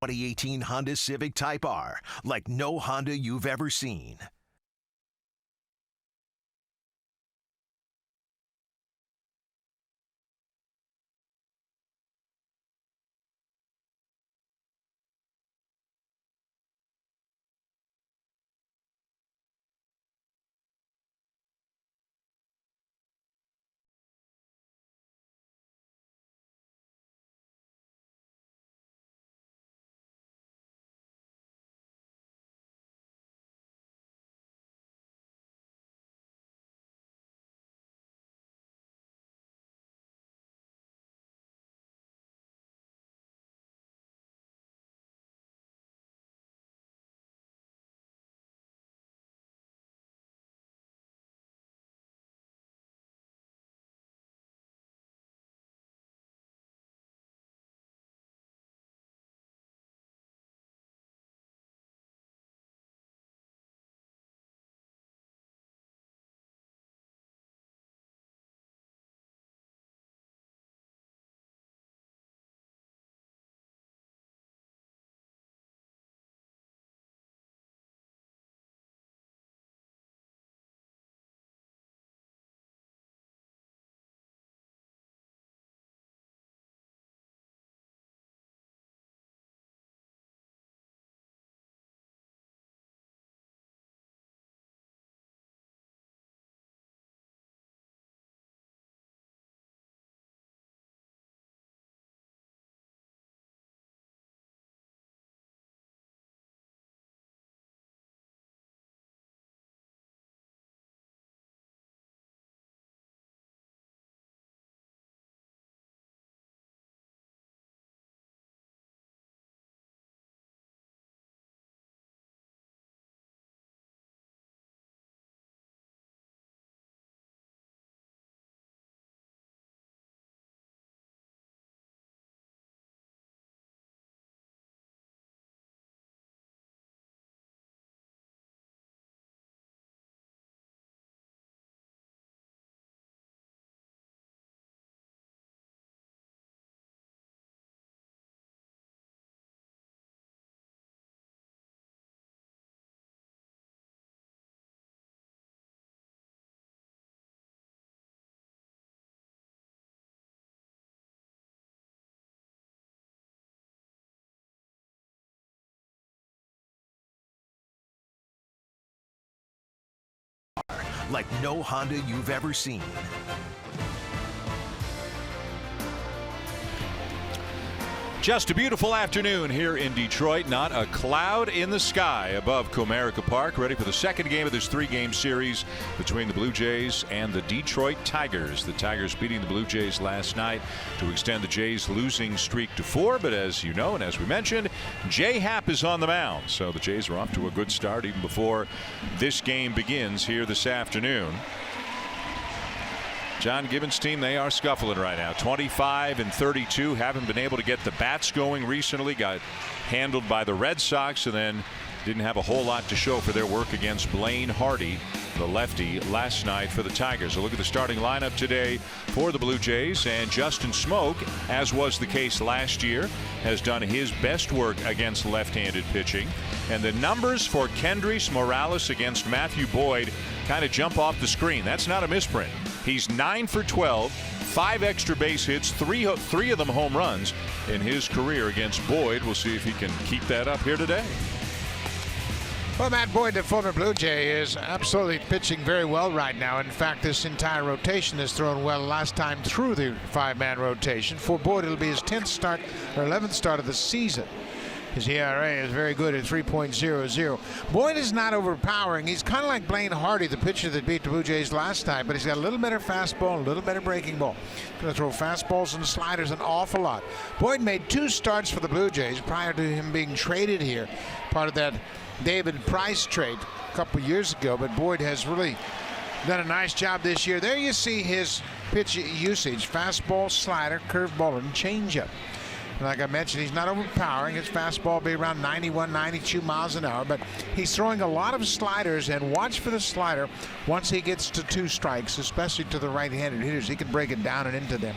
2018 Honda Civic Type R, like no Honda you've ever seen. Like no Honda you've ever seen. Just a beautiful afternoon here in Detroit. Not a cloud in the sky above Comerica Park. Ready for the second game of this three-game series between the Blue Jays and the Detroit Tigers. The Tigers beating the Blue Jays last night to extend the Jays' losing streak to 4. But as you know, and as we mentioned, Jay Happ is on the mound. So the Jays are off to a good start even before this game begins here this afternoon. John Gibbons' team, they are scuffling right now. 25-32. Haven't been able to get the bats going recently. Got handled by the Red Sox and then didn't have a whole lot to show for their work against Blaine Hardy, the lefty, last night for the Tigers. A look at the starting lineup today for the Blue Jays. And Justin Smoak, as was the case last year, has done his best work against left-handed pitching. And the numbers for Kendrys Morales against Matthew Boyd kind of jump off the screen. That's not a misprint. He's 9 for 12, 5 extra base hits, three of them home runs in his career against Boyd. We'll see if he can keep that up here today. Well, Matt Boyd, the former Blue Jay, is absolutely pitching very well right now. In fact, this entire rotation has thrown well last time through the five-man rotation. For Boyd, it'll be his 10th start or 11th start of the season. His ERA is very good at 3.00. Boyd is not overpowering. He's kind of like Blaine Hardy, the pitcher that beat the Blue Jays last time, but he's got a little better fastball, a little better breaking ball. Going to throw fastballs and sliders an awful lot. Boyd made 2 starts for the Blue Jays prior to him being traded here, part of that David Price trade a couple years ago, but Boyd has really done a nice job this year. There you see his pitch usage: fastball, slider, curveball, and changeup. And like I mentioned, he's not overpowering. His fastball will be around 91, 92 miles an hour, but he's throwing a lot of sliders, and watch for the slider once he gets to 2 strikes, especially to the right-handed hitters. He can break it down and into them.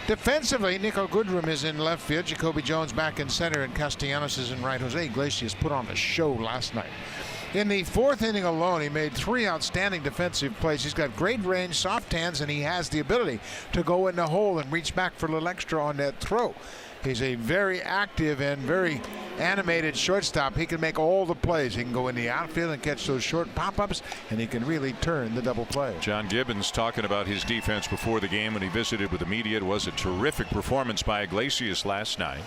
Defensively, Nico Goodrum is in left field, Jacoby Jones back in center, and Castellanos is in right. Jose Iglesias put on a show last night. In the fourth inning alone, he made 3 outstanding defensive plays. He's got great range, soft hands, and he has the ability to go in the hole and reach back for a little extra on that throw. He's a very active and very animated shortstop. He can make all the plays. He can go in the outfield and catch those short pop-ups, and he can really turn the double play. John Gibbons talking about his defense before the game when he visited with the media. It was a terrific performance by Iglesias last night.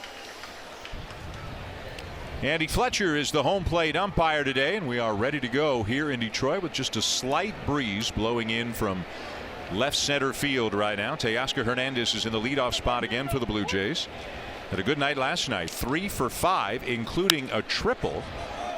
Andy Fletcher is the home plate umpire today, and we are ready to go here in Detroit with just a slight breeze blowing in from left center field right now. Teoscar Hernandez is in the leadoff spot again for the Blue Jays. Had a good night last night, 3 for 5, including a triple,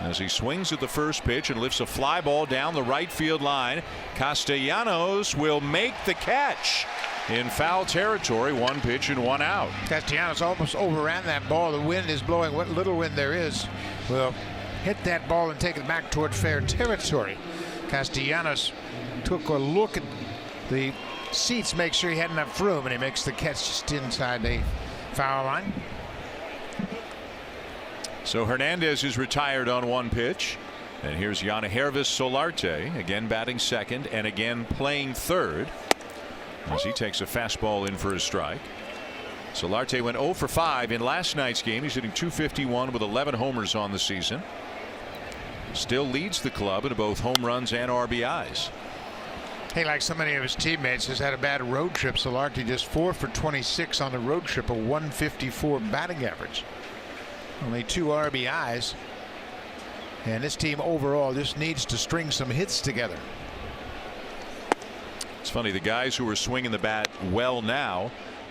as he swings at the first pitch and lifts a fly ball down the right field line. Castellanos will make the catch in foul territory. 1 pitch and 1 out. Castellanos almost overran that ball. The wind is blowing. What little wind there is will hit that ball and take it back toward fair territory. Castellanos took a look at the seats, make sure he had enough room, and he makes the catch just inside the foul line. So Hernandez is retired on 1 pitch, and here's Yanni-Hervis Solarte again batting second and again playing third as he takes a fastball in for a strike. Solarte went 0 for 5 in last night's game. He's hitting .251 with 11 homers on the season. Still leads the club in both home runs and RBIs. Hey, like so many of his teammates, has had a bad road trip. Solarte just 4 for 26 on the road trip, a .154 batting average. Only 2 RBIs. And this team overall just needs to string some hits together. It's funny, the guys who are swinging the bat well now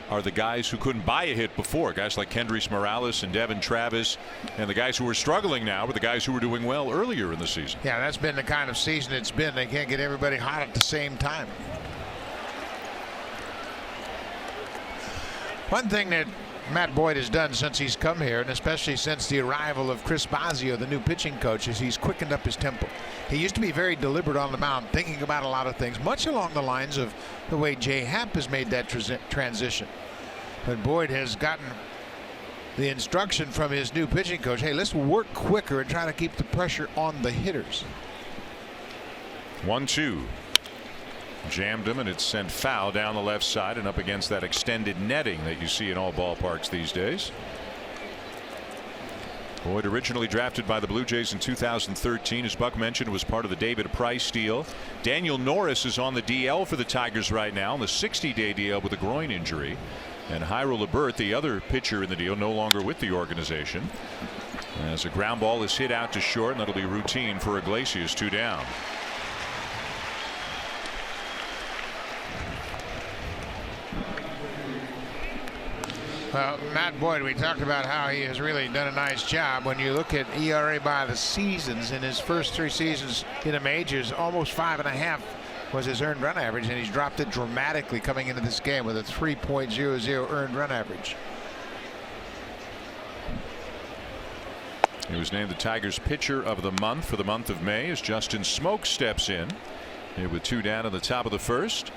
are the guys who couldn't buy a hit before. Guys like Kendrys Morales and Devin Travis, and the guys who are struggling now are the guys who were doing well earlier in the season. Yeah, that's been the kind of season it's been. They can't get everybody hot at the same time. One thing that Matt Boyd has done since he's come here, and especially since the arrival of Chris Bosio, the new pitching coach, is he's quickened up his tempo. He used to be very deliberate on the mound, thinking about a lot of things, much along the lines of the way Jay Happ has made that transition. But Boyd has gotten the instruction from his new pitching coach, hey, let's work quicker and try to keep the pressure on the hitters. 1-2. Jammed him, and it's sent foul down the left side and up against that extended netting that you see in all ballparks these days. Boyd, originally drafted by the Blue Jays in 2013, as Buck mentioned, was part of the David Price deal. Daniel Norris is on the DL for the Tigers right now on the 60-day DL with a groin injury. And Jairo Lebert, the other pitcher in the deal, no longer with the organization. As a ground ball is hit out to short, and that'll be routine for Iglesias. 2 down. Well, Matt Boyd, we talked about how he has really done a nice job. When you look at ERA by the seasons, in his first 3 seasons in the majors, almost 5.5 was his earned run average, and he's dropped it dramatically coming into this game with a 3.00 earned run average. He was named the Tigers pitcher of the month for the month of May as Justin Smoke steps in here with 2 down in the top of the first.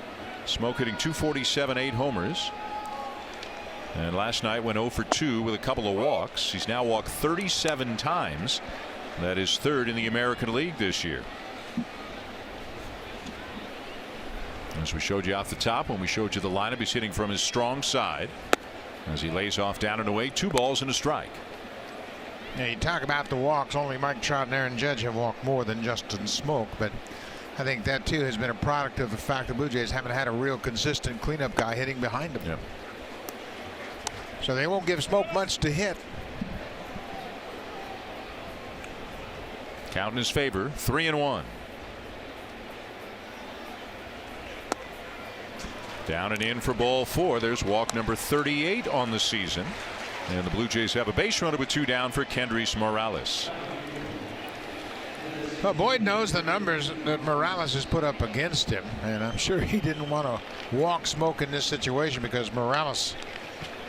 Smoke hitting .247, 8 homers. And last night went 0 for 2 with a couple of walks. He's now walked 37 times. That is 3rd in the American League this year. As we showed you off the top when we showed you the lineup, he's hitting from his strong side as he lays off down and away. 2 balls and a strike. Yeah, you talk about the walks. Only Mike Trout and Aaron Judge have walked more than Justin Smoke, but I think that too has been a product of the fact the Blue Jays haven't had a real consistent cleanup guy hitting behind them. Yep. So they won't give Smoke much to hit. Count in his favor, 3-1. Down and in for ball 4. There's walk number 38 on the season. And the Blue Jays have a base runner with 2 down for Kendrys Morales. Well, Boyd knows the numbers that Morales has put up against him, and I'm sure he didn't want to walk Smoke in this situation because Morales,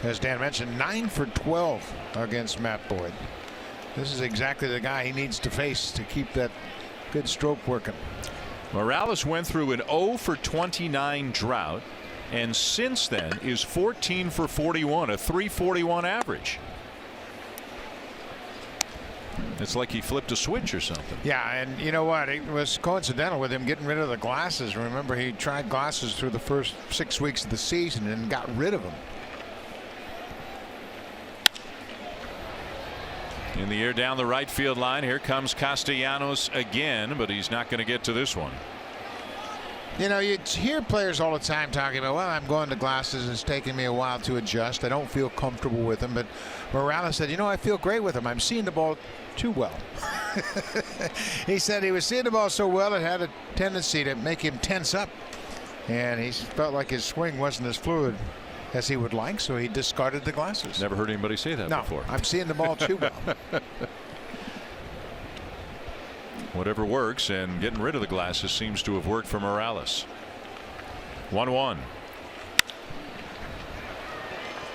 as Dan mentioned, 9 for 12 against Matt Boyd. This is exactly the guy he needs to face to keep that good stroke working. Morales went through an 0 for 29 drought. and since then is 14 for 41, a .341 average. It's like he flipped a switch or something. Yeah, and you know what? It was coincidental with him getting rid of the glasses. Remember, he tried glasses through the first 6 weeks of the season and got rid of them. In the air down the right field line. Here comes Castellanos again, but he's not going to get to this one. You know, you hear players all the time talking about, well, I'm going to glasses. It's taking me a while to adjust. I don't feel comfortable with them. But Morales said, you know, I feel great with them. I'm seeing the ball too well. He said he was seeing the ball so well it had a tendency to make him tense up. And he felt like his swing wasn't as fluid as he would like, so he discarded the glasses. Never heard anybody say that before. I'm seeing the ball too well. Whatever works, and getting rid of the glasses seems to have worked for Morales. 1-1.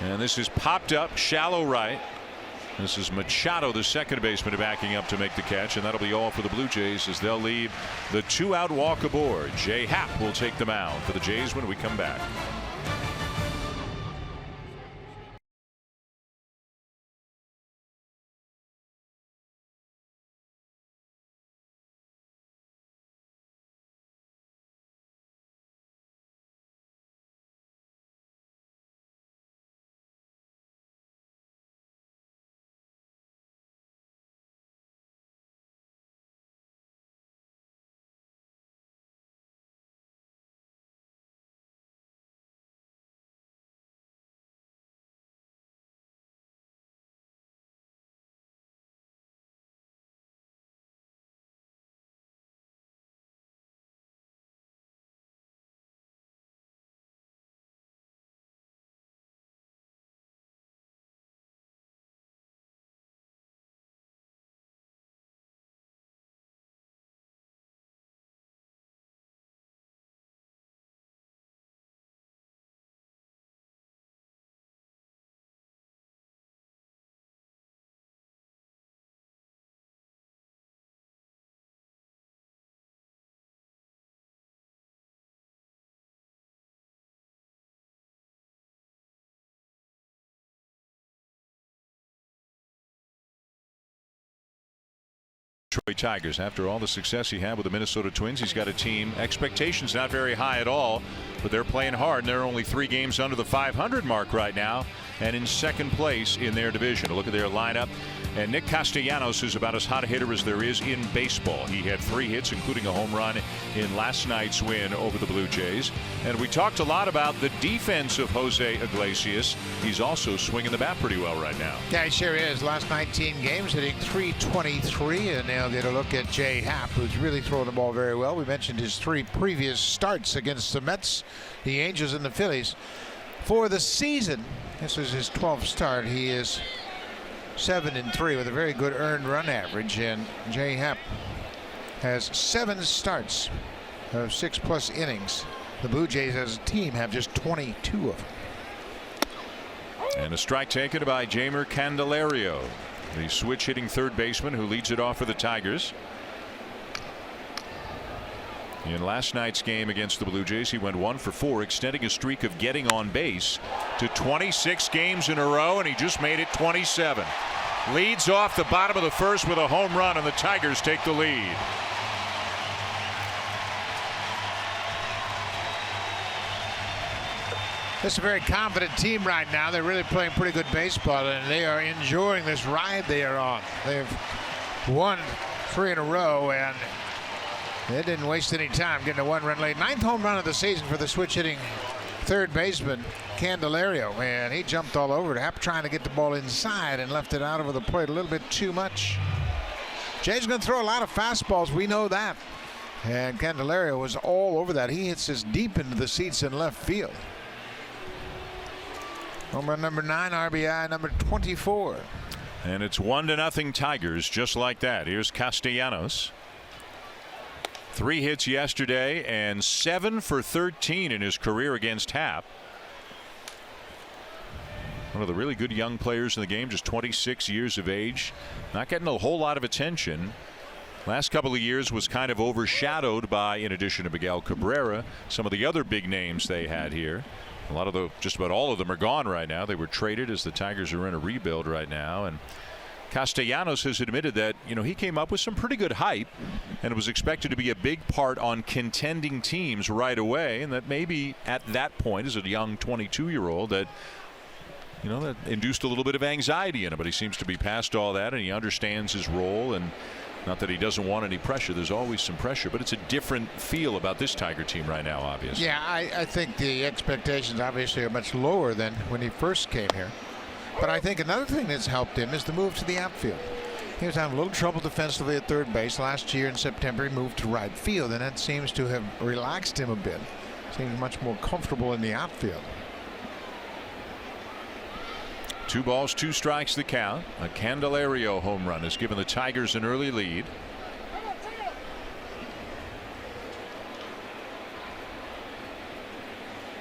And this is popped up shallow right. This is Machado, the second baseman, backing up to make the catch, and that'll be all for the Blue Jays as they'll leave the 2-out walk aboard. Jay Happ will take the mound for the Jays when we come back. Detroit Tigers. After all the success he had with the Minnesota Twins, he's got a team expectations not very high at all, but they're playing hard, and they're only 3 games under the 500 mark right now and in second place in their division. Look at their lineup, and Nick Castellanos is about as hot a hitter as there is in baseball. He had 3 hits, including a home run in last night's win over the Blue Jays. And we talked a lot about the defense of Jose Iglesias. He's also swinging the bat pretty well right now. Yeah, he sure is. Last 19 games hitting .323, and now get a look at Jay Happ, who's really throwing the ball very well. We mentioned his 3 previous starts against the Mets, the Angels, and the Phillies. For the season, this is his 12th start. He is 7-3 with a very good earned run average, and Jay Happ has 7 starts of 6+ innings. The Blue Jays as a team have just 22 of them. And a strike taken by Jeimer Candelario, the switch hitting third baseman who leads it off for the Tigers. In last night's game against the Blue Jays, he went 1 for 4, extending a streak of getting on base to 26 games in a row, and he just made it 27. Leads off the bottom of the first with a home run, and the Tigers take the lead. This is a very confident team right now. They're really playing pretty good baseball, and they are enjoying this ride they are on. They've won 3 in a row, and they didn't waste any time getting a 1-run lead. 9th home run of the season for the switch-hitting third baseman, Candelario, and he jumped all over it. Happ trying to get the ball inside and left it out over the plate a little bit too much. Jay's going to throw a lot of fastballs. We know that. And Candelario was all over that. He hits this deep into the seats in left field. Home run number 9, RBI number 24. And it's 1-0 Tigers, just like that. Here's Castellanos. 3 hits yesterday and 7 for 13 in his career against Happ. One of the really good young players in the game, just 26 years of age. Not getting a whole lot of attention. Last couple of years was kind of overshadowed by, in addition to Miguel Cabrera, some of the other big names they had here. just about all of them are gone right now. They were traded as the Tigers are in a rebuild right now. And Castellanos has admitted that, he came up with some pretty good hype and was expected to be a big part on contending teams right away, and that maybe at that point, as a young 22-year-old, that that induced a little bit of anxiety in him. But he seems to be past all that, and he understands his role. And not that he doesn't want any pressure. There's always some pressure, but it's a different feel about this Tiger team right now, obviously. Yeah, I think the expectations obviously are much lower than when he first came here. But I think another thing that's helped him is the move to the outfield. He was having a little trouble defensively at third base. Last year in September, he moved to right field, and that seems to have relaxed him a bit. Seems much more comfortable in the outfield. 2 balls, 2 strikes the count. A Candelario home run has given the Tigers an early lead.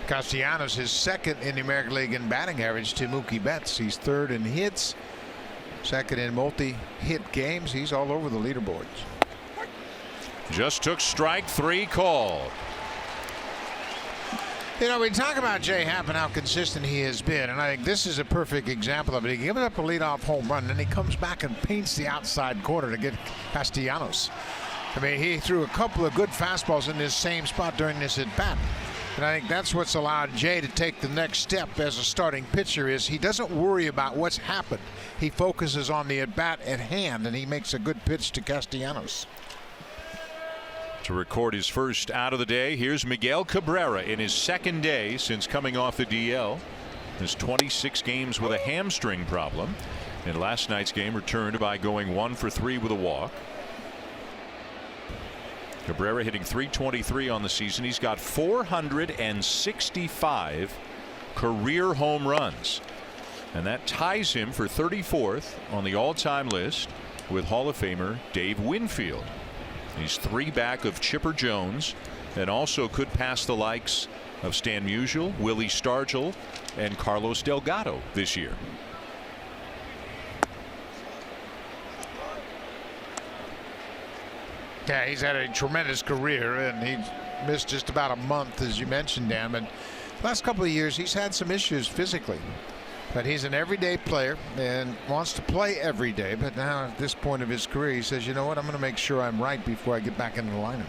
Castellanos is second in the American League in batting average to Mookie Betts. He's third in hits, second in multi-hit games. He's all over the leaderboards. Just took strike 3 called. We talk about Jay Happ and how consistent he has been, and I think this is a perfect example of it. He gives up a leadoff home run, and then he comes back and paints the outside corner to get Castellanos. I mean, he threw a couple of good fastballs in this same spot during this at bat. And I think that's what's allowed Jay to take the next step as a starting pitcher. Is he doesn't worry about what's happened. He focuses on the at bat at hand, and he makes a good pitch to Castellanos. To record his first out of the day, here's Miguel Cabrera in his second day since coming off the DL. His 26 games with a hamstring problem. In last night's game, returned by going 1 for 3 with a walk. Cabrera hitting .323 on the season. He's got 465 career home runs, and that ties him for 34th on the all-time list with Hall of Famer Dave Winfield. He's 3 back of Chipper Jones, and also could pass the likes of Stan Musial, Willie Stargell, and Carlos Delgado this year. Yeah, he's had a tremendous career, and he missed just about a month, as you mentioned, Dan. But last couple of years, he's had some issues physically. But he's an everyday player and wants to play every day. But now at this point of his career, he says, you know what, I'm going to make sure I'm right before I get back into the lineup.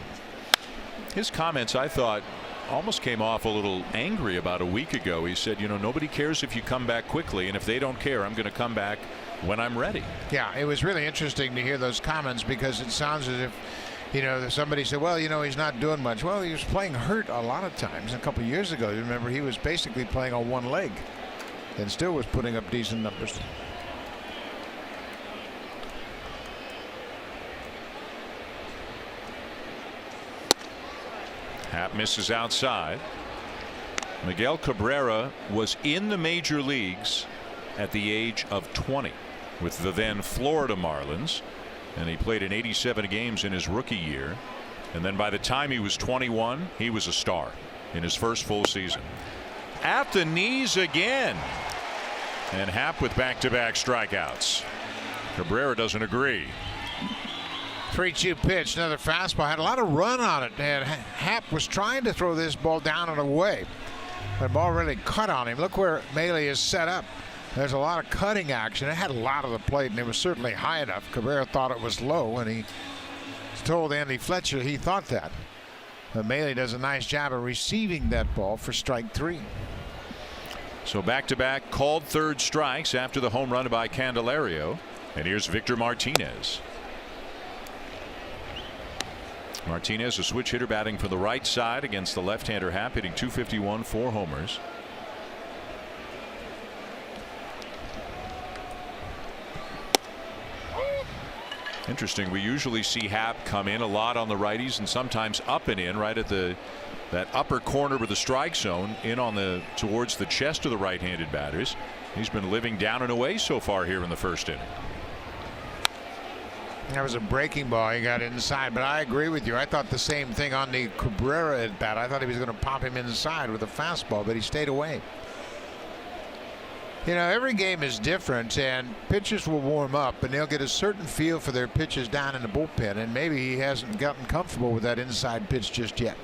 His comments, I thought, almost came off a little angry about a week ago. He said, nobody cares if you come back quickly, and if they don't care, I'm going to come back when I'm ready. Yeah, it was really interesting to hear those comments, because it sounds as if somebody said, well, he's not doing much. Well, he was playing hurt a lot of times. A couple of years ago, you remember, he was basically playing on one leg and still was putting up decent numbers. Happ misses outside. Miguel Cabrera was in the major leagues at the age of 20 with the then Florida Marlins, and he played in 87 games in his rookie year. And then by the time he was 21, he was a star in his first full season. At the knees again, and Happ with back-to-back strikeouts. Cabrera doesn't agree. 3-2 pitch, another fastball, had a lot of run on it, and Happ was trying to throw this ball down and away. The ball really cut on him. Look where Mahle is set up. There's a lot of cutting action. It had a lot of the plate, and it was certainly high enough. Cabrera thought it was low, and he told Andy Fletcher he thought that. But Mahle does a nice job of receiving that ball for strike 3. So back-to-back called third strikes after the home run by Candelario. And here's Victor Martinez. Martinez, a switch hitter, batting for the right side against the left-hander Happ, hitting .251, 4 homers. Interesting. We usually see Happ come in a lot on the righties and sometimes up and in right at that upper corner of the strike zone, in on towards the chest of the right-handed batters. He's been living down and away so far here in the first inning. That was a breaking ball. He got inside, but I agree with you. I thought the same thing on the Cabrera at bat. I thought he was going to pop him inside with a fastball, but he stayed away. Every game is different, and pitchers will warm up, and they'll get a certain feel for their pitches down in the bullpen, and maybe he hasn't gotten comfortable with that inside pitch just yet.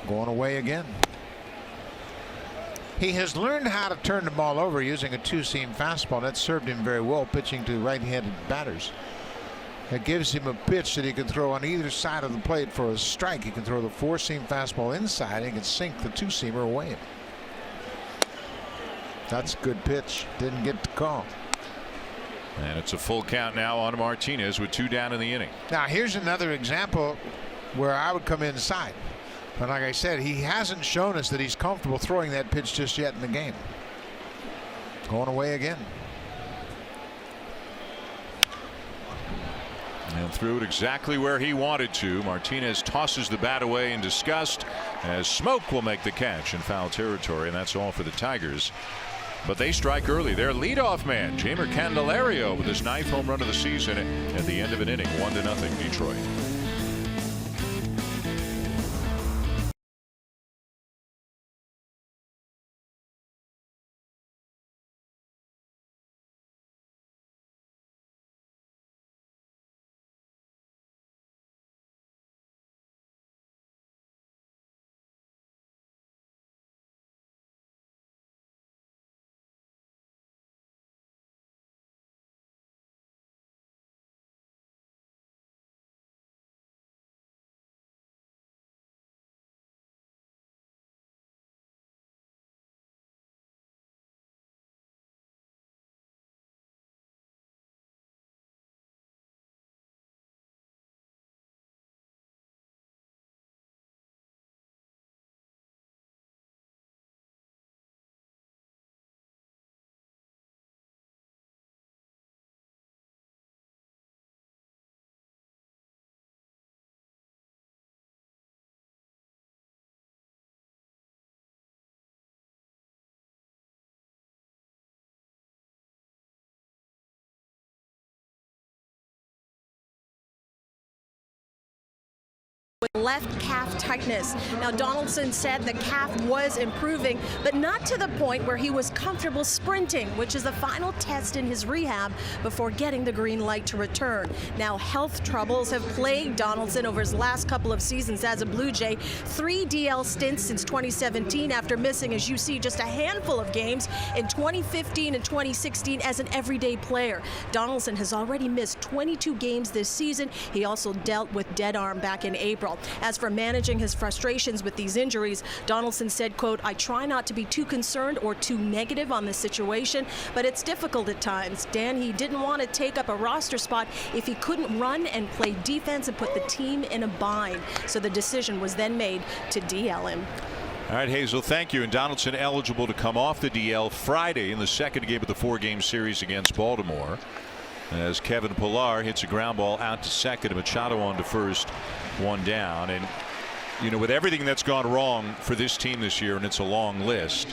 Going away again. He has learned how to turn the ball over using a two-seam fastball. That served him very well pitching to right-handed batters. It gives him a pitch that he can throw on either side of the plate for a strike. He can throw the four-seam fastball inside. He can sink the two-seamer away. That's a good pitch. Didn't get the call. And it's a full count now on Martinez with 2 down in the inning. Now here's another example where I would come inside. But like I said, he hasn't shown us that he's comfortable throwing that pitch just yet in the game. Going away again. And threw it exactly where he wanted to. Martinez tosses the bat away in disgust as Smoke will make the catch in foul territory, and that's all for the Tigers. But they strike early. Their leadoff man, Jeimer Candelario, with his 9th home run of the season at the end of an inning. 1-0 Detroit. With left calf tightness. Now Donaldson said the calf was improving, but not to the point where he was comfortable sprinting, which is the final test in his rehab before getting the green light to return. Now health troubles have plagued Donaldson over his last couple of seasons as a Blue Jay. 3 DL stints since 2017 after missing, as you see, just a handful of games in 2015 and 2016 as an everyday player. Donaldson has already missed 22 games this season. He also dealt with dead arm back in April. As for managing his frustrations with these injuries, Donaldson said, quote, "I try not to be too concerned or too negative on the situation, but it's difficult at times. Dan, he didn't want to take up a roster spot if he couldn't run and play defense and put the team in a bind. So the decision was then made to DL him." All right, Hazel, thank you. And Donaldson eligible to come off the DL Friday in the second game of the 4-game series against Baltimore, as Kevin Pillar hits a ground ball out to second and Machado on to first, 1 down. And you know, with everything that's gone wrong for this team this year, and it's a long list,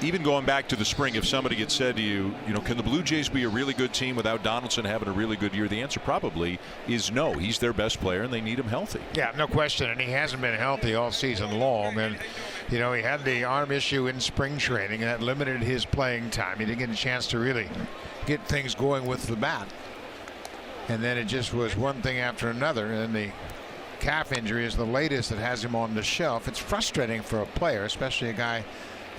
even going back to the spring, if somebody had said to you, you know, can the Blue Jays be a really good team without Donaldson having a really good year, the answer probably is no. He's their best player and they need him healthy. Yeah, no question. And he hasn't been healthy all season long. And you know, he had the arm issue in spring training and that limited his playing time. He didn't get a chance to really get things going with the bat, and then it just was one thing after another, and the calf injury is the latest that has him on the shelf. It's frustrating for a player, especially a guy,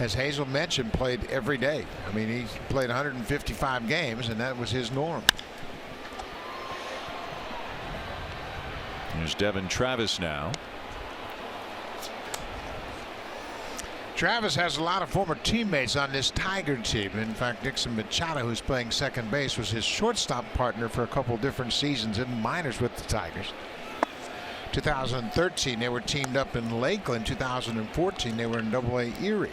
as Hazel mentioned, played every day. I mean, he played 155 games and that was his norm. There's Devin Travis now. Travis has a lot of former teammates on this Tiger team. In fact, Dixon Machado, who's playing second base, was his shortstop partner for a couple different seasons in minors with the Tigers. 2013 they were teamed up in Lakeland. 2014 they were in Double-A Erie.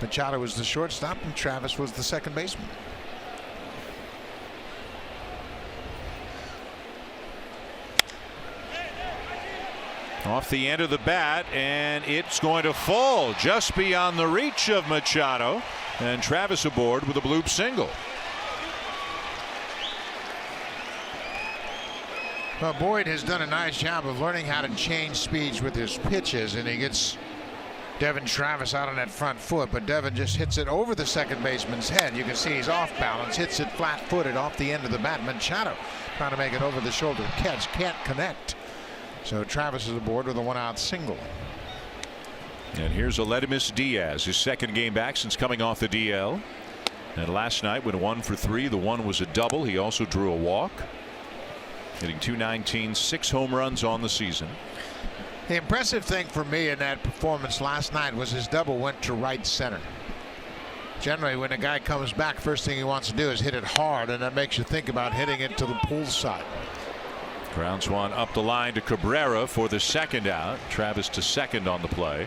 Machado was the shortstop and Travis was the second baseman. Off the end of the bat, and it's going to fall just beyond the reach of Machado, and Travis aboard with a bloop single. Well, Boyd has done a nice job of learning how to change speeds with his pitches, and he gets Devin Travis out on that front foot, but Devin just hits it over the second baseman's head. You can see he's off balance, hits it flat-footed off the end of the bat. Machado trying to make it over the shoulder catch, can't connect. So Travis is aboard with a 1-out single. And here's Aledmus Diaz, his second game back since coming off the DL. And last night went 1 for 3. The one was a double. He also drew a walk. Hitting .219, 6 home runs on the season. The impressive thing for me in that performance last night was his double went to right center. Generally, when a guy comes back, first thing he wants to do is hit it hard, and that makes you think about hitting it to the pull side. Grounds one up the line to Cabrera for the second out. Travis to second on the play.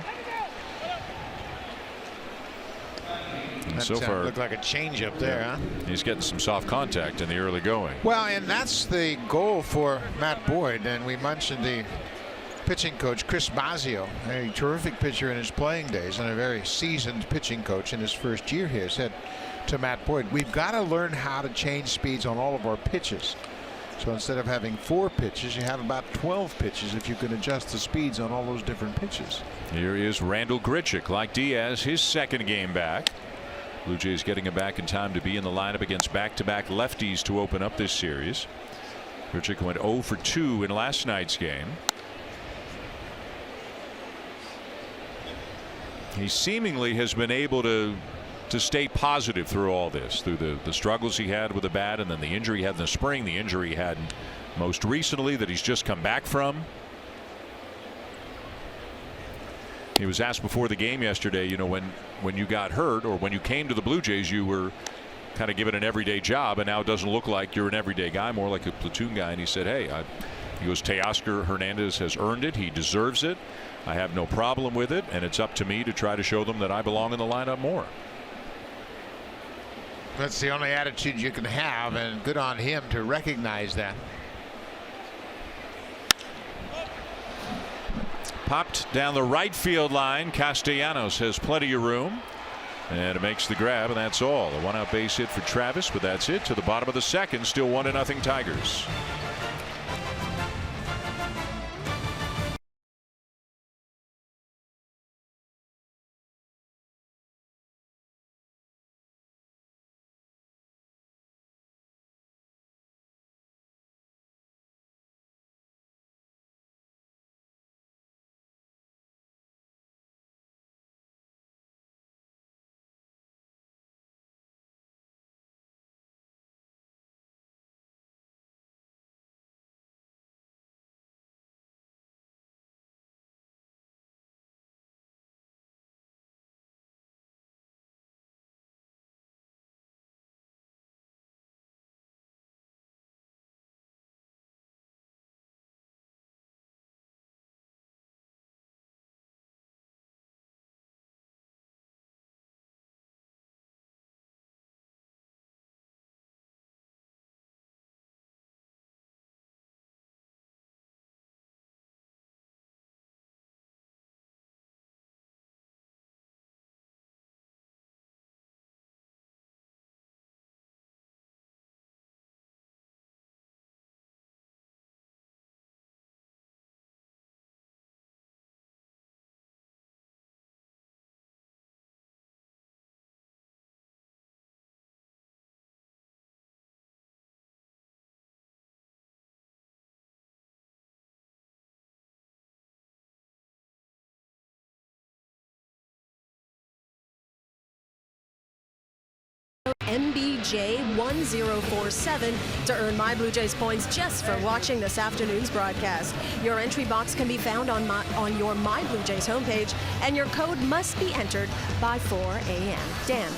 And so far, looked like a changeup there, huh? He's getting some soft contact in the early going. Well, and that's the goal for Matt Boyd. And we mentioned the pitching coach, Chris Bazio, a terrific pitcher in his playing days and a very seasoned pitching coach in his first year here, said to Matt Boyd, we've got to learn how to change speeds on all of our pitches. So instead of having 4 pitches, you have about 12 pitches if you can adjust the speeds on all those different pitches. Here is Randall Grichuk, like Diaz, his second game back. Blue Jays getting him back in time to be in the lineup against back-to-back lefties to open up this series. Grichuk went 0 for 2 in last night's game. He seemingly has been able to stay positive through all this, through the struggles he had with the bat, and then the injury he had in the spring, the injury he had most recently that he's just come back from. He was asked before the game yesterday, you know, when you got hurt or when you came to the Blue Jays, you were kind of given an everyday job, and now it doesn't look like you're an everyday guy, more like a platoon guy. And he said, hey, he goes, Teoscar Hernandez has earned it. He deserves it. I have no problem with it, and it's up to me to try to show them that I belong in the lineup more. That's the only attitude you can have, and good on him to recognize that. Popped down the right field line. Castellanos has plenty of room, and it makes the grab, and that's all. A 1-out base hit for Travis, but that's it. To the bottom of the second, still 1-0 Tigers. MBJ1047 to earn My Blue Jays points just for watching this afternoon's broadcast. Your entry box can be found on your My Blue Jays homepage, and your code must be entered by 4 a.m. Dan.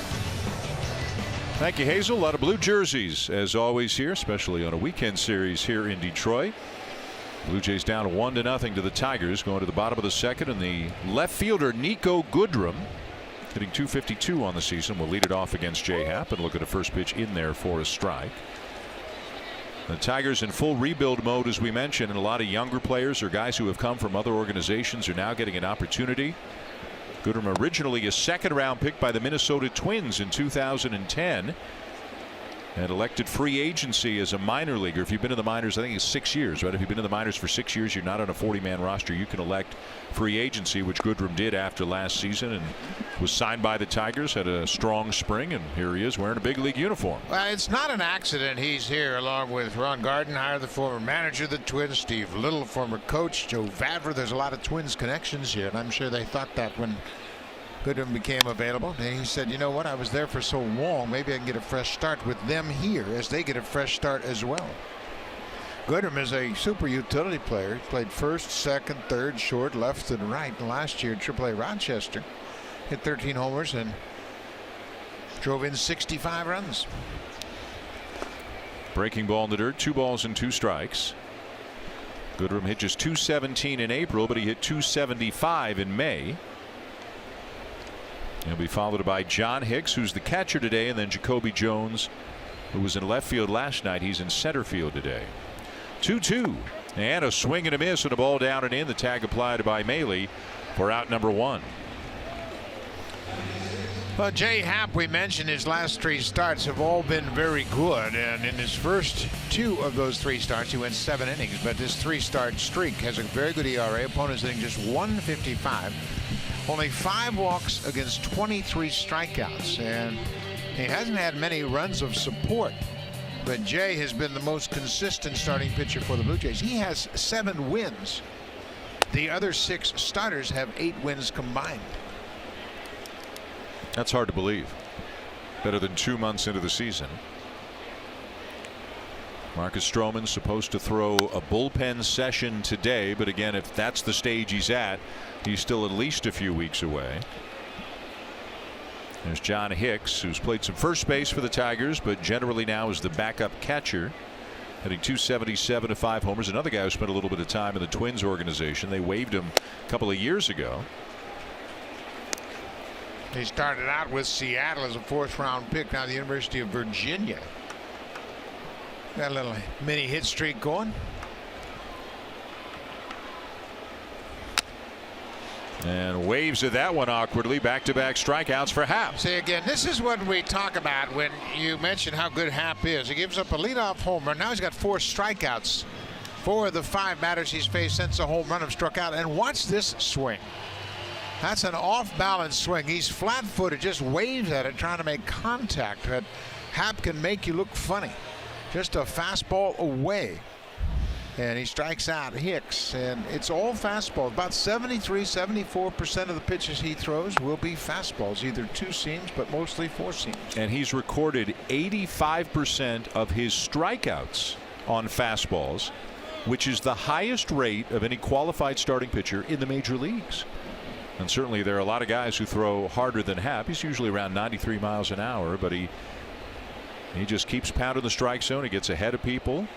Thank you, Hazel. A lot of blue jerseys, as always, here, especially on a weekend series here in Detroit. Blue Jays down 1-0 to the Tigers, going to the bottom of the second, and the left fielder Nico Goodrum, hitting .252 on the season, will lead it off against J-Happ and look at a first pitch in there for a strike. The Tigers in full rebuild mode, as we mentioned, and a lot of younger players or guys who have come from other organizations are now getting an opportunity. Goodrum, originally a second-round pick by the Minnesota Twins in 2010. and elected free agency as a minor leaguer. If you've been in the minors, I think it's 6 years, right? If you've been in the minors for 6 years, you're not on a 40-man roster. You can elect free agency, which Goodrum did after last season and was signed by the Tigers, had a strong spring, and here he is wearing a big league uniform. Well, it's not an accident he's here along with Ron Gardenhire, the former manager of the Twins, Steve Little, former coach, Joe Vavra. There's a lot of Twins connections here, and I'm sure they thought that when Goodrum became available. And he said, you know what, I was there for so long, maybe I can get a fresh start with them here as they get a fresh start as well. Goodrum is a super utility player. He played first, second, third, short, left, and right. And last year, AAA Rochester hit 13 homers and drove in 65 runs. Breaking ball in the dirt, 2 balls and 2 strikes. Goodrum hit just .217 in April, but he hit .275 in May. He'll be followed by John Hicks, who's the catcher today, and then Jacoby Jones, who was in left field last night. He's in center field today. 2-2, and a swing and a miss, and a ball down and in. The tag applied by Maley for out number 1. Well, Jay Happ, we mentioned his last 3 starts have all been very good, and in his first 2 of those 3 starts he went 7 innings, but this 3-start streak has a very good ERA. Opponents hitting just .155, only 5 walks against 23 strikeouts, and he hasn't had many runs of support. But Jay has been the most consistent starting pitcher for the Blue Jays. He has 7 wins. The other 6 starters have 8 wins combined. That's hard to believe. Better than 2 months into the season. Marcus Stroman's supposed to throw a bullpen session today, but again, if that's the stage he's at, he's still at least a few weeks away. There's John Hicks, who's played some first base for the Tigers, but generally now is the backup catcher, hitting .277 to 5 homers. Another guy who spent a little bit of time in the Twins organization. They waived him a couple of years ago. He started out with Seattle as a 4th-round pick, now the University of Virginia. Got a little mini hit streak going. And waves at that one awkwardly. Back-to-back strikeouts for Happ. See, again, this is what we talk about when you mention how good Happ is. He gives up a leadoff homer. Now he's got 4 strikeouts. 4 of the 5 batters he's faced since a home run have struck out. And watch this swing. That's an off-balance swing. He's flat-footed, just waves at it, trying to make contact. But Happ can make you look funny. Just a fastball away. And he strikes out Hicks, and it's all fastballs. About 73-74% of the pitches he throws will be fastballs, either 2 seams, but mostly 4 seams. And he's recorded 85% of his strikeouts on fastballs, which is the highest rate of any qualified starting pitcher in the major leagues. And certainly there are a lot of guys who throw harder than Happ. He's usually around 93 miles an hour, but he just keeps pounding the strike zone. He gets ahead of people.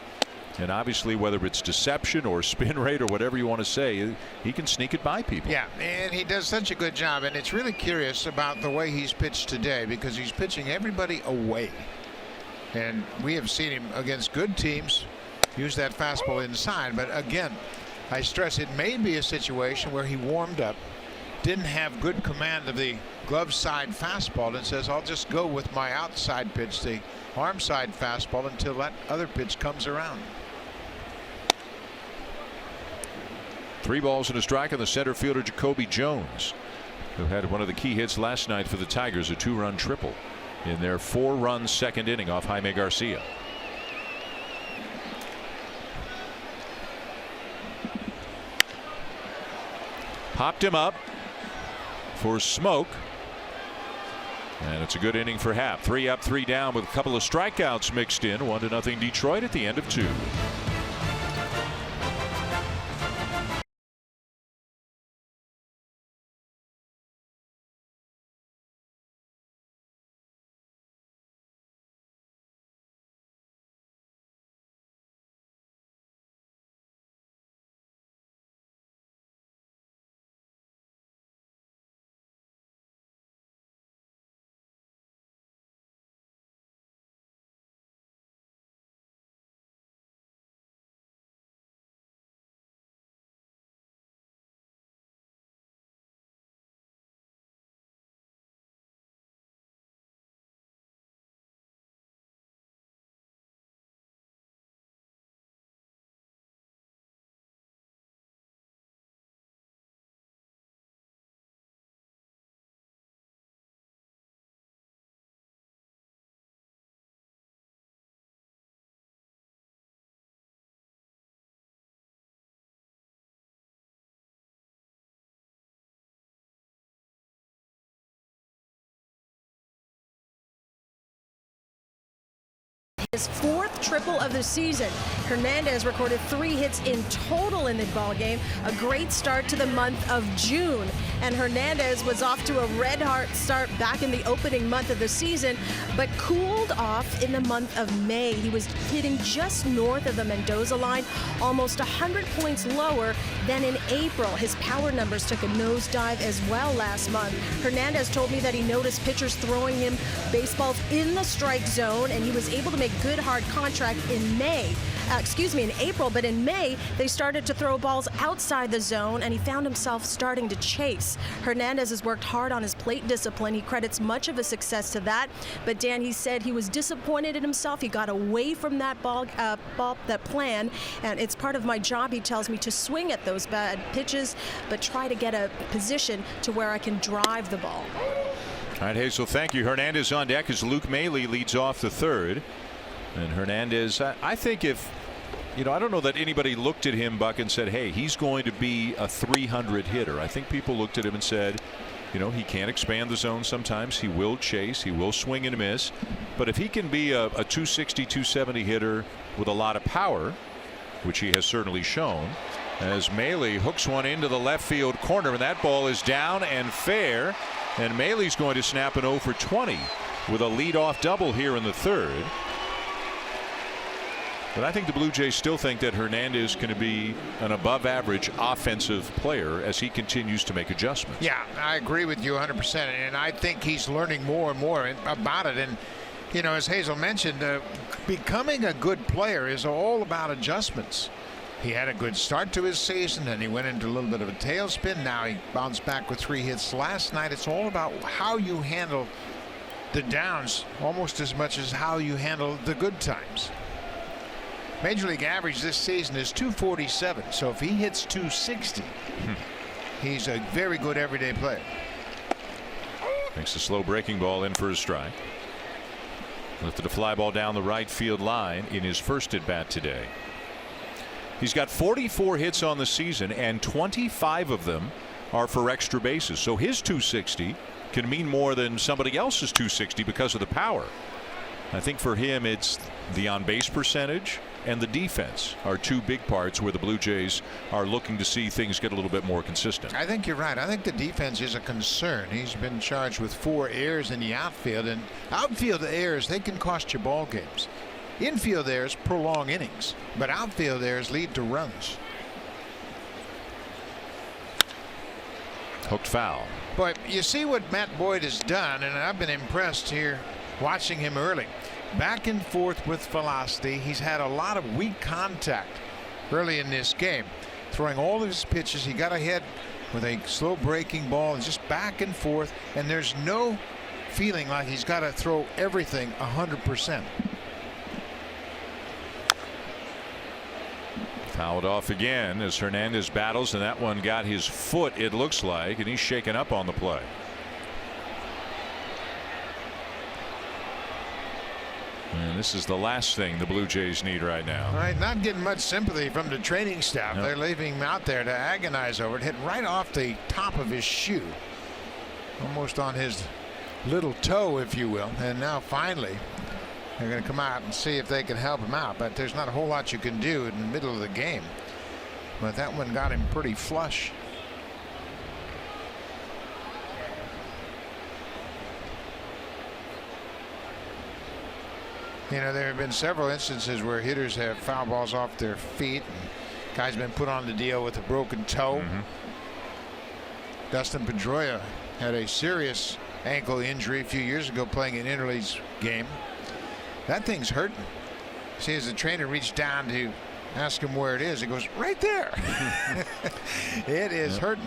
And obviously, whether it's deception or spin rate or whatever you want to say, he can sneak it by people. Yeah, and he does such a good job. And it's really curious about the way he's pitched today, because he's pitching everybody away. And we have seen him against good teams use that fastball inside. But again, I stress it may be a situation where he warmed up, didn't have good command of the glove side fastball, and says, I'll just go with my outside pitch, the arm side fastball, until that other pitch comes around. 3 balls and a strike on the center fielder Jacoby Jones, who had one of the key hits last night for the Tigers, a 2-run triple in their 4-run second inning off Jaime Garcia. Popped him up for Smoke, and it's a good inning for Happ. 3 up, 3 down with a couple of strikeouts mixed in. 1-0 Detroit at the end of 2. His 4th triple of the season. Hernandez recorded 3 hits in total in the ball game. A great start to the month of June. And Hernandez was off to a red-hot start back in the opening month of the season, but cooled off in the month of May. He was hitting just north of the Mendoza line, almost 100 points lower than in April. His power numbers took a nosedive as well last month. Hernandez told me that he noticed pitchers throwing him baseballs in the strike zone, and he was able to make good hard contact in April, but in May they started to throw balls outside the zone, and he found himself starting to chase. Hernandez has worked hard on his plate discipline. He credits much of his success to that, but Dan, he said he was disappointed in himself. He got away from that that plan, and it's part of my job, he tells me, to swing at those bad pitches, but try to get a position to where I can drive the ball. All right, Hazel, thank you. Hernandez on deck as Luke Maile leads off the 3rd. And Hernandez, I think I don't know that anybody looked at him, Buck, and said, hey, he's going to be a 300 hitter. I think people looked at him and said, he can't expand the zone sometimes. He will chase. He will swing and miss. But if he can be a 260, 270 hitter with a lot of power, which he has certainly shown, as Maile hooks one into the left field corner, and that ball is down and fair. And Maile's going to snap an 0 for 20 with a leadoff double here in the 3rd. But I think the Blue Jays still think that Hernandez is going to be an above-average offensive player as he continues to make adjustments. Yeah, I agree with you 100%, and I think he's learning more and more about it. And, as Hazel mentioned, becoming a good player is all about adjustments. He had a good start to his season, and he went into a little bit of a tailspin. Now he bounced back with 3 hits last night. It's all about how you handle the downs almost as much as how you handle the good times. Major League average this season is 247, so if he hits 260, he's a very good everyday player. Makes a slow breaking ball in for a strike. Lifted a fly ball down the right field line in his first at bat today. He's got 44 hits on the season, and 25 of them are for extra bases. So his 260 can mean more than somebody else's 260 because of the power. I think for him it's the on-base percentage and the defense are 2 big parts where the Blue Jays are looking to see things get a little bit more consistent. I think you're right. I think the defense is a concern. He's been charged with 4 errors in the outfield, and outfield errors, they can cost you ball games. Infield errors prolong innings, but outfield errors lead to runs. Hooked foul. But you see what Matt Boyd has done, and I've been impressed here watching him early. Back and forth with velocity. He's had a lot of weak contact early in this game. Throwing all of his pitches, he got ahead with a slow breaking ball and just back and forth, and there's no feeling like he's got to throw everything 100%. Fouled off again as Hernandez battles, and that one got his foot, it looks like, and he's shaken up on the play. And this is the last thing the Blue Jays need right now. All right, not getting much sympathy from the training staff. Nope. They're leaving him out there to agonize over it. Hit right off the top of his shoe, almost on his little toe, if you will. And now finally they're going to come out and see if they can help him out, but there's not a whole lot you can do in the middle of the game. But that one got him pretty flush. There have been several instances where hitters have foul balls off their feet, and guys been put on the deal with a broken toe. Dustin Pedroia had a serious ankle injury a few years ago playing an interleague game. That thing's hurting. See, as the trainer reached down to ask him where it is, he goes, right there. It is hurting.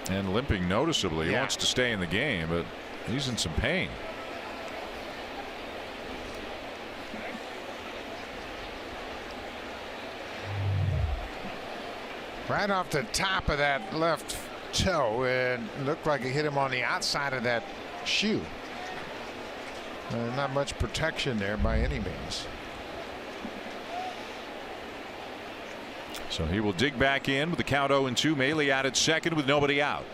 And limping noticeably. He wants to stay in the game, but he's in some pain. Right off the top of that left toe, and looked like it hit him on the outside of that shoe. Not much protection there by any means. So he will dig back in with the count 0-2. Maile out at second with nobody out.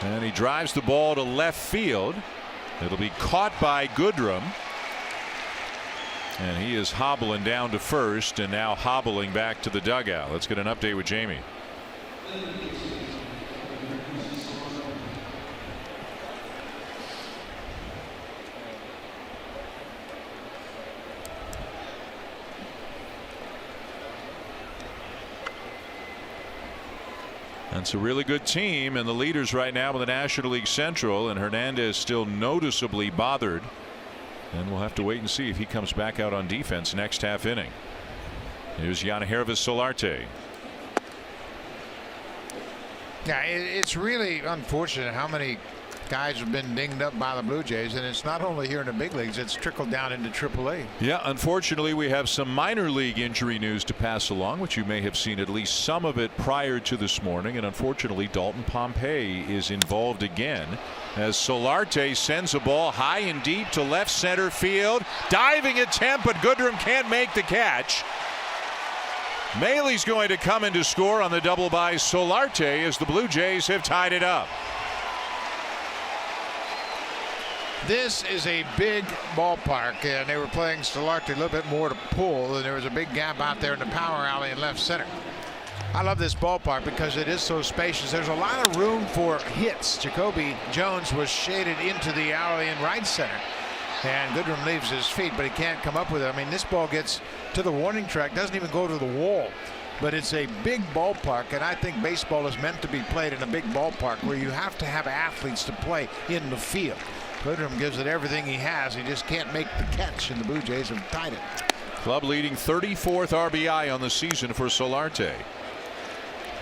And he drives the ball to left field. It'll be caught by Goodrum. And he is hobbling down to first and now hobbling back to the dugout. Let's get an update with Jamie. It's a really good team, and the leaders right now in the National League Central, and Hernandez still noticeably bothered. And we'll have to wait and see if he comes back out on defense next half inning. Here's Yannihervis Solarte. Yeah, it's really unfortunate how many guys have been dinged up by the Blue Jays, and it's not only here in the big leagues, it's trickled down into AAA. Yeah, unfortunately we have some minor league injury news to pass along, which you may have seen at least some of it prior to this morning. And unfortunately Dalton Pompey is involved again as Solarte sends a ball high and deep to left center field. Diving attempt, but Goodrum can't make the catch. Mailey's going to come in to score on the double by Solarte as the Blue Jays have tied it up. This is a big ballpark, and they were playing Solarte a little bit more to pull, and there was a big gap out there in the power alley in left center. I love this ballpark because it is so spacious. There's a lot of room for hits. Jacoby Jones was shaded into the alley in right center, and Goodrum leaves his feet, but he can't come up with it. I mean, this ball gets to the warning track, doesn't even go to the wall. But it's a big ballpark, and I think baseball is meant to be played in a big ballpark where you have to have athletes to play in the field. Goodrum gives it everything he has. He just can't make the catch, and the Blue Jays have tied it. Club leading 34th RBI on the season for Solarte.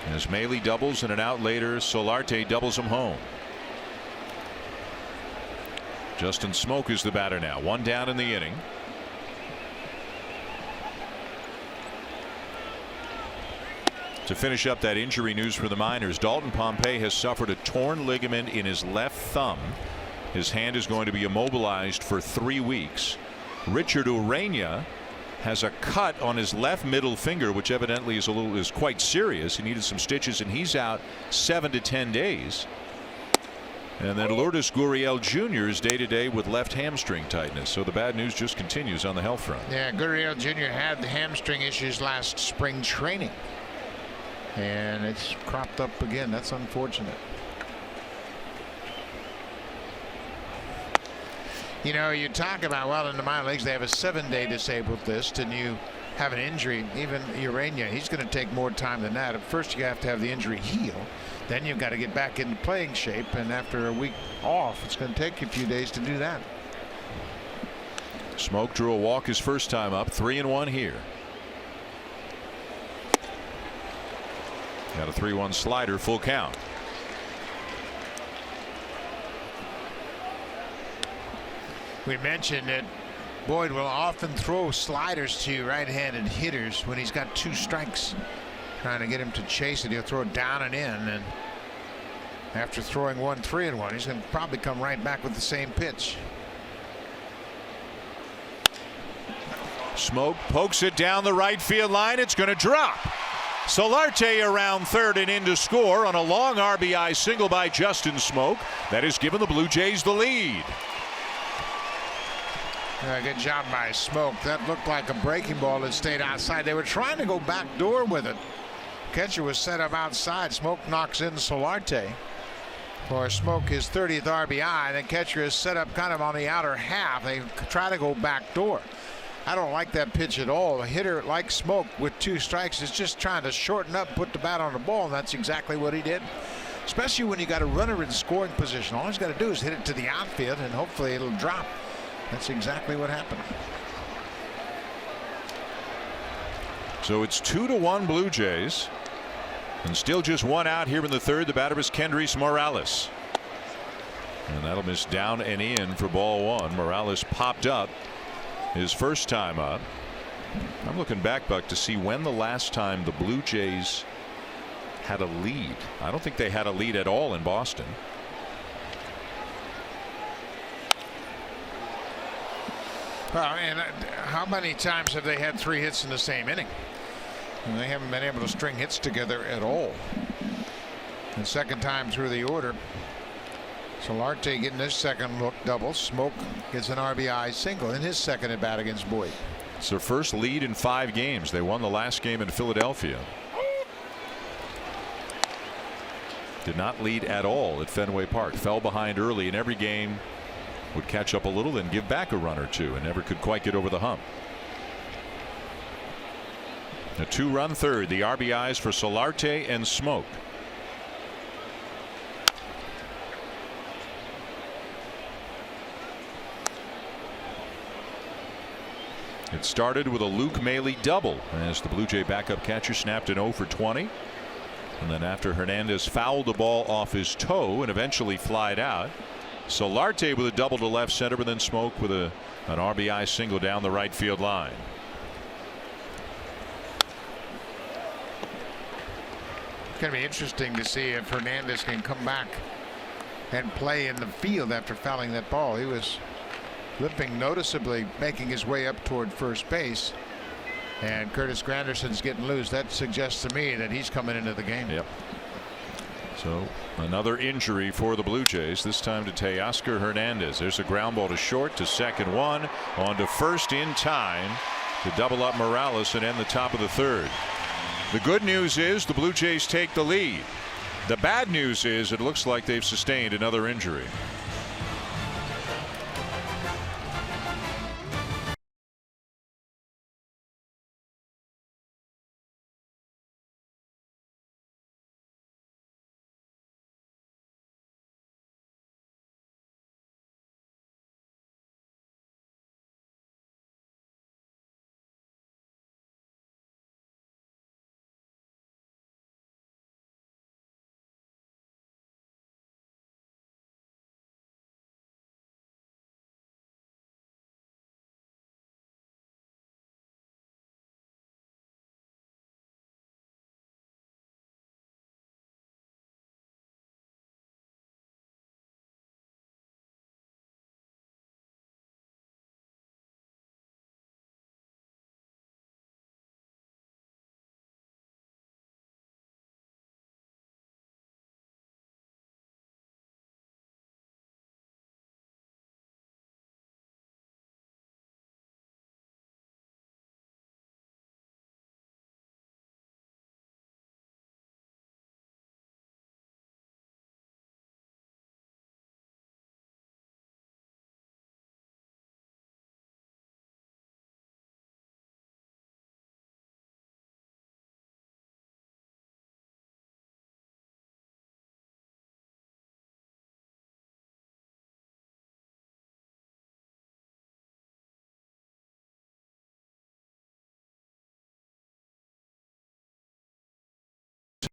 As Mailey doubles and an out later, Solarte doubles him home. Justin Smoke is the batter now. One down in the inning. To finish up that injury news for the Miners, Dalton Pompey has suffered a torn ligament in his left thumb. His hand is going to be immobilized for 3 weeks. Richard Urania has a cut on his left middle finger, which evidently is quite serious. He needed some stitches, and he's out 7 to 10 days. And then Lourdes Gurriel Jr. is day-to-day with left hamstring tightness. So the bad news just continues on the health front. Yeah, Gurriel Jr. had the hamstring issues last spring training, and it's cropped up again. That's unfortunate. You know, you talk about, well, in the minor leagues they have a 7-day disabled list, and you have an injury. Even Urania, he's going to take more time than that. At first you have to have the injury heal, then you've got to get back into playing shape, and after a week off it's going to take you a few days to do that. Smoke drew a walk his first time up. 3-1 here. Got a 3-1 slider, full count. We mentioned that Boyd will often throw sliders to right-handed hitters when he's got 2 strikes, trying to get him to chase it. He'll throw it down and in, and after throwing 1 3-1, he's going to probably come right back with the same pitch. Smoke pokes it down the right field line. It's going to drop. Solarte around third and in to score on a long RBI single by Justin Smoke. That has given the Blue Jays the lead. Good job by Smoke. That looked like a breaking ball that stayed outside. They were trying to go back door with it. Catcher was set up outside. Smoke knocks in Solarte for Smoke his 30th RBI. The catcher is set up kind of on the outer half. They try to go back door. I don't like that pitch at all. A hitter like Smoke with 2 strikes is just trying to shorten up, put the bat on the ball, and that's exactly what he did. Especially when you got a runner in scoring position. All he's got to do is hit it to the outfield, and hopefully it'll drop. That's exactly what happened. So it's 2-1 Blue Jays, and still just 1 out here in the third. The batter is Kendrys Morales, and that'll miss down and in for ball 1. Morales popped up his first time up. I'm looking back, Buck, to see when the last time the Blue Jays had a lead. I don't think they had a lead at all in Boston. Well, and how many times have they had 3 hits in the same inning? And they haven't been able to string hits together at all. And second time through the order Solarte getting his second look double. Smoke gets an RBI single in his second at bat against Boyd. It's their first lead in 5 games. They won the last game in Philadelphia. Did not lead at all at Fenway Park. Fell behind early in every game. Would catch up a little, then give back a run or two, and never could quite get over the hump. A 2-run third. The RBIs for Solarte and Smoke. It started with a Luke Mailey double as the Blue Jay backup catcher snapped an 0 for 20. And then after Hernandez fouled the ball off his toe and eventually flied out, Solarte with a double to left center, but then Smoke with an RBI single down the right field line. It's going to be interesting to see if Hernandez can come back and play in the field after fouling that ball. He was limping noticeably, making his way up toward first base, and Curtis Granderson's getting loose. That suggests to me that he's coming into the game. Yep. So another injury for the Blue Jays, this time to Teoscar Hernandez. There's a ground ball to short, to second one, on to first in time to double up Morales and end the top of the third. The good news is the Blue Jays take the lead. The bad news is it looks like they've sustained another injury.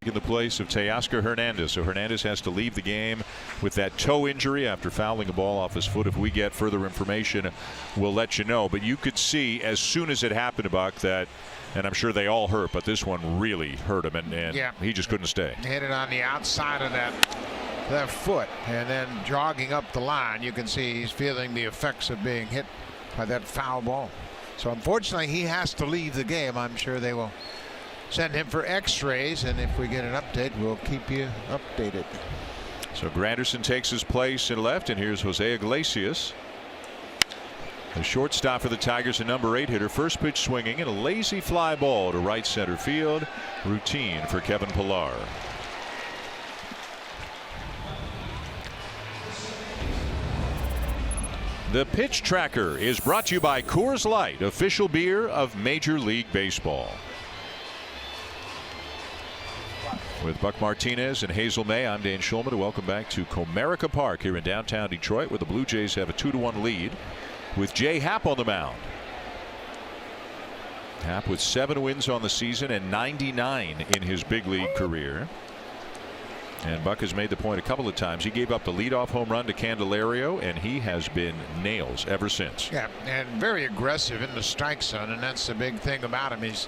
In the place of Teoscar Hernandez. So Hernandez has to leave the game with that toe injury after fouling a ball off his foot. If we get further information, we'll let you know. But you could see as soon as it happened, Buck, that, and I'm sure they all hurt, but this one really hurt him, and yeah, he just couldn't stay. Hit it on the outside of that foot, and then jogging up the line, you can see he's feeling the effects of being hit by that foul ball. So unfortunately, he has to leave the game. I'm sure they will send him for x-rays, and if we get an update, we'll keep you updated. So Granderson takes his place in left, and here's Jose Iglesias, the shortstop for the Tigers, a number 8 hitter. First pitch swinging, and a lazy fly ball to right center field. Routine for Kevin Pillar. The Pitch Tracker is brought to you by Coors Light, official beer of Major League Baseball. With Buck Martinez and Hazel May, I'm Dan Schulman. Welcome back to Comerica Park here in downtown Detroit, where the Blue Jays have a 2-1 lead with Jay Happ on the mound. Happ with 7 wins on the season and 99 in his big league career. And Buck has made the point a couple of times. He gave up the leadoff home run to Candelario, and he has been nails ever since. Yeah, and very aggressive in the strike zone, and that's the big thing about him. He's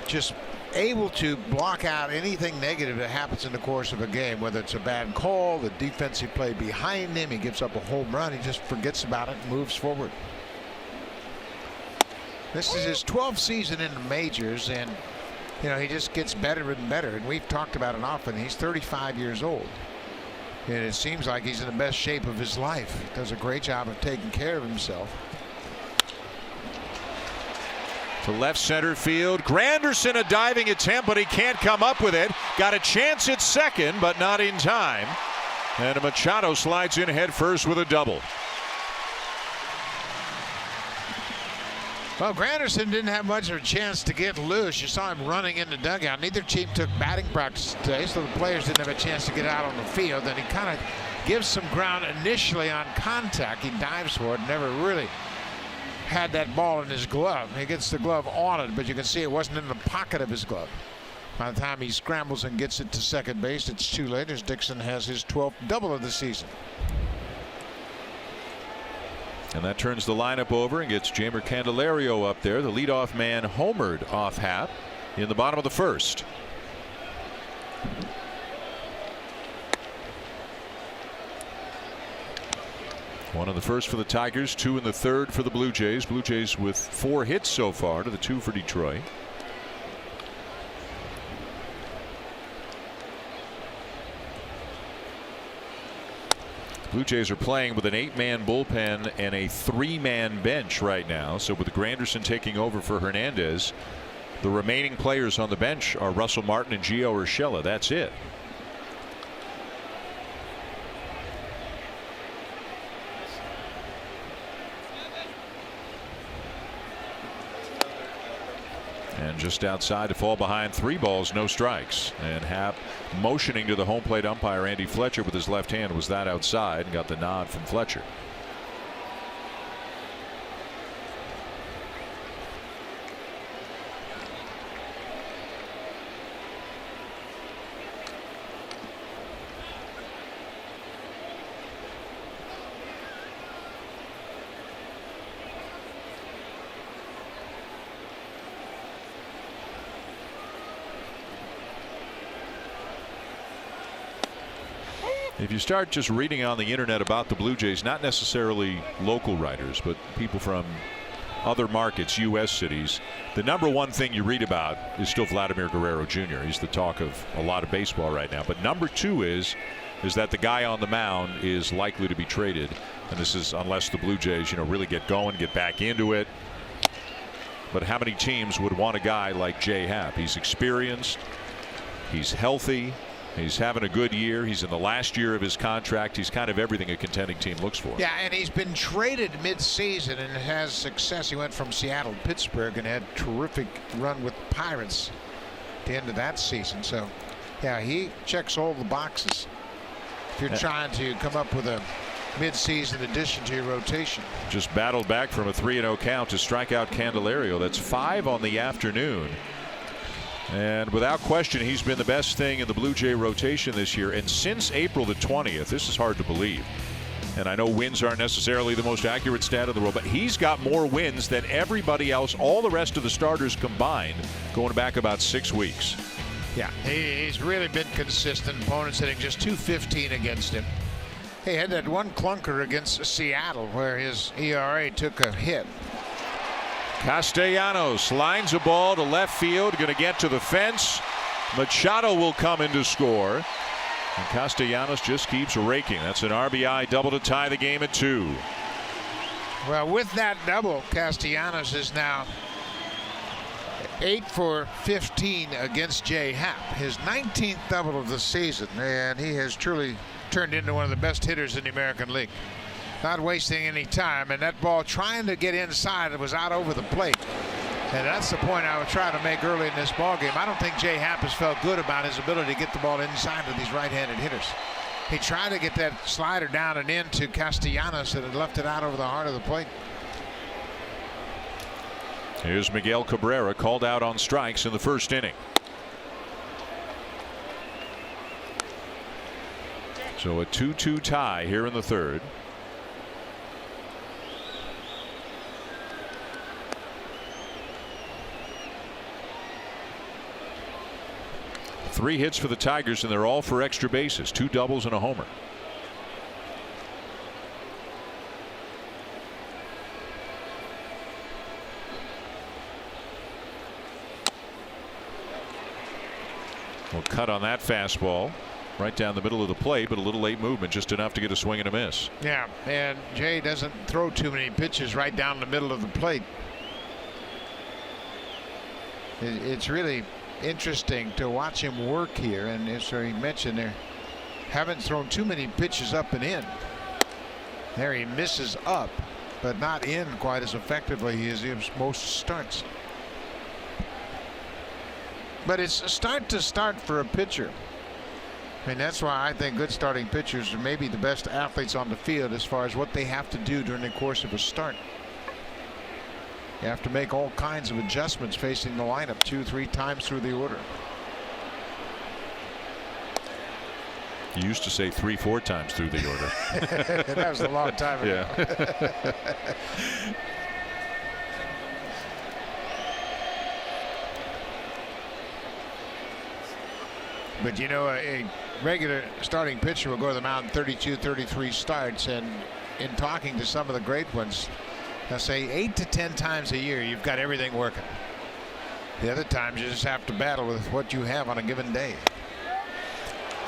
just able to block out anything negative that happens in the course of a game, whether it's a bad call, the defensive play behind him, he gives up a home run, he just forgets about it and moves forward. This is his 12th season in the majors, and you know, he just gets better and better, and we've talked about it often. He's 35 years old. And it seems like he's in the best shape of his life. He does a great job of taking care of himself. To left center field. Granderson, a diving attempt, but he can't come up with it. Got a chance at second, but not in time. And Machado slides in head first with a double. Well, Granderson didn't have much of a chance to get loose. You saw him running in the dugout. Neither team took batting practice today, so the players didn't have a chance to get out on the field. And he kind of gives some ground initially on contact. He dives for it, never really had that ball in his glove. He gets the glove on it, but you can see it wasn't in the pocket of his glove. By the time he scrambles and gets it to second base, it's too late, as Dixon has his 12th double of the season. And that turns the lineup over and gets Jeimer Candelario up there. The leadoff man homered off Happ in the bottom of the first. One in the first for the Tigers, 2 in the third for the Blue Jays. Blue Jays with 4 hits so far to the 2 for Detroit. Blue Jays are playing with an 8-man bullpen and a 3-man bench right now. So with Granderson taking over for Hernandez, the remaining players on the bench are Russell Martin and Gio Urshela. That's it. And just outside to fall behind, 3 balls, no strikes. And Happ motioning to the home plate umpire Andy Fletcher with his left hand. Was that outside? And got the nod from Fletcher. If you start just reading on the internet about the Blue Jays, not necessarily local writers, but people from other markets, U.S. cities, the number one thing you read about is still Vladimir Guerrero Jr. He's the talk of a lot of baseball right now. But number 2 is that the guy on the mound is likely to be traded. And this is unless the Blue Jays, really get going, get back into it. But how many teams would want a guy like Jay Happ? He's experienced. He's healthy. He's having a good year. He's in the last year of his contract. He's kind of everything a contending team looks for. Yeah, and he's been traded mid-season and has success. He went from Seattle to Pittsburgh and had a terrific run with the Pirates at the end of that season. So, yeah, he checks all the boxes if you're trying to come up with a mid-season addition to your rotation. Just battled back from a 3-0 count to strike out Candelario. That's 5 on the afternoon. And without question, he's been the best thing in the Blue Jay rotation this year. And since April the 20th, this is hard to believe. And I know wins aren't necessarily the most accurate stat in the world, but he's got more wins than everybody else, all the rest of the starters combined, going back about 6 weeks. Yeah, he's really been consistent. Opponents hitting just .215 against him. He had that one clunker against Seattle where his ERA took a hit. Castellanos lines a ball to left field, going to get to the fence. Machado will come in to score. And Castellanos just keeps raking. That's an RBI double to tie the game at 2. Well, with that double, Castellanos is now 8 for 15 against Jay Happ. His 19th double of the season, and he has truly turned into one of the best hitters in the American League. Not wasting any time, and that ball trying to get inside, it was out over the plate. And that's the point I would try to make early in this ball game. I don't think Jay Happ has felt good about his ability to get the ball inside of these right-handed hitters. He tried to get that slider down and into Castellanos and had left it out over the heart of the plate. Here's Miguel Cabrera, called out on strikes in the first inning. So a 2-2 tie here in the third. Three hits for the Tigers, and they're all for extra bases. 2 doubles and a homer. We'll cut on that fastball. right down the middle of the plate, but a little late movement, just enough to get a swing and a miss. Yeah, and Jay doesn't throw too many pitches right down the middle of the plate. It's really interesting to watch him work here, and as he mentioned, there haven't thrown too many pitches up and in. There he misses up, but not in quite as effectively as most starts. But it's a start to start for a pitcher. I mean, that's why I think good starting pitchers are maybe the best athletes on the field as far as what they have to do during the course of a start. You have to make all kinds of adjustments facing the lineup 2-3 times through the order. You used to say 3-4 times through the order. That was a long time ago. Yeah. But you know, a regular starting pitcher will go to the mound 32, 33 starts, and in talking to some of the great ones, they'll say 8 to 10 times a year you've got everything working. The other times you just have to battle with what you have on a given day.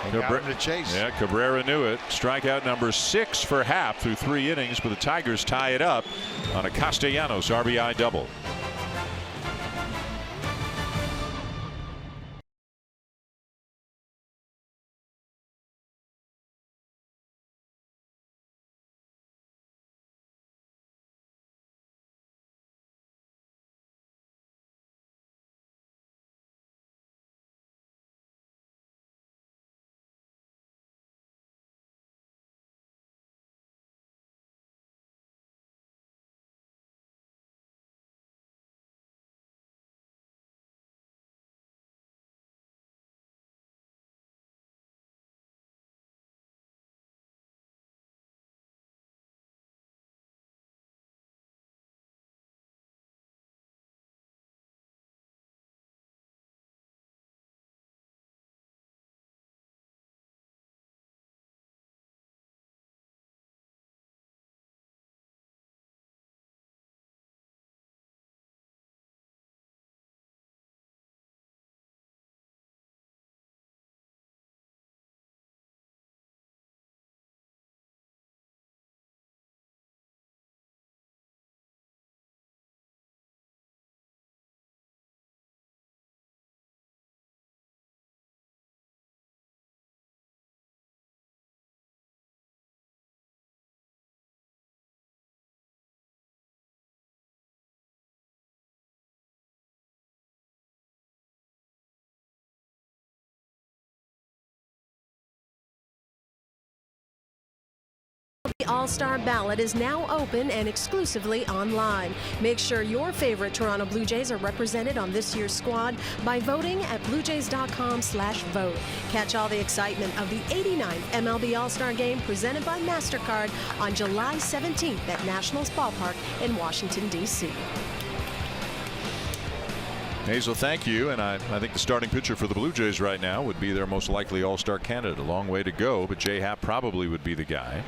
They got him to chase. Yeah, Cabrera knew it. Strikeout number 6 for Happ through 3 innings, but the Tigers tie it up on a Castellanos RBI double. The All-Star ballot is now open and exclusively online. Make sure your favorite Toronto Blue Jays are represented on this year's squad by voting at bluejays.com/vote. Catch all the excitement of the 89th MLB All-Star Game presented by MasterCard on July 17th at Nationals Ballpark in Washington, D.C. Hazel, thank you. And I think the starting pitcher for the Blue Jays right now would be their most likely All-Star candidate. A long way to go, but Jay Happ probably would be the guy.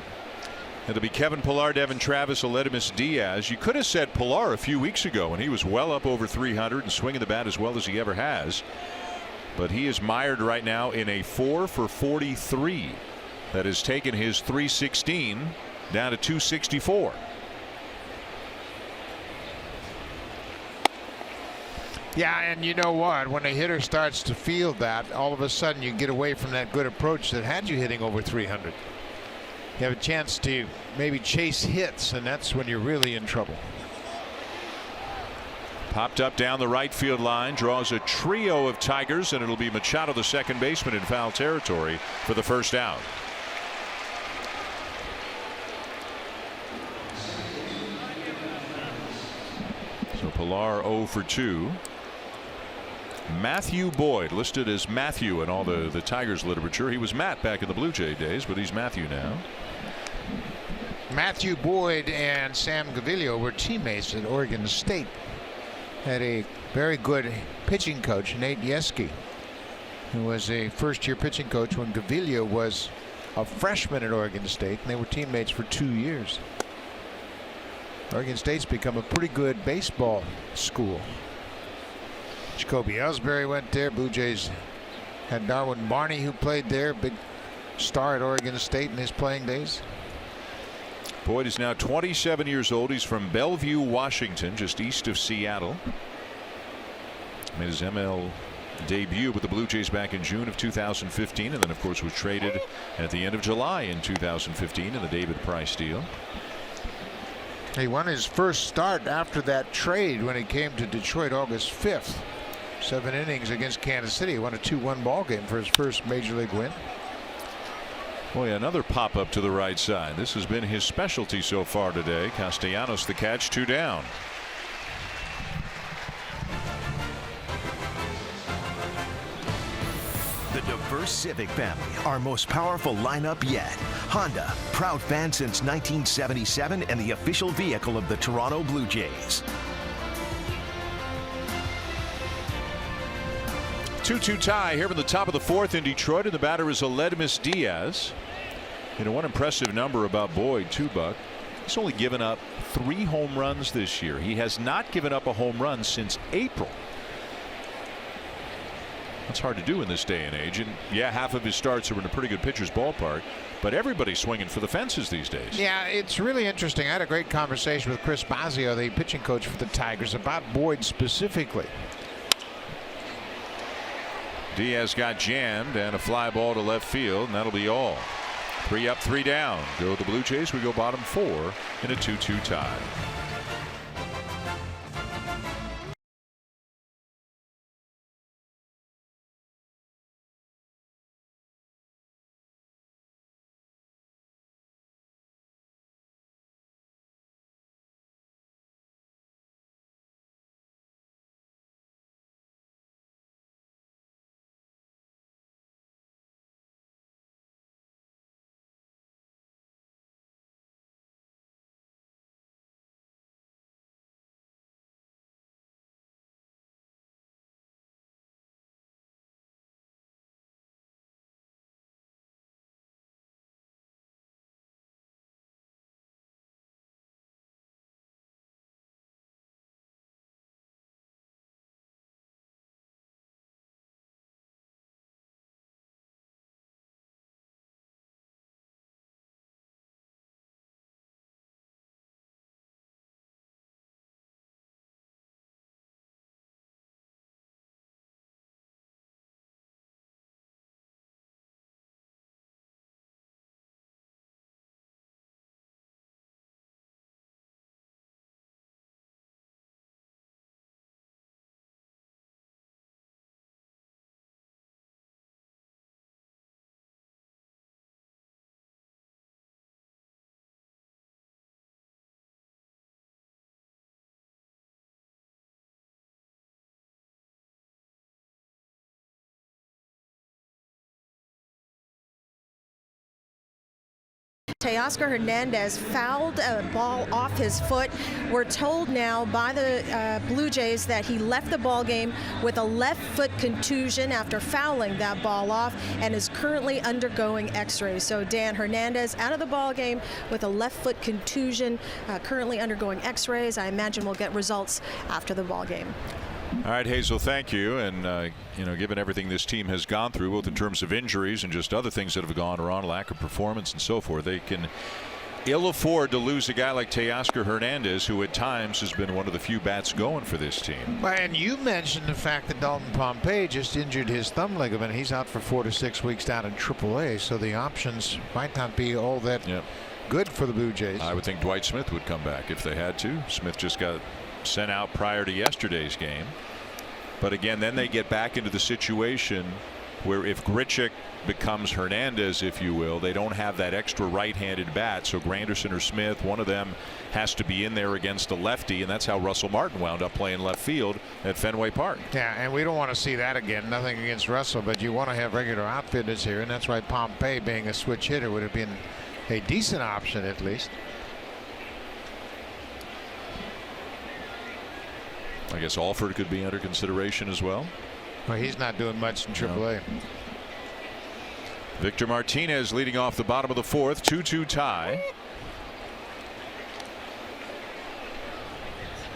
It'll be Kevin Pillar, Devin Travis, Aledmus Diaz. You could have said Pillar a few weeks ago, and he was well up over 300 and swinging the bat as well as he ever has. But he is mired right now in a 4 for 43 that has taken his 316 down to 264. Yeah, and you know what? When a hitter starts to feel that, all of a sudden you get away from that good approach that had you hitting over 300. You have a chance to maybe chase hits, and that's when you're really in trouble. Popped up down the right field line, draws a trio of Tigers, and it'll be Machado, the second baseman, in foul territory for the first out. So Pillar 0 for 2. Matthew Boyd listed as Matthew in all the Tigers literature. He was Matt back in the Blue Jay days, but he's Matthew now. Matthew Boyd and Sam Gaviglio were teammates at Oregon State. Had a very good pitching coach, Nate Yeske, who was a first-year pitching coach when Gaviglio was a freshman at Oregon State, and they were teammates for 2 years. Oregon State's become a pretty good baseball school. Jacoby Ellsbury went there. Blue Jays Had Darwin Barney, who played there, big star at Oregon State in his playing days. Boyd is now 27 years old. He's from Bellevue, Washington, just east of Seattle. Made his ML debut with the Blue Jays back in June of 2015, and then of course was traded at the end of July in 2015 in the David Price deal. He won his first start after that trade when he came to Detroit August 5th. 7 innings against Kansas City. He won a 2-1 ball game for his first major league win. Boy, another pop up to the right side. This has been his specialty so far today. Castellanos the catch, 2 down. The diverse Civic family, our most powerful lineup yet. Honda, proud fan since 1977 and the official vehicle of the Toronto Blue Jays. 2-2 tie here in the top of the 4th in Detroit, and the batter is Aledmus Diaz. You know, one impressive number about Boyd, too, Buck. He's only given up 3 home runs this year. He has not given up a home run since April. That's hard to do in this day and age. And yeah, half of his starts are in a pretty good pitcher's ballpark, but everybody's swinging for the fences these days. Yeah, it's really interesting. I had a great conversation with Chris Bosio, the pitching coach for the Tigers, about Boyd specifically. Diaz got jammed and a fly ball to left field, and that'll be all. 3 up, 3 down. Go the Blue Jays. We go bottom 4 in a 2-2 tie. Teoscar Hernandez fouled a ball off his foot. We're told now by the Blue Jays that he left the ball game with a left foot contusion after fouling that ball off and is currently undergoing x-rays. So Dan Hernandez out of the ball game with a left foot contusion, currently undergoing x-rays. I imagine we'll get results after the ball game. All right, Hazel, thank you. And, you know, given everything this team has gone through, both in terms of injuries and just other things that have gone wrong, lack of performance and so forth, they can ill afford to lose a guy like Teoscar Hernandez, who at times has been one of the few bats going for this team. Well, and you mentioned the fact that Dalton Pompey just injured his thumb ligament. He's out for 4 to 6 weeks down in AAA, so the options might not be all that good for the Blue Jays. I would think Dwight Smith would come back if they had to. Smith just got sent out prior to yesterday's game. But again, then they get back into the situation where if Grichuk becomes Hernandez, if you will, they don't have that extra right-handed bat. So Granderson or Smith, one of them has to be in there against a lefty, and that's how Russell Martin wound up playing left field at Fenway Park. Yeah, and we don't want to see that again. Nothing against Russell, but you want to have regular outfitters here, and that's why Pompey, being a switch hitter, would have been a decent option at least. I guess Alford could be under consideration as well. Well, he's not doing much in AAA. Victor Martinez leading off the bottom of the 4th, 2-2 tie.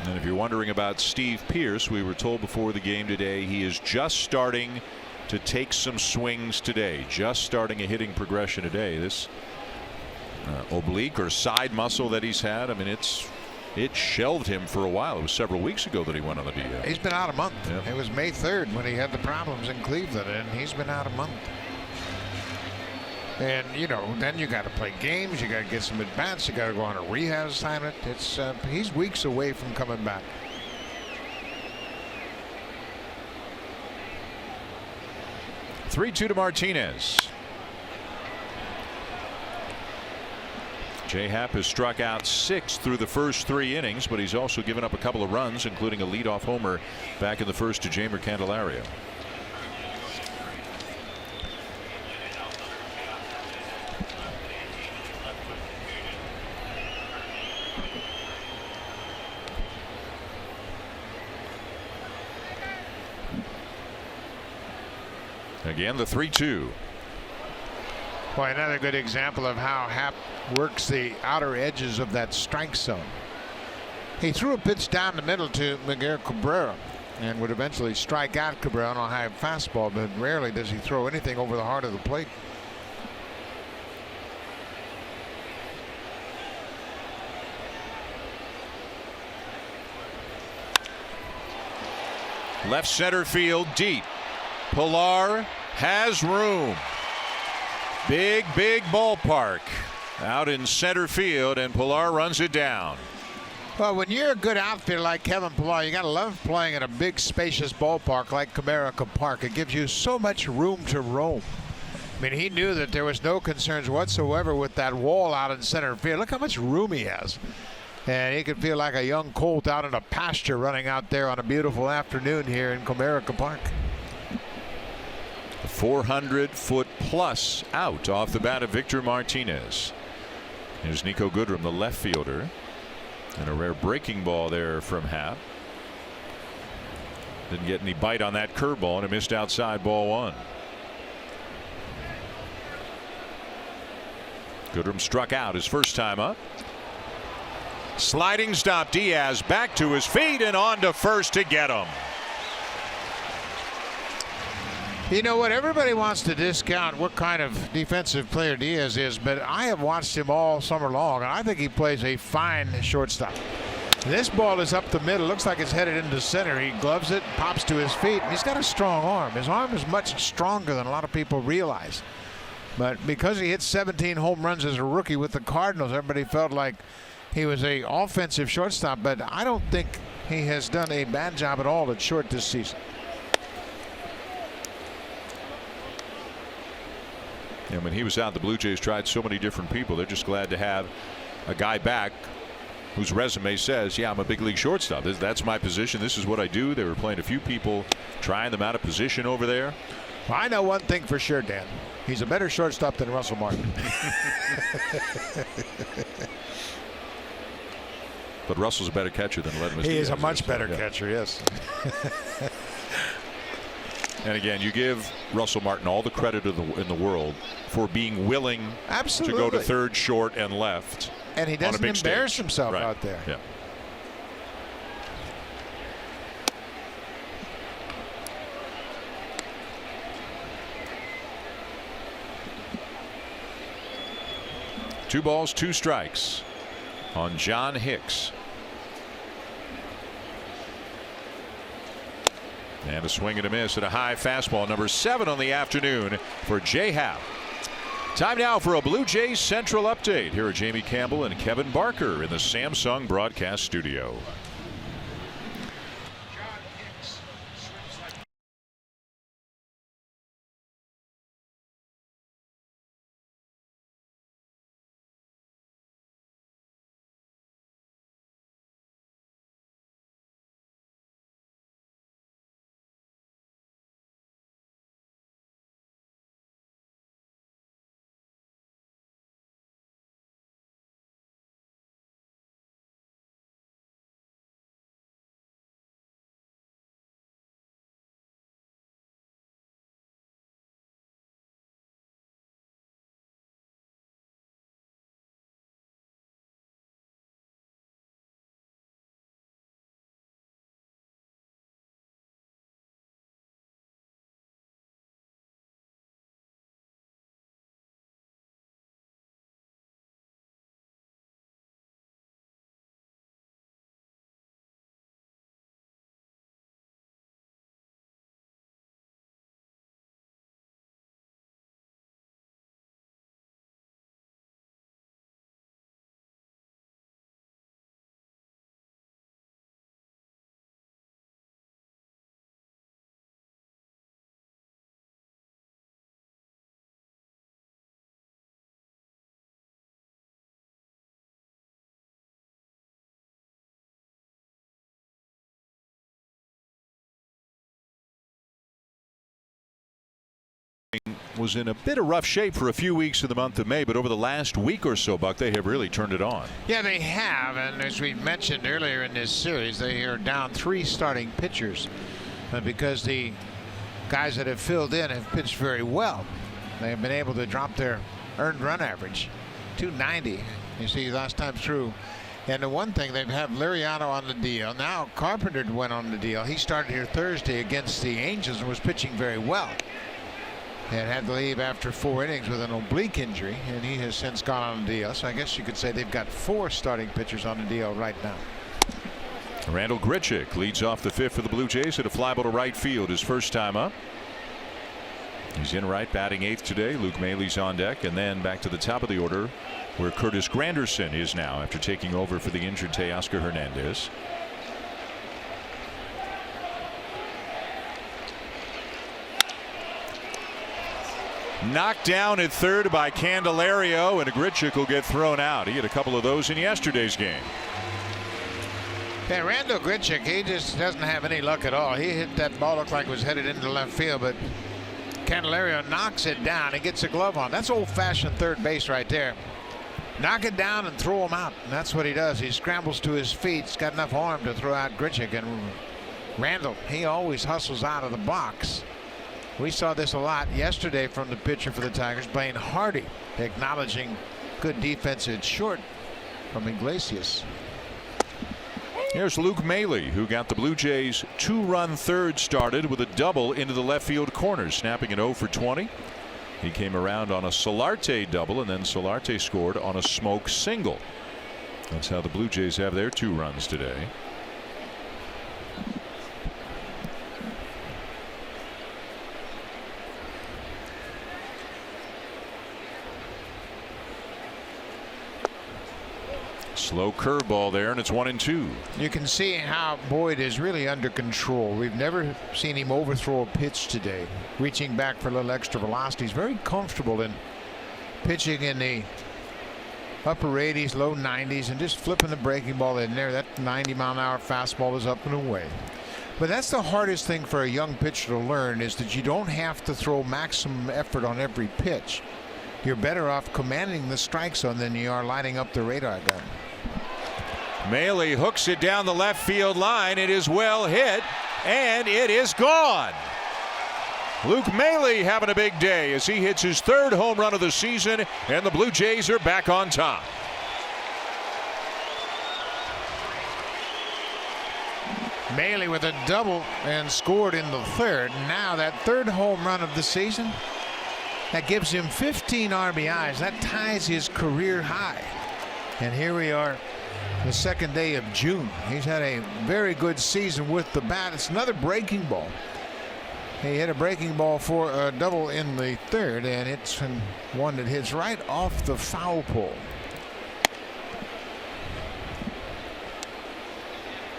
And if you're wondering about Steve Pearce, we were told before the game today he is just starting to take some swings today. Just starting a hitting progression today. This oblique or side muscle that he's had, I mean, it shelved him for a while. It was several weeks ago that he went on the DL. He's been out a month. Yep. It was May 3rd when he had the problems in Cleveland, and he's been out a month. And you know, then you got to play games. You got to get some advance. You got to go on a rehab assignment. It's he's weeks away from coming back. Three-two to Martinez. Jay Happ has struck out 6 through the first 3 innings, but he's also given up a couple of runs, including a leadoff homer back in the first to Jeimer Candelario. Again, the 3-2. Boy, another good example of how Happ works the outer edges of that strike zone. He threw a pitch down the middle to Miguel Cabrera and would eventually strike out Cabrera on a high fastball, but rarely does he throw anything over the heart of the plate. Left center field deep. Pilar has room. Big ballpark out in center field, and Pilar runs it down. Well, when you're a good outfielder like Kevin Pilar, you got to love playing at a big, spacious ballpark like Comerica Park. It gives you so much room to roam. I mean, he knew that there was no concerns whatsoever with that wall out in center field. Look how much room he has. And he could feel like a young colt out in a pasture running out there on a beautiful afternoon here in Comerica Park. 400-foot plus out off the bat of Victor Martinez. Here's Nico Goodrum, the left fielder, and a rare breaking ball there from Happ. Didn't get any bite on that curveball, and it missed outside, ball 1. Goodrum struck out his first time up. Sliding stop. Diaz back to his feet and on to first to get him. You know what? Everybody wants to discount what kind of defensive player Diaz is, but I have watched him all summer long, and I think he plays a fine shortstop. This ball is up the middle. Looks like it's headed into center. He gloves it, pops to his feet, and he's got a strong arm. His arm is much stronger than a lot of people realize. But because he hit 17 home runs as a rookie with the Cardinals, everybody felt like he was an offensive shortstop, but I don't think he has done a bad job at all at short this season. And when he was out, the Blue Jays tried so many different people. They're just glad to have a guy back whose resume says, yeah, I'm a big league shortstop. That's my position. This is what I do. They were playing a few people, trying them out of position over there. Well, I know one thing for sure, Dan. He's a better shortstop than Russell Martin. But Russell's a better catcher than Ledmus. He is a much better catcher, yes. And again, you give Russell Martin all the credit in the world for being willing to go to third, short, and left. And he doesn't embarrass himself right out there. Yeah. Two balls, 2 strikes on John Hicks. And a swing and a miss at a high fastball, number 7 on the afternoon for Jay Happ. Time now for a Blue Jays Central update. Here are Jamie Campbell and Kevin Barker in the Samsung broadcast studio. was in a bit of rough shape for a few weeks in the month of May, but over the last week or so, Buck, they have really turned it on. Yeah, they have, and as we mentioned earlier in this series, they are down 3 starting pitchers because the guys that have filled in have pitched very well. They have been able to drop their earned run average, 290. You see, last time through. And the one thing, they've had Liriano on the DL. Now Carpenter went on the DL. He started here Thursday against the Angels and was pitching very well. And had to leave after 4 innings with an oblique injury, and he has since gone on the DL. So I guess you could say they've got 4 starting pitchers on the DL right now. Randall Grichuk leads off the 5th for the Blue Jays at a fly ball to right field his first time up. He's in right, batting 8th today. Luke Mailey's on deck, and then back to the top of the order where Curtis Granderson is now after taking over for the injured Teoscar Hernandez. Knocked down at third by Candelario, and Grichuk will get thrown out. He had a couple of those in yesterday's game. Yeah, Randall Grichuk, he just doesn't have any luck at all. He hit that ball, looked like it was headed into left field, but Candelario knocks it down and gets a glove on. That's old-fashioned third base right there. Knock it down and throw him out, and that's what he does. He scrambles to his feet. He's got enough arm to throw out Grichuk, and Randall, he always hustles out of the box. We saw this a lot yesterday from the pitcher for the Tigers, Blaine Hardy, acknowledging good defense at short from Iglesias. Here's Luke Mailey, who got the Blue Jays 2-run third started with a double into the left field corner, snapping an 0 for 20. He came around on a Solarte double, and then Solarte scored on a Smoke single. That's how the Blue Jays have their 2 runs today. Slow curveball there, and it's 1-2. You can see how Boyd is really under control. We've never seen him overthrow a pitch today. Reaching back for a little extra velocity. He's very comfortable in pitching in the upper 80s, low 90s, and just flipping the breaking ball in there. That 90-mile-an-hour fastball is up and away. But that's the hardest thing for a young pitcher to learn, is that you don't have to throw maximum effort on every pitch. You're better off commanding the strike zone than you are lighting up the radar gun. Mailey hooks it down the left field line. It is well hit, and it is gone. Luke Mailey having a big day as he hits his 3rd home run of the season, and the Blue Jays are back on top. Mailey with a double and scored in the 3rd. Now that 3rd home run of the season, that gives him 15 RBIs. That ties his career high. And here we are, the 2nd day of June. He's had a very good season with the bat. It's another breaking ball. He hit a breaking ball for a double in the 3rd, and it's one that hits right off the foul pole.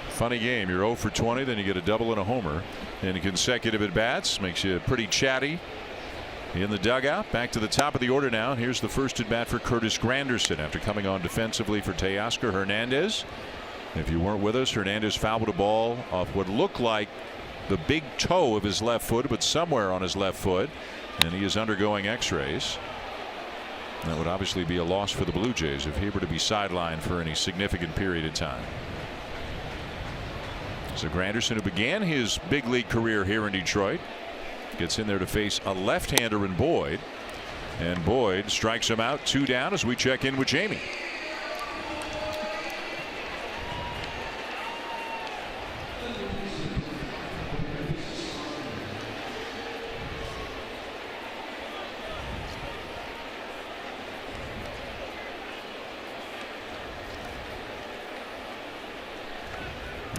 Funny game. You're 0 for 20, then you get a double and a homer in consecutive at bats. Makes you pretty chatty in the dugout. Back to the top of the order now. Here's the first at bat for Curtis Granderson after coming on defensively for Teoscar Hernandez. If you weren't with us, Hernandez fouled a ball off what looked like the big toe of his left foot, but somewhere on his left foot, and he is undergoing x-rays. That would obviously be a loss for the Blue Jays if he were to be sidelined for any significant period of time. So Granderson, who began his big league career here in Detroit, gets in there to face a left-hander in Boyd, and Boyd strikes him out. 2 down as we check in with Jamie.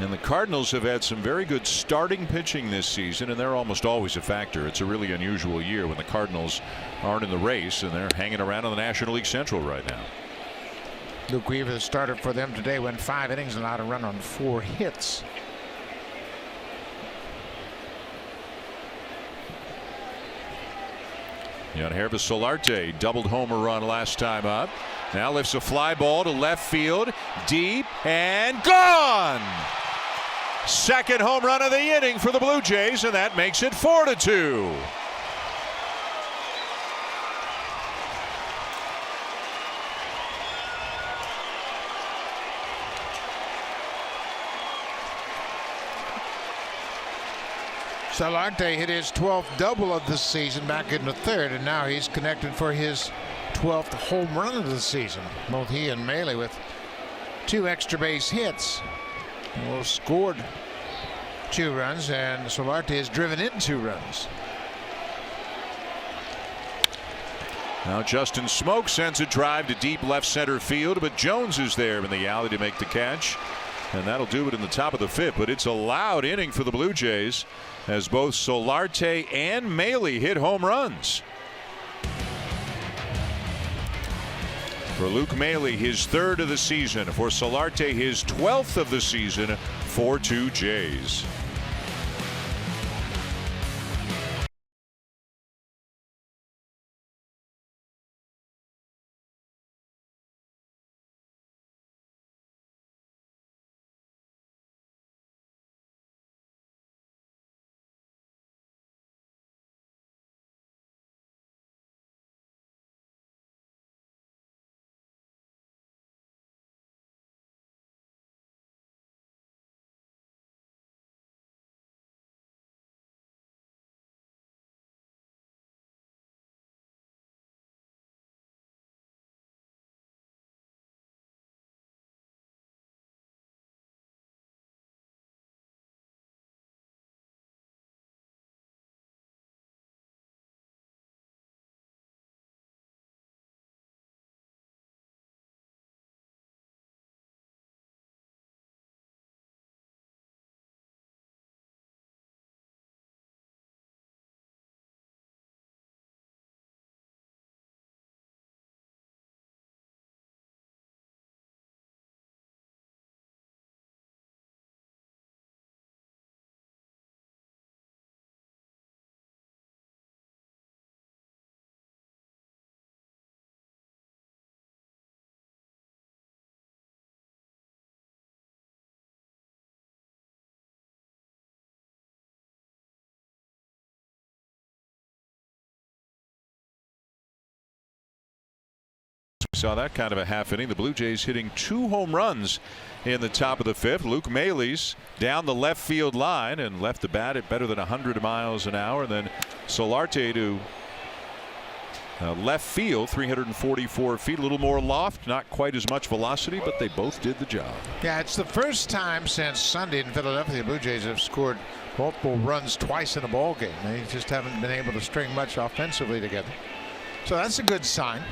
And the Cardinals have had some very good starting pitching this season, and they're almost always a factor. It's a really unusual year when the Cardinals aren't in the race, and they're hanging around in the National League Central right now. Luke Weaver, the starter for them today, went 5 innings and allowed a run on 4 hits. Yangervis Solarte doubled homer run last time up. Now lifts a fly ball to left field, deep, and gone. 2nd home run of the inning for the Blue Jays, and that makes it 4-2. Solarte hit his 12th double of the season back in the third, and now he's connected for his 12th home run of the season. Both he and Maley with 2 extra base hits. Well, scored 2 runs, and Solarte has driven in 2 runs. Now Justin Smoke sends a drive to deep left center field, but Jones is there in the alley to make the catch, and that'll do it in the top of the 5th. But it's a loud inning for the Blue Jays as both Solarte and Maley hit home runs. For Luke Maley, his 3rd of the season. For Solarte, his 12th of the season. 4-2 Jays. Saw that kind of a half inning. The Blue Jays hitting 2 home runs in the top of the 5th. Luke Maley's down the left field line and left the bat at better than 100 miles an hour. And then Solarte to left field, 344 feet, a little more loft, not quite as much velocity, but they both did the job. Yeah, it's the first time since Sunday in Philadelphia the Blue Jays have scored multiple runs twice in a ball game. They just haven't been able to string much offensively together. So that's a good sign.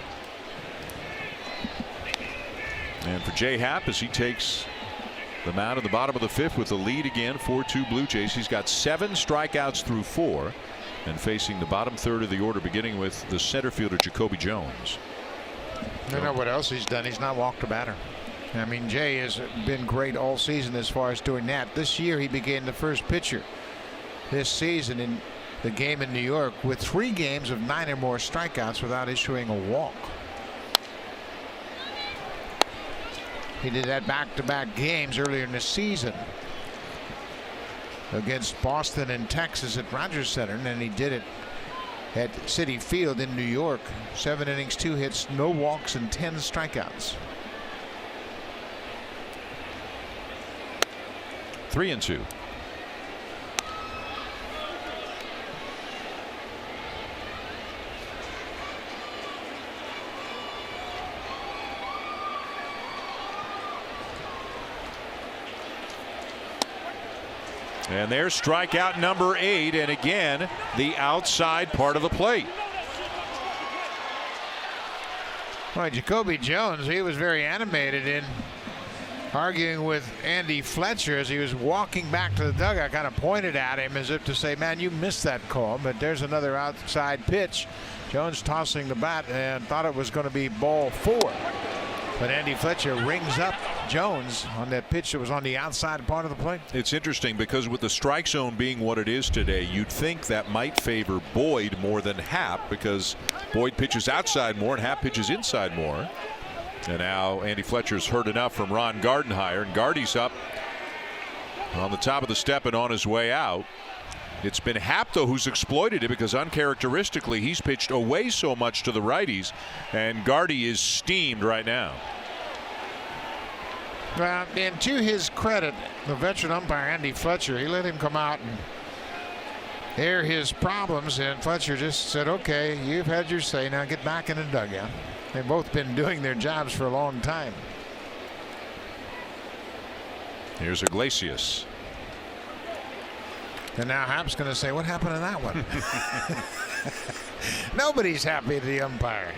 And for Jay Happ, as he takes the mound in the bottom of the 5th with the lead again, 4-2 Blue Jays. He's got 7 strikeouts through 4, and facing the bottom 3rd of the order, beginning with the center fielder Jacoby Jones. You know what else he's done? He's not walked a batter. I mean, Jay has been great all season as far as doing that. This year he became the first pitcher this season in the game in New York with 3 games of 9 or more strikeouts without issuing a walk. He did that back-to-back games earlier in the season against Boston and Texas at Rogers Center, and then he did it at Citi Field in New York. 7 innings, 2 hits, no walks, and 10 strikeouts. 3-2. And there's strikeout number 8, and again the outside part of the plate. Well, Jacoby Jones, he was very animated in arguing with Andy Fletcher as he was walking back to the dugout, kind of pointed at him as if to say, man, you missed that call. But there's another outside pitch. Jones tossing the bat and thought it was going to be ball 4. But Andy Fletcher rings up Jones on that pitch that was on the outside part of the plate. It's interesting because with the strike zone being what it is today, you'd think that might favor Boyd more than Happ, because Boyd pitches outside more and Happ pitches inside more. And now Andy Fletcher's heard enough from Ron Gardenhire, and Gardy's up on the top of the step and on his way out. It's been Happ, though, who's exploited it, because uncharacteristically he's pitched away so much to the righties, and Gardy is steamed right now. Well, and to his credit, the veteran umpire Andy Fletcher, he let him come out and air his problems, and Fletcher just said, okay, you've had your say, now get back in the dugout. They've both been doing their jobs for a long time. Here's Iglesias. And now Happ's going to say, what happened to that one? Nobody's happy at the umpire.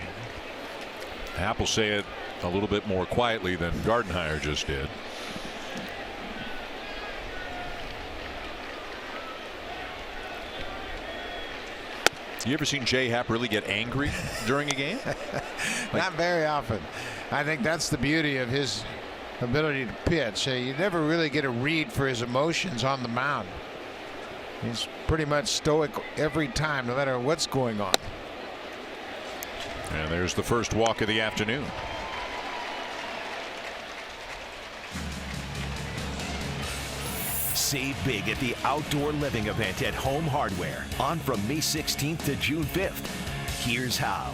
Happ will say it a little bit more quietly than Gardenhire just did. You ever seen Jay Happ really get angry during a game? Not very often. I think that's the beauty of his ability to pitch. You never really get a read for his emotions on the mound. He's pretty much stoic every time, no matter what's going on. And there's the first walk of the afternoon. Save big at the outdoor living event at Home Hardware, on from May 16th to June 5th. Here's how.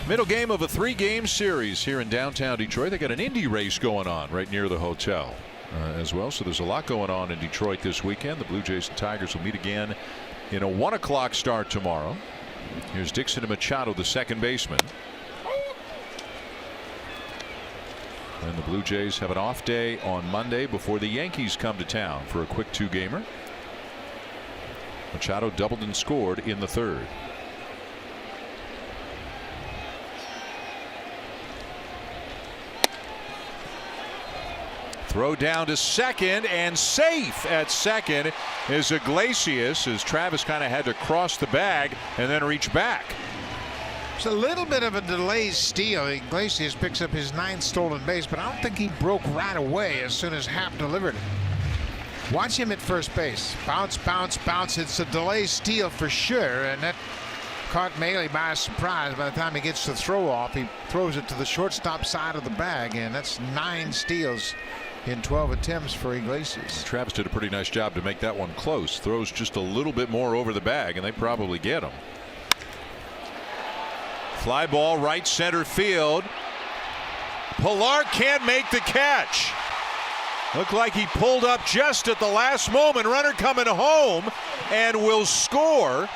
Middle game of a 3-game series here in downtown Detroit. They got an Indy race going on right near the hotel as well. So there's a lot going on in Detroit this weekend. The Blue Jays and Tigers will meet again in a 1 o'clock start tomorrow. Here's Dixon Machado, the second baseman. And the Blue Jays have an off day on Monday before the Yankees come to town for a quick 2-gamer. Machado doubled and scored in the third. Throw down to second, and safe at second is Iglesias, as Travis kind of had to cross the bag and then reach back. It's a little bit of a delayed steal. Iglesias picks up his 9th stolen base, but I don't think he broke right away as soon as Happ delivered it. Watch him at first base. Bounce, bounce, bounce. It's a delay steal for sure, and that caught Mailey by surprise. By the time he gets the throw off, he throws it to the shortstop side of the bag, and that's 9 steals in 12 attempts for Iglesias. Travis did a pretty nice job to make that one close. Throws just a little bit more over the bag, and they probably get him. Fly ball right center field. Pilar can't make the catch. Looked like he pulled up just at the last moment. Runner coming home and will score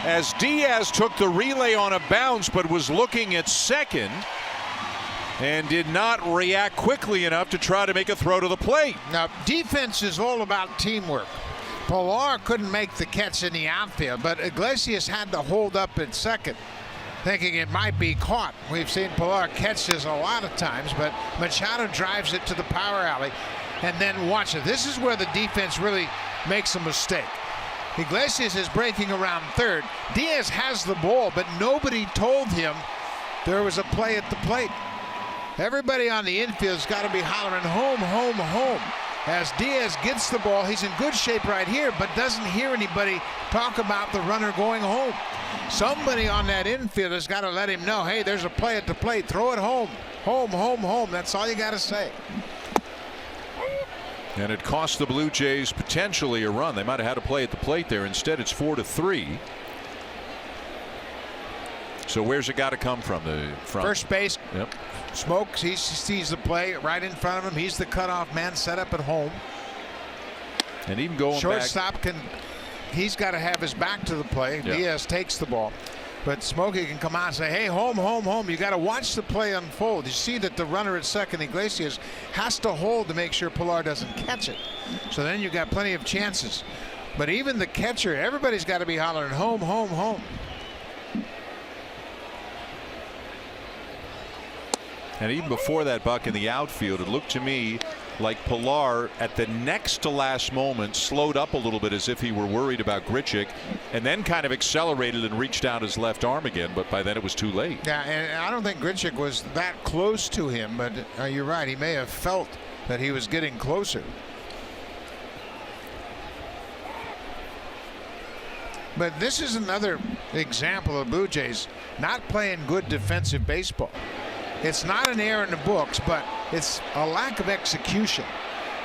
as Diaz took the relay on a bounce but was looking at second and did not react quickly enough to try to make a throw to the plate. Now, defense is all about teamwork. Pilar couldn't make the catch in the outfield, but Iglesias had to hold up at second, thinking it might be caught. We've seen Pilar catch this a lot of times, but Machado drives it to the power alley. And then watch it. This is where the defense really makes a mistake. Iglesias is breaking around third. Diaz has the ball, but nobody told him there was a play at the plate. Everybody on the infield's got to be hollering home, home, home. As Diaz gets the ball, he's in good shape right here, but doesn't hear anybody talk about the runner going home. Somebody on that infield has got to let him know, hey, there's a play at the plate. Throw it home. Home, home, home. That's all you got to say. And it cost the Blue Jays potentially a run. They might have had a play at the plate there. Instead, it's 4-3. So where's it got to come from? First base. Yep. Smokes. He sees the play right in front of him. He's the cutoff man set up at home. And even going shortstop back, he's got to have his back to the play. Yep. Diaz takes the ball. But Smokey can come out and say, hey, home, home, home. You got to watch the play unfold. You see that the runner at second, Iglesias, has to hold to make sure Pilar doesn't catch it. So then you got plenty of chances. But even the catcher, everybody's got to be hollering home, home, home. And even before that, Buck, in the outfield, it looked to me like Pilar at the next to last moment slowed up a little bit as if he were worried about Grichuk, and then kind of accelerated and reached out his left arm again, but by then it was too late. Yeah, and I don't think Grichuk was that close to him, but you're right, he may have felt that he was getting closer. But this is another example of Blue Jays not playing good defensive baseball. It's not an error in the books, but it's a lack of execution.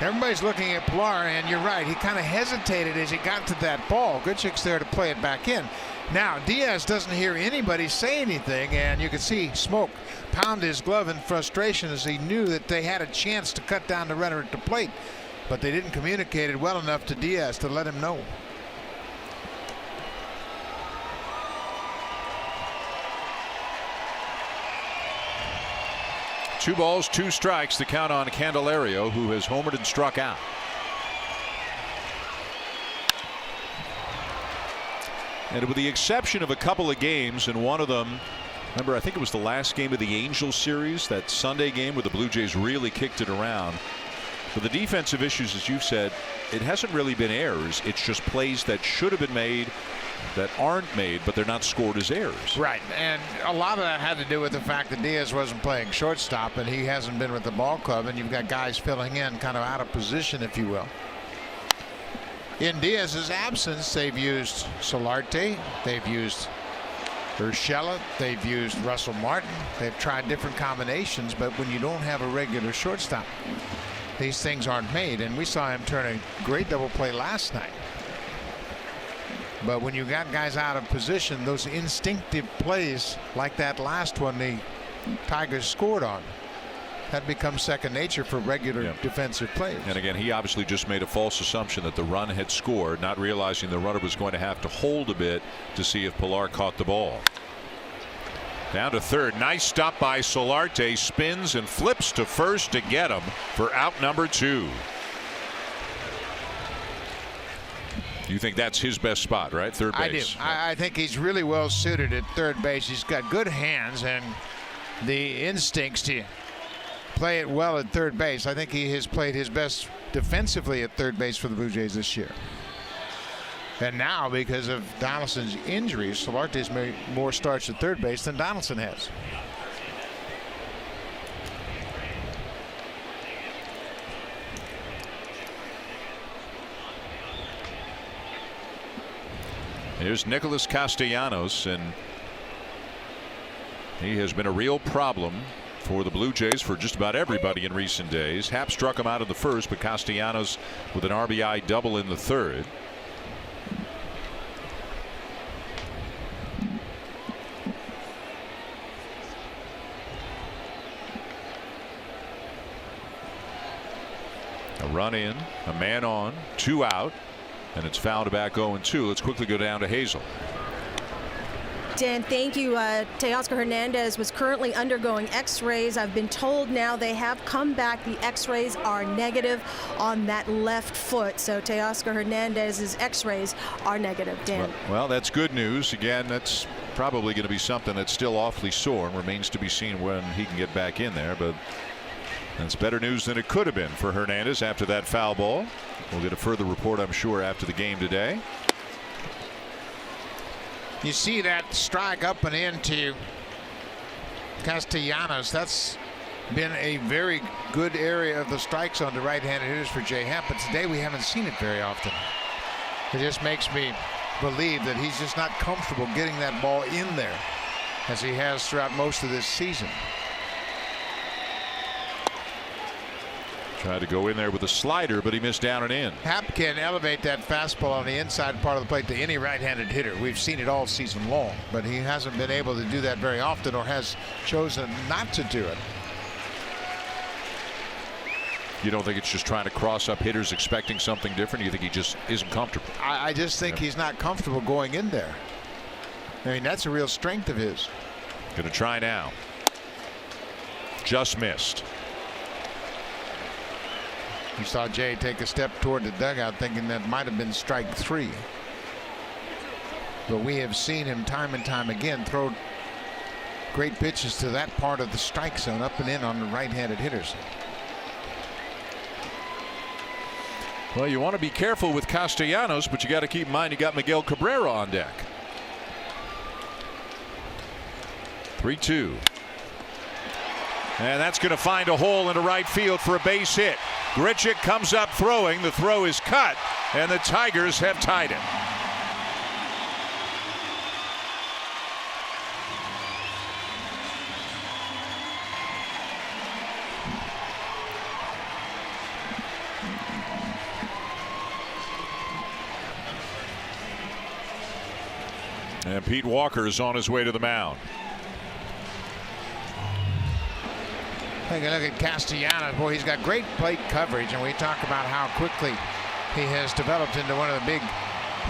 Everybody's looking at Pilar, and you're right. He kind of hesitated as he got to that ball. Grichuk's there to play it back in. Now, Diaz doesn't hear anybody say anything, and you can see Smoke pound his glove in frustration as he knew that they had a chance to cut down the runner at the plate. but they didn't communicate it well enough to Diaz to let him know. Two balls, two strikes, the count on Candelario, who has homered and struck out. And with the exception of a couple of games, and one of them, remember, I think it was the last game of the Angels series, that Sunday game where the Blue Jays really kicked it around. For the defensive issues, as you've said, it hasn't really been errors. It's just plays that should have been made that aren't made, but they're not scored as errors. Right, and a lot of that had to do with the fact that Diaz wasn't playing shortstop, and he hasn't been with the ball club, and you've got guys filling in kind of out of position, if you will. In Diaz's absence, they've used Solarte, they've used Urshela, they've used Russell Martin. They've tried different combinations, but when you don't have a regular shortstop, these things aren't made. And we saw him turn a great double play last night. But when you got guys out of position, those instinctive plays like that last one the Tigers scored on, that becomes second nature for regular defensive plays. And again, he obviously just made a false assumption that the run had scored, not realizing the runner was going to have to hold a bit to see if Pilar caught the ball. Down to third. Nice stop by Solarte. Spins and flips to first to get him for out number 2. You think that's his best spot, right? Third base. I do. I think he's really well suited at third base. He's got good hands and the instincts to play it well at third base. I think he has played his best defensively at third base for the Blue Jays this year. And now, because of Donaldson's injuries, Solarte's made more starts at third base than Donaldson has. Here's Nicholas Castellanos, and he has been a real problem for the Blue Jays for just about everybody in recent days. Happ struck him out in the first, but Castellanos with an RBI double in the third. A run in, a man on, 2 out, and it's fouled back 0-2. Let's quickly go down to Hazel. Dan, thank you. Teoscar Hernandez was currently undergoing x-rays. I've been told now they have come back. The x-rays are negative on that left foot. So Teoscar Hernandez's x-rays are negative, Dan. Well, that's good news. Again, that's probably going to be something that's still awfully sore and remains to be seen when he can get back in there. But that's better news than it could have been for Hernandez after that foul ball. We'll get a further report, I'm sure, after the game today. You see that strike up and into Castellanos. That's been a very good area of the strike zone to right-handed hitters for Jay Happ, but today we haven't seen it very often. It just makes me believe that he's just not comfortable getting that ball in there as he has throughout most of this season. Tried to go in there with a slider, but he missed down and in. Happ can elevate that fastball on the inside part of the plate to any right-handed hitter. We've seen it all season long, but he hasn't been able to do that very often, or has chosen not to do it. You don't think it's just trying to cross up hitters expecting something different? You think he just isn't comfortable? I just think he's not comfortable going in there. I mean, that's a real strength of his. Going to try now. Just missed. You saw Jay take a step toward the dugout thinking that might have been strike 3. But we have seen him time and time again throw great pitches to that part of the strike zone, up and in on the right-handed hitters. Well, you want to be careful with Castellanos, but you got to keep in mind you got Miguel Cabrera on deck. 3-2. And that's going to find a hole into right field for a base hit. Grichuk comes up throwing. The throw is cut, and the Tigers have tied it. And Pete Walker is on his way to the mound. Take a look at Castellanos. Boy, he's got great plate coverage, and we talk about how quickly he has developed into one of the big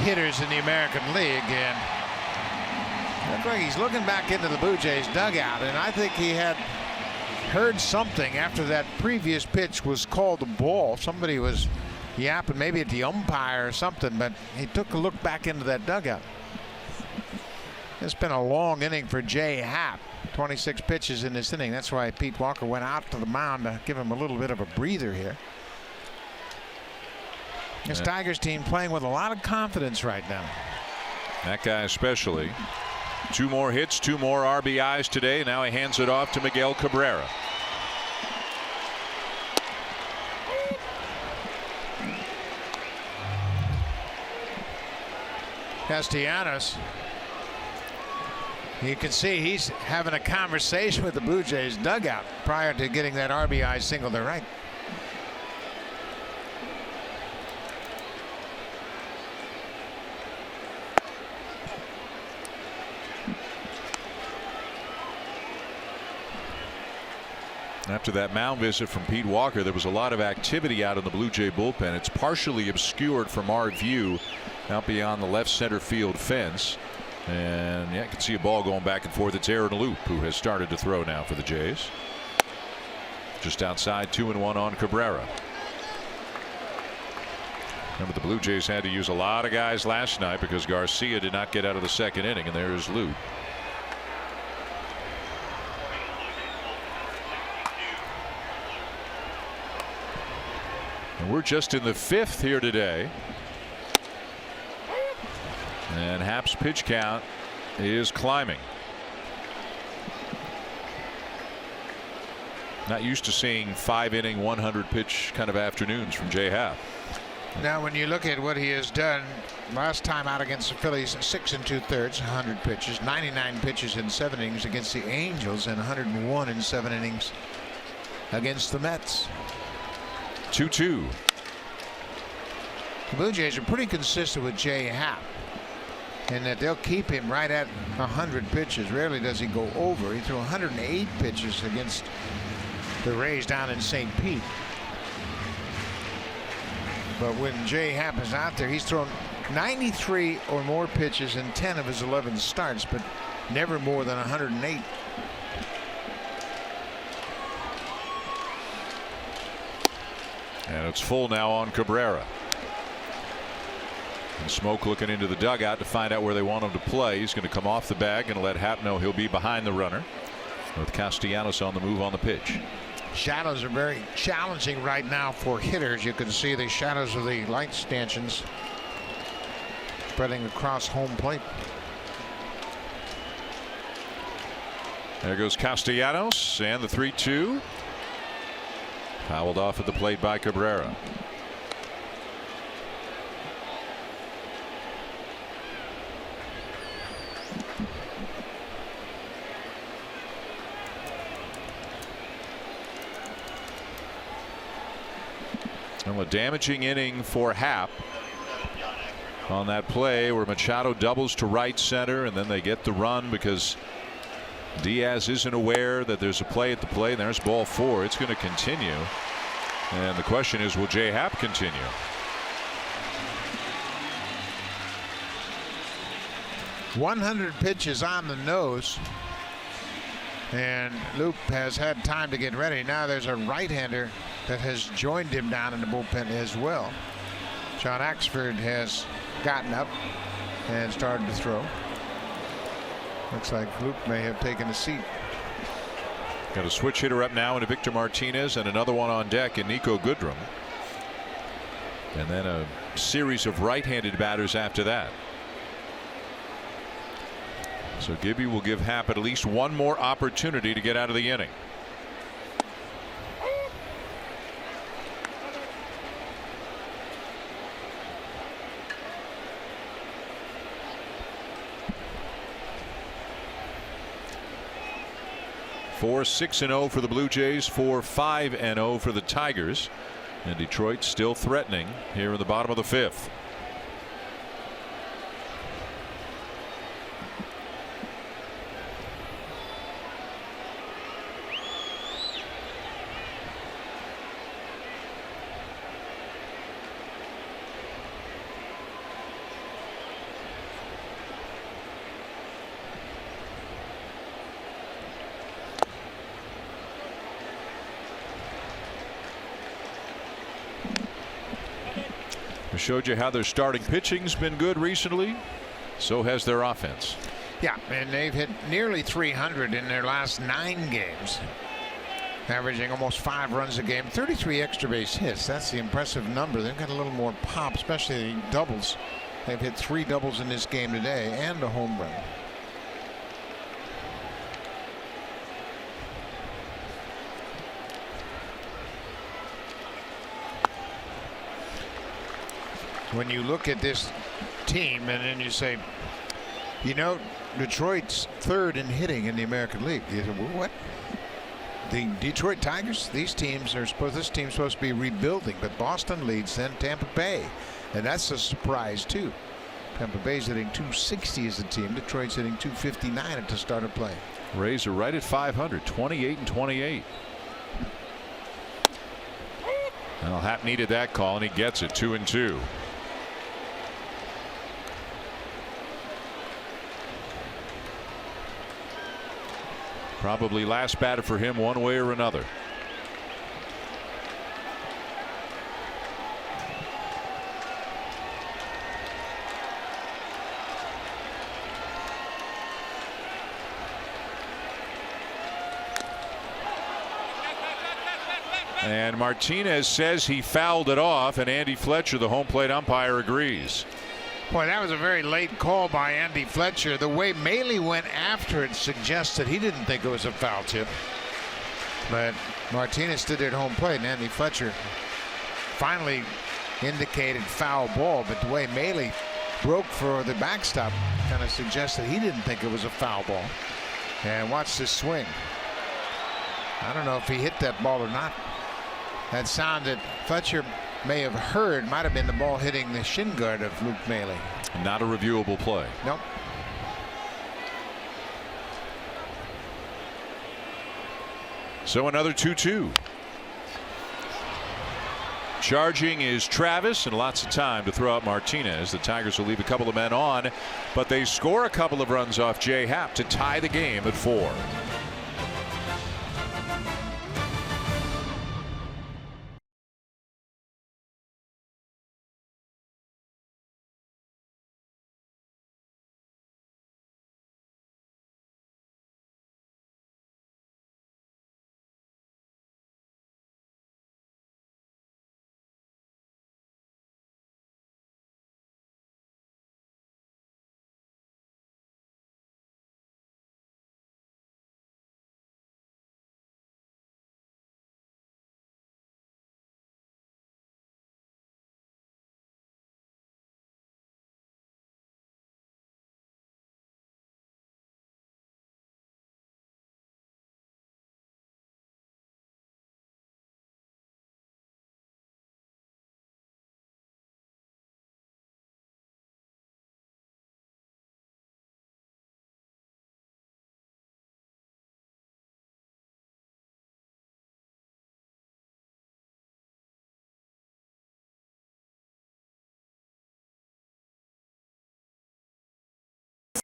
hitters in the American League. And looks like he's looking back into the Blue Jays dugout, and I think he had heard something after that previous pitch was called a ball. Somebody was yapping, maybe at the umpire or something, but he took a look back into that dugout. It's been a long inning for Jay Happ. 26 pitches in this inning. That's why Pete Walker went out to the mound to give him a little bit of a breather here. This Tigers team playing with a lot of confidence right now. That guy especially. 2 more hits, 2 more RBIs today. Now he hands it off to Miguel Cabrera. Castellanos, you can see he's having a conversation with the Blue Jays dugout prior to getting that RBI single to right. After that mound visit from Pete Walker, there was a lot of activity out in the Blue Jay bullpen. It's partially obscured from our view out beyond the left center field fence. And yeah, you can see a ball going back and forth. It's Aaron Loop who has started to throw now for the Jays. Just outside, 2-1 on Cabrera. Remember, the Blue Jays had to use a lot of guys last night because Garcia did not get out of the second inning, and there's Loop. And we're just in the 5th here today. And Happ's pitch count is climbing. Not used to seeing 5-inning 100-pitch kind of afternoons from Jay Happ. Now when you look at what he has done last time out against the Phillies, 6 2/3, 100 pitches, 99 pitches in 7 innings against the Angels, and 101 in 7 innings against the Mets. 2-2. The Blue Jays are pretty consistent with Jay Happ in that they'll keep him right at 100 pitches. Rarely does he go over. He threw 108 pitches against the Rays down in St. Pete. But when Jay Happ is out there, he's thrown 93 or more pitches in 10 of his 11 starts, but never more than 108. And it's full now on Cabrera. And Smoke looking into the dugout to find out where they want him to play. He's going to come off the bag and let Happ know he'll be behind the runner, with Castellanos on the move on the pitch. Shadows are very challenging right now for hitters. You can see the shadows of the light stanchions spreading across home plate. There goes Castellanos, and the 3-2. Fouled off at the plate by Cabrera. Well, a damaging inning for Happ on that play where Machado doubles to right center, and then they get the run because Diaz isn't aware that there's a play at the plate, and there's ball 4. It's going to continue, and the question is, will Jay Happ continue? .100 pitches on the nose, and Loop has had time to get ready. Now there's a right-hander that has joined him down in the bullpen as well. John Axford has gotten up and started to throw. Looks like Loop may have taken a seat. Got a switch hitter up now into Victor Martinez, and another one on deck in Nico Goodrum. And then a series of right-handed batters after that. So Gibby will give Happ at least one more opportunity to get out of the inning. For 6-0 for the Blue Jays, 4-5-0 for the Tigers, and Detroit still threatening here in the bottom of the 5th. showed you how their starting pitching's been good recently. So has their offense. Yeah, and they've hit nearly 300 in their last 9 games, averaging almost 5 runs a game, 33 extra base hits. That's the impressive number. They've got a little more pop, especially the doubles. They've hit 3 doubles in this game today and a home run. When you look at this team and then you say, you know, Detroit's 3rd in hitting in the American League. You say, well, what? The Detroit Tigers, this team's supposed to be rebuilding, but Boston leads, then Tampa Bay, and that's a surprise too. Tampa Bay's hitting 260 as a team. Detroit's hitting 259 at the start of play. Rays are right at 500, 28 and 28. Well, Happ needed that call, and he gets it. 2-2. Probably last batter for him one way or another. And Martinez says he fouled it off, and Andy Fletcher, the home plate umpire, agrees. Boy, that was a very late call by Andy Fletcher. The way Maley went after it suggests that he didn't think it was a foul tip. But Martinez stood there at home plate, and Andy Fletcher finally indicated foul ball. But the way Maley broke for the backstop kind of suggests that he didn't think it was a foul ball. And watch this swing. I don't know if he hit that ball or not. That sound that Fletcher may have heard might have been the ball hitting the shin guard of Luke Maley. Not a reviewable play. Nope. So another 2-2. Charging is Travis, and lots of time to throw out Martinez. The Tigers will leave a couple of men on, but they score a couple of runs off Jay Happ to tie the game at 4.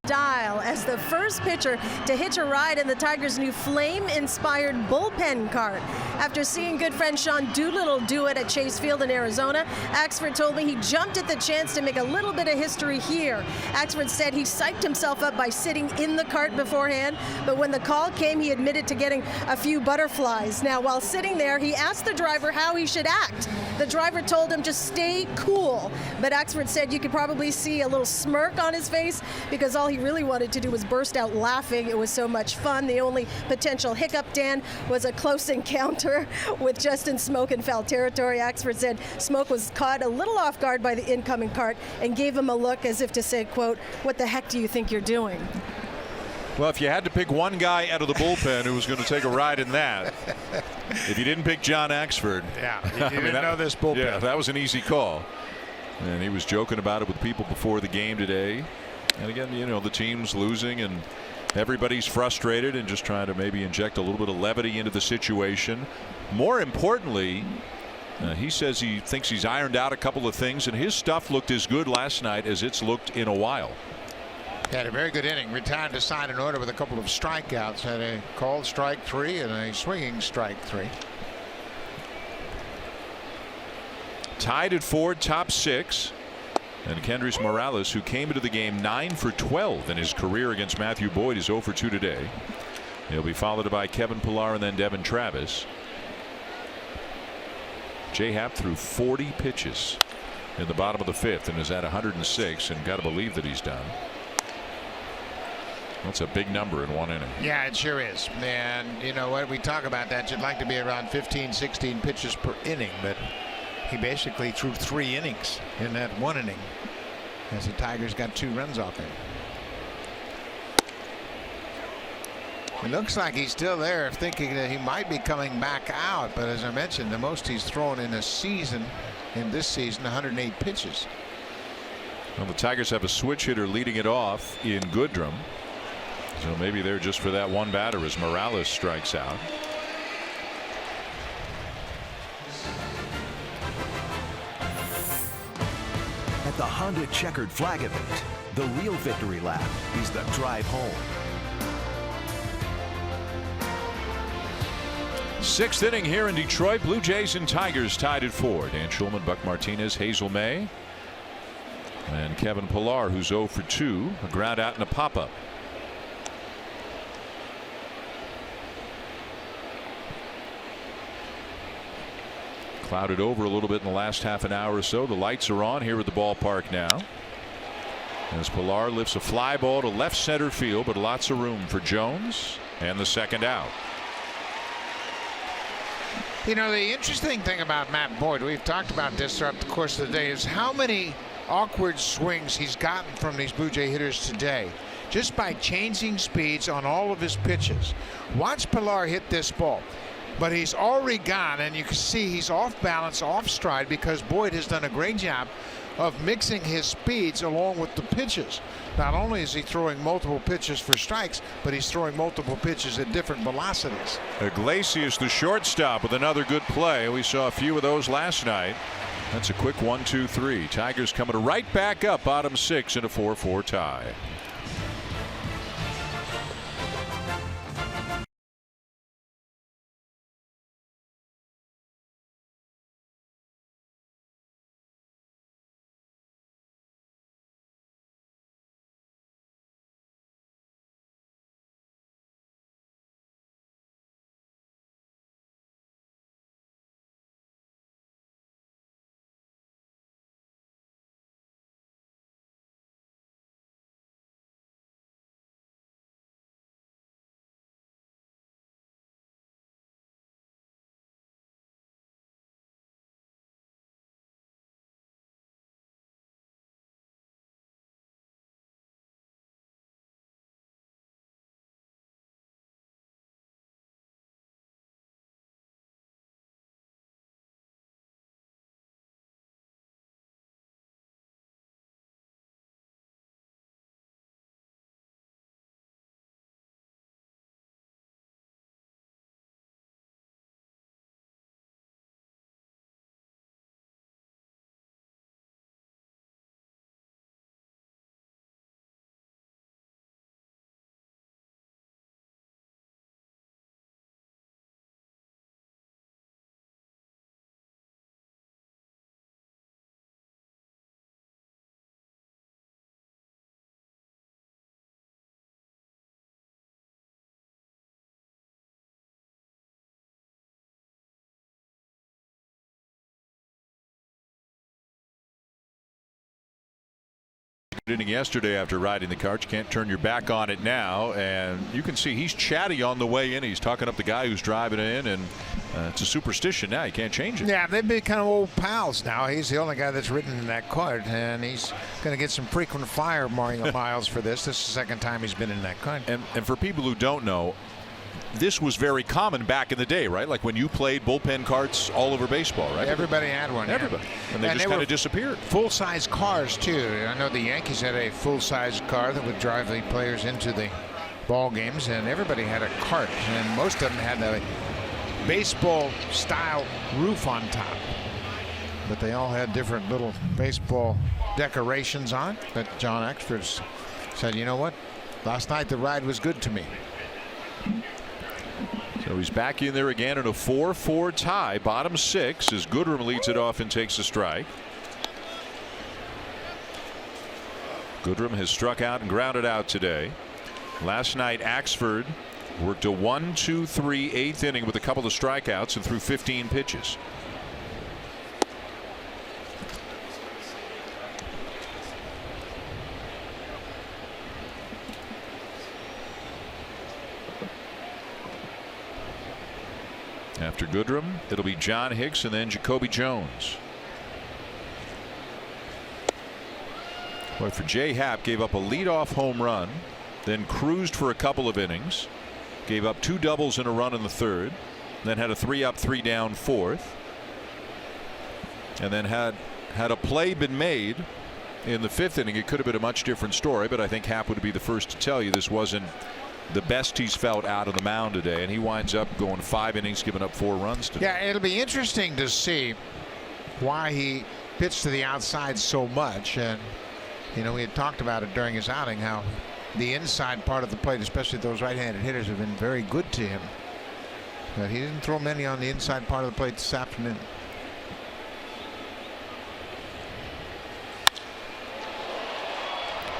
Style as the first pitcher to hitch a ride in the Tigers' new flame-inspired bullpen cart. After seeing good friend Sean Doolittle do it at Chase Field in Arizona, Axford told me he jumped at the chance to make a little bit of history here. Axford said he psyched himself up by sitting in the cart beforehand, but when the call came, he admitted to getting a few butterflies. Now, while sitting there, he asked the driver how he should act. The driver told him just stay cool, but Axford said you could probably see a little smirk on his face because all he really wanted to do was burst out laughing. It was so much fun. The only potential hiccup, Dan, was a close encounter with Justin Smoke in foul territory. Axford said Smoke was caught a little off guard by the incoming cart and gave him a look as if to say, quote, "What the heck do you think you're doing?" Well, if you had to pick one guy out of the bullpen who was going to take a ride in that, if you didn't pick John Axford. Yeah, you didn't know this bullpen. Yeah, that was an easy call. And he was joking about it with people before the game today. And again, you know, the team's losing and everybody's frustrated and just trying to maybe inject a little bit of levity into the situation. More importantly, he says he thinks he's ironed out a couple of things, and his stuff looked as good last night as it's looked in a while. Had a very good inning. Retired to sign an order with a couple of strikeouts. Had a called strike 3 and a swinging strike 3. tied at 4, top 6. And Kendrys Morales, who came into the game 9 for 12 in his career against Matthew Boyd, is 0 for 2 today. He'll be followed by Kevin Pillar and then Devin Travis. J Happ threw 40 pitches in the bottom of the 5th and is at 106, and got to believe that he's done. That's a big number in 1 inning. Yeah, it sure is. And you know what, we talk about that. You'd like to be around 15, 16 pitches per inning, but he basically threw 3 innings in that 1 inning as the Tigers got 2 runs off him. It looks like he's still there, thinking that he might be coming back out, but as I mentioned, the most he's thrown in a season, in this season, 108 pitches. Well, the Tigers have a switch hitter leading it off in Goodrum, so maybe they're just for that one batter as Morales strikes out. At the Honda checkered flag event, the real victory lap is the drive home. 6th inning here in Detroit. Blue Jays and Tigers tied at 4. Dan Schulman, Buck Martinez, Hazel May, and Kevin Pillar, who's 0 for 2. A ground out and a pop-up. Clouded over a little bit in the last half an hour or so. The lights are on here at the ballpark now, as Pillar lifts a fly ball to left center field, but lots of room for Jones and the second out. You know, the interesting thing about Matt Boyd, we've talked about this throughout the course of the day, is how many awkward swings he's gotten from these Blue Jay hitters today, just by changing speeds on all of his pitches. Watch Pillar hit this ball, but he's already gone, and you can see he's off balance, off stride, because Boyd has done a great job of mixing his speeds along with the pitches. Not only is he throwing multiple pitches for strikes, but he's throwing multiple pitches at different velocities. Iglesias, the shortstop, with another good play. We saw a few of those last night. That's a quick 1-2-3. Tigers coming right back up, bottom 6 in a 4-4 tie. Inning yesterday after riding the cart. You can't turn your back on it now, and you can see he's chatty on the way in. He's talking up the guy who's driving in, and it's a superstition now. You can't change it. Yeah, they've become old pals now. He's the only guy that's ridden in that cart, and he's going to get some frequent flyer miles for this. This is the second time he's been in that cart. And for people who don't know, this was very common back in the day, right? Like when you played bullpen carts all over baseball, right? Everybody had one. Everybody. Yeah. And they just kind of disappeared. Full-size cars, too. I know the Yankees had a full-size car that would drive the players into the ball games, and everybody had a cart, and most of them had a baseball-style roof on top. But they all had different little baseball decorations on. But John Exford said, you know what? Last night the ride was good to me. So So he's back in there again in a 4-4 tie, bottom 6, as Goodrum leads it off and takes a strike. Goodrum has struck out and grounded out today. Last night, Axford worked a 1-2-3 eighth inning with a couple of strikeouts and threw 15 pitches. After Goodrum, it'll be John Hicks and then Jacoby Jones. Boy, for Jay Happ, gave up a leadoff home run, then cruised for a couple of innings, gave up 2 doubles and a run in the 3rd, then had a 3-up, 3-down 4th, and then had a play been made in the 5th inning, it could have been a much different story. But I think Happ would be the first to tell you this wasn't the best he's felt out of the mound today, and he winds up going 5 innings, giving up 4 runs today. Yeah, it'll be interesting to see why he pitched to the outside so much. And you know, we had talked about it during his outing, how the inside part of the plate, especially those right-handed hitters, have been very good to him. But he didn't throw many on the inside part of the plate this afternoon.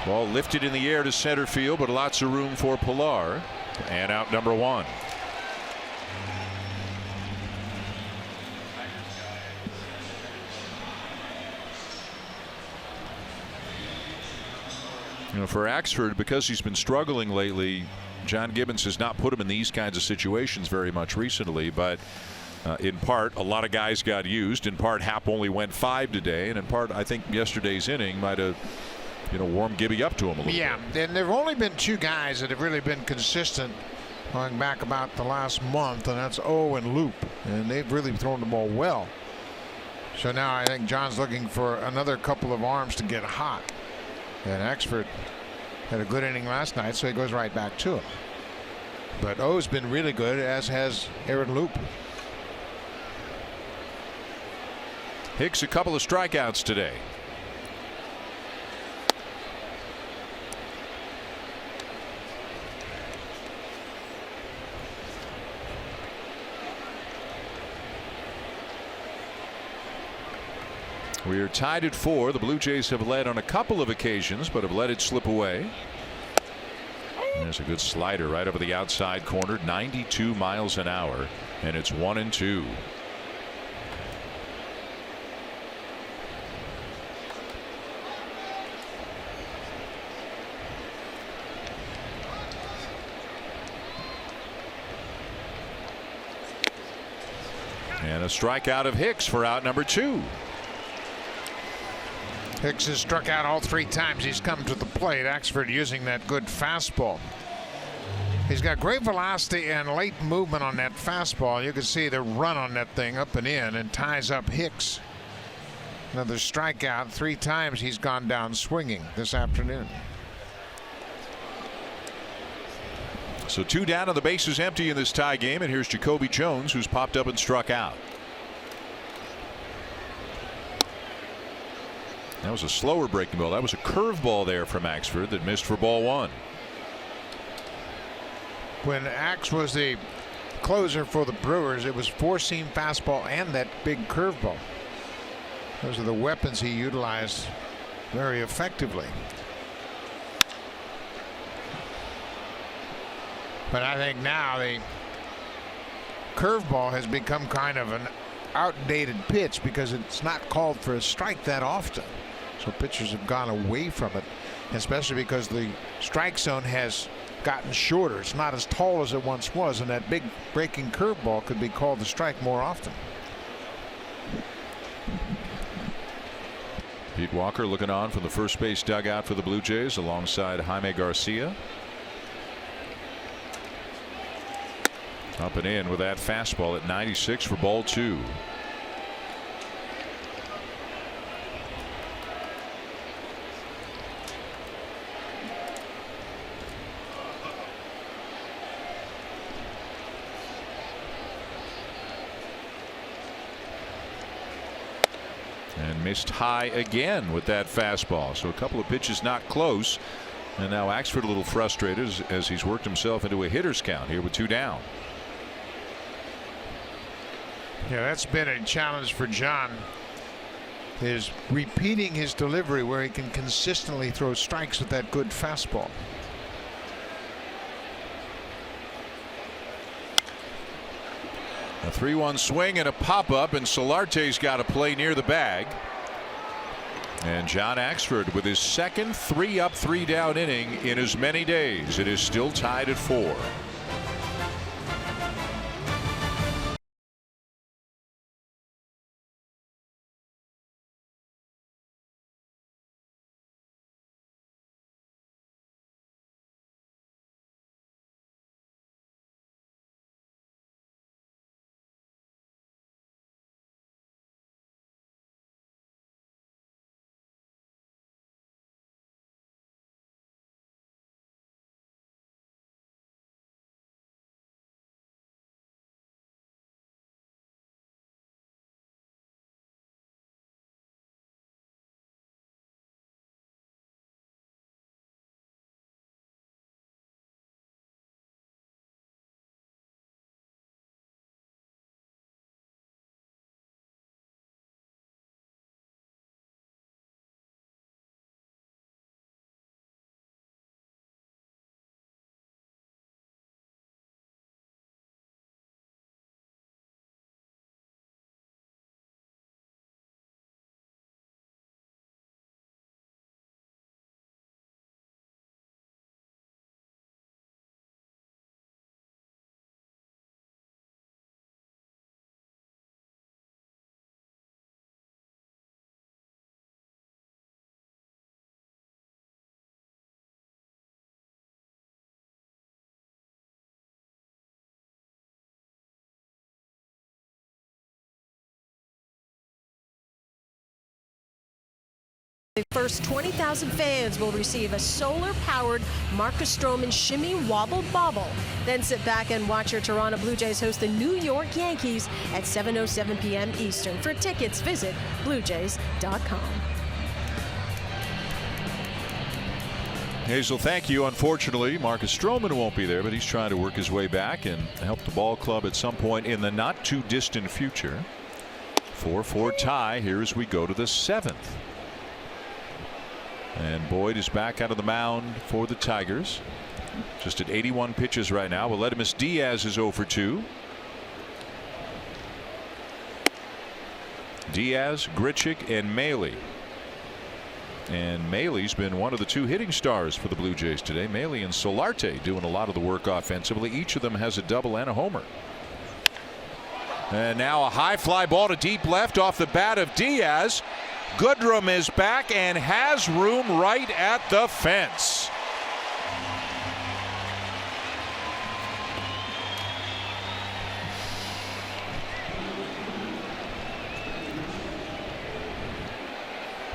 Ball lifted in the air to center field, but lots of room for Pilar. And out number 1. You know, for Axford, because he's been struggling lately, John Gibbons has not put him in these kinds of situations very much recently. But in part, a lot of guys got used. In part, Happ only went 5 today. And in part, I think yesterday's inning might have, you know, warm Gibby up to him a little bit. Yeah, and there have only been 2 guys that have really been consistent going back about the last month, and that's O and Loop, and they've really thrown the ball well. So now I think John's looking for another couple of arms to get hot, and Axford had a good inning last night, so he goes right back to him. But O's been really good, as has Aaron Loop. Hicks a couple of strikeouts today. We are tied at 4. The Blue Jays have led on a couple of occasions, but have let it slip away. There's a good slider right over the outside corner, 92 miles an hour, and it's 1-2. And a strikeout of Hicks for out number 2. Hicks has struck out all 3 times he's come to the plate. Axford using that good fastball. He's got great velocity and late movement on that fastball. You can see the run on that thing up and in, and ties up Hicks. Another strikeout. 3 times he's gone down swinging this afternoon. So 2 down and the base is empty in this tie game, and here's Jacoby Jones, who's popped up and struck out. That was a slower breaking ball. That was a curveball there from Axford that missed for ball 1. When Ax was the closer for the Brewers, it was 4-seam fastball and that big curveball. Those are the weapons he utilized very effectively. But I think now the curveball has become kind of an outdated pitch because it's not called for a strike that often. So pitchers have gone away from it, especially because the strike zone has gotten shorter. It's not as tall as it once was, and that big breaking curveball could be called the strike more often. Pete Walker looking on from the first base dugout for the Blue Jays alongside Jaime Garcia. Up and in with that fastball at 96 for ball 2. And missed high again with that fastball. So a couple of pitches not close. And now Axford a little frustrated as he's worked himself into a hitter's count here with 2 down. Yeah, that's been a challenge for John, is repeating his delivery where he can consistently throw strikes with that good fastball. A 3-1 swing and a pop-up, and Solarte's got to play near the bag. And John Axford with his second 3-up, 3-down inning in as many days. It is still tied at 4. The first 20,000 fans will receive a solar-powered Marcus Stroman Shimmy Wobble Bobble. Then sit back and watch your Toronto Blue Jays host the New York Yankees at 7:07 p.m. Eastern. For tickets, visit BlueJays.com. Hazel, thank you. Unfortunately, Marcus Stroman won't be there, but he's trying to work his way back and help the ball club at some point in the not-too-distant future. 4-4 tie here as we go to the 7th. And Boyd is back out of the mound for the Tigers. Just at 81 pitches right now. Aledmus Diaz is 0 for 2. Diaz, Grichuk, and Maile. And Maile's been one of the 2 hitting stars for the Blue Jays today. Maile and Solarte doing a lot of the work offensively. Each of them has a double and a homer. And now a high fly ball to deep left off the bat of Diaz. Goodrum is back and has room right at the fence.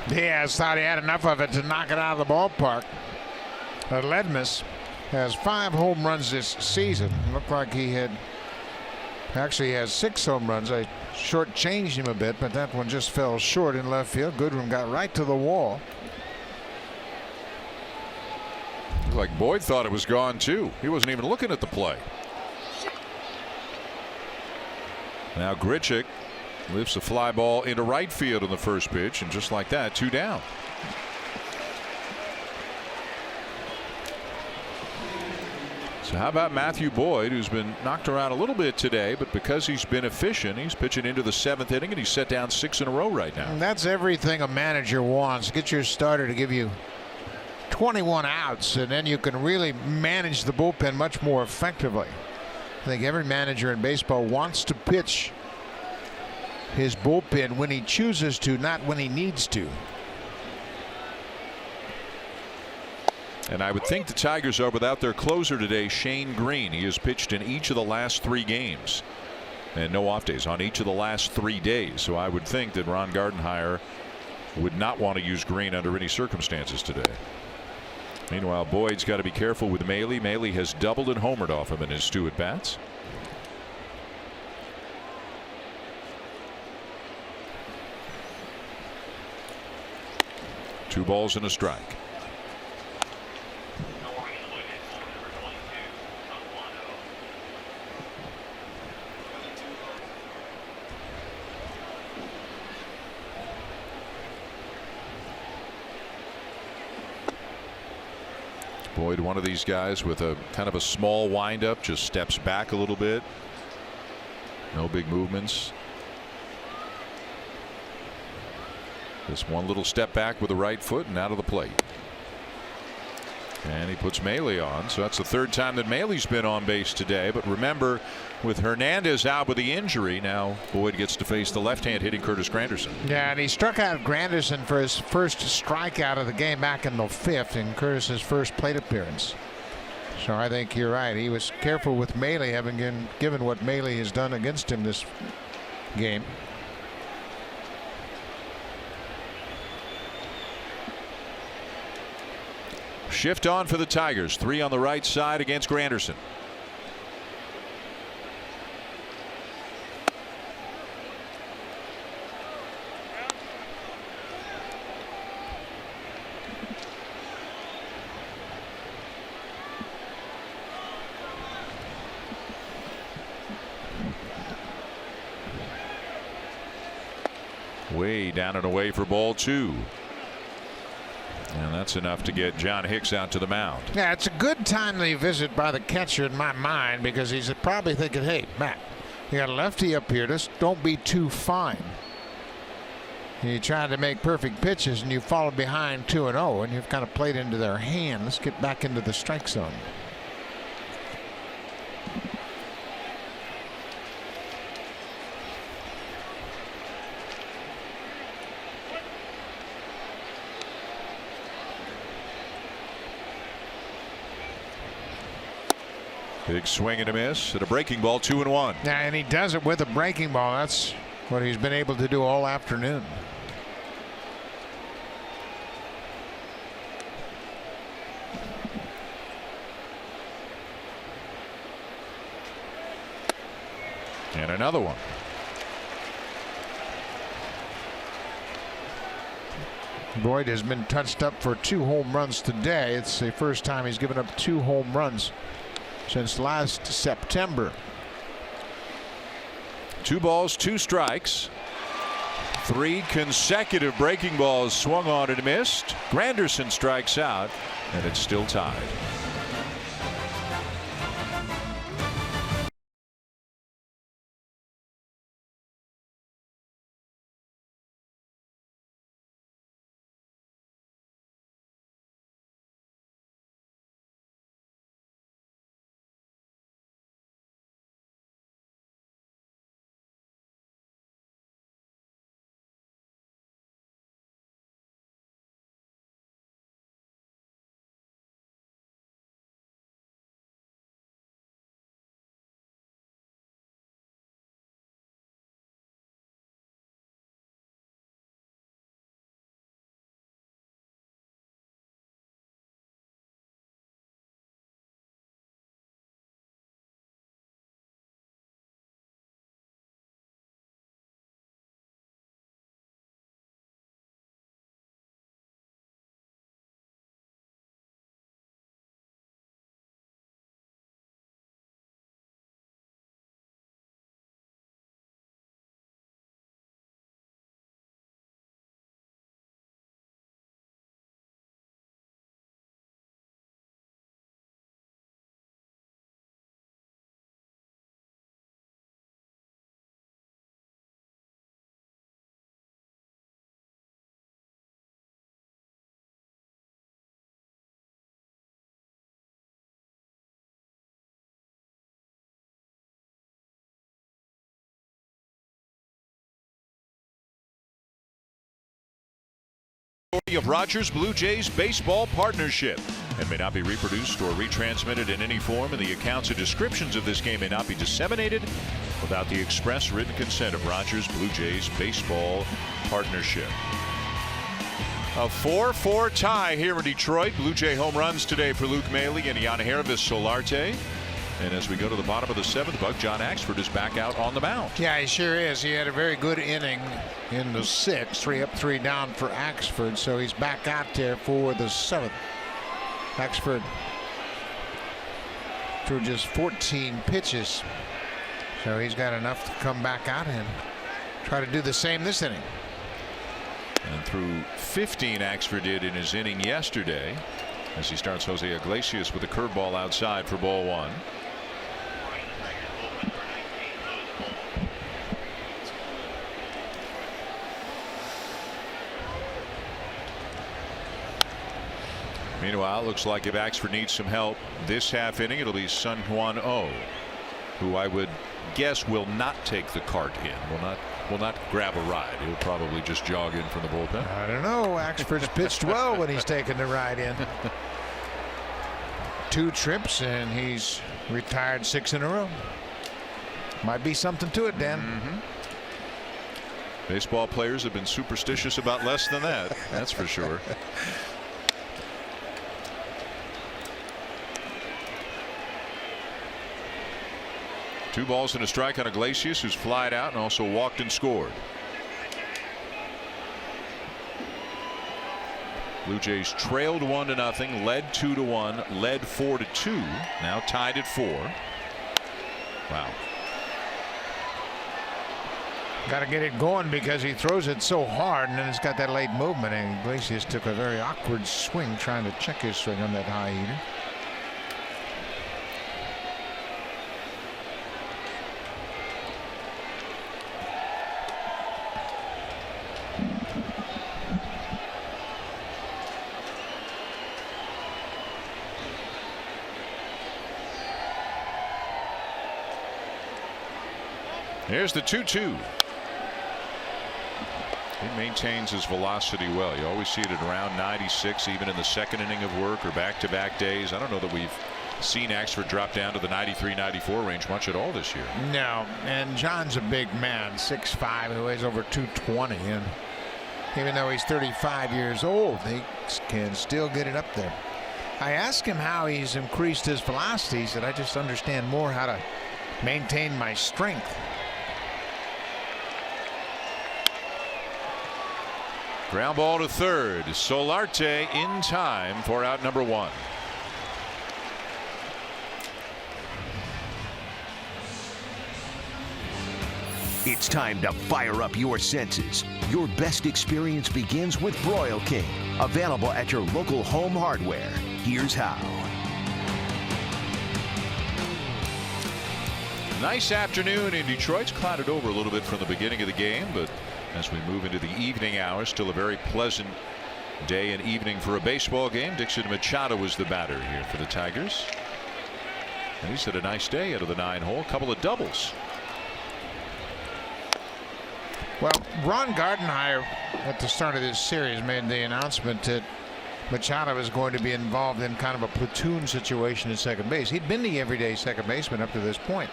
Diaz thought he had enough of it to knock it out of the ballpark. Aledmus has 5 home runs this season. Looked like he had actually has 6 home runs. I shortchanged him a bit, but that one just fell short in left field. Goodrum got right to the wall. Looked like Boyd thought it was gone too. He wasn't even looking at the play. Now Grichuk lifts a fly ball into right field in the first pitch, and just like that, 2 down. So how about Matthew Boyd, who's been knocked around a little bit today, but because he's been efficient, he's pitching into the 7th inning and he's set down 6 in a row right now. And that's everything a manager wants. Get your starter to give you 21 outs, and then you can really manage the bullpen much more effectively. I think every manager in baseball wants to pitch his bullpen when he chooses to, not when he needs to. And I would think the Tigers are without their closer today, Shane Green. He has pitched in each of the last 3 games and no off days on each of the last 3 days. So I would think that Ron Gardenhire would not want to use Green under any circumstances today. Meanwhile, Boyd's got to be careful with Maile. Maile has doubled and homered off him in his 2 at-bats. Two balls and a strike. Boyd, one of these guys with a kind of a small windup, just steps back a little bit. No big movements. Just one little step back with the right foot and out of the plate. And he puts Maile on. So that's the third time that Maile's been on base today. But remember, with Hernandez out with the injury, now Boyd gets to face the left-hand hitting Curtis Granderson. Yeah, and he struck out Granderson for his first strikeout of the game back in the 5th in Curtis's first plate appearance. So I think you're right. He was careful with Maile, having given what Maile has done against him this game. Shift on for the Tigers. 3 on the right side against Granderson. Way down and away for ball 2. And that's enough to get John Hicks out to the mound. Yeah, it's a good timely visit by the catcher in my mind, because he's probably thinking, hey, Matt, you got a lefty up here. Just don't be too fine. You tried to make perfect pitches and you followed behind 2-0, and you've kind of played into their hand. Let's get back into the strike zone. Big swing and a miss at a breaking ball, 2-1. Yeah, and he does it with a breaking ball. That's what he's been able to do all afternoon. And another one. Boyd has been touched up for 2 home runs today. It's the first time he's given up 2 home runs since last September. 2 balls, 2 strikes. 3 consecutive breaking balls swung on and missed. Granderson strikes out, and it's still tied. Of Rogers Blue Jays baseball partnership and may not be reproduced or retransmitted in any form, and the accounts and descriptions of this game may not be disseminated without the express written consent of Rogers Blue Jays baseball partnership. A 4-4 tie here in Detroit. Blue Jay home runs today for Luke Maile and Yangervis Solarte. And as we go to the bottom of the 7th, Buck, John Axford is back out on the mound. Yeah, he sure is. He had a very good inning in the 6th, 3 up, 3 down for Axford. So he's back out there for the 7th. Axford threw just 14 pitches. So he's got enough to come back out and try to do the same this inning. And through 15, Axford did in his inning yesterday. as he starts Jose Iglesias with a curveball outside for ball one. Meanwhile, it looks like if Axford needs some help this half inning, it'll be Sun Hwan Oh, who I would guess will not take the cart in, will not grab a ride. He'll probably just jog in from the bullpen. I don't know. Axford's pitched well when he's taken the ride in. 2 trips and he's retired 6 in a row. Might be something to it, Dan. Baseball players have been superstitious about less than that. That's for sure. Two balls and a strike on Iglesias, who's flied out and also walked and scored. Blue Jays trailed 1-0, led 2-1, led 4-2, now tied at 4. Wow. Got to get it going because he throws it so hard and then it's got that late movement, and Iglesias took a very awkward swing trying to check his swing on that high heater. Here's the 2-2. He maintains his velocity well. You always see it at around 96, even in the second inning of work or back-to-back days. I don't know that we've seen Axford drop down to the 93, 94 range much at all this year. No, and John's a big man, 6'5", who weighs over 220, and even though he's 35 years old, he can still get it up there. I asked him how he's increased his velocity. He said, I just understand more how to maintain my strength. Ground ball to third. Solarte in time for out number 1. It's time to fire up your senses. Your best experience begins with Broil King. Available at your local Home Hardware. Here's how. Nice afternoon in Detroit. It's clouded over a little bit from the beginning of the game, but as we move into the evening hours, still a very pleasant day and evening for a baseball game. Dixon Machado was the batter here for the Tigers, and he's had a nice day out of the 9-hole. A couple of doubles. Well, Ron Gardenhire at the start of this series made the announcement that Machado is going to be involved in kind of a platoon situation at second base. He'd been the everyday second baseman up to this point,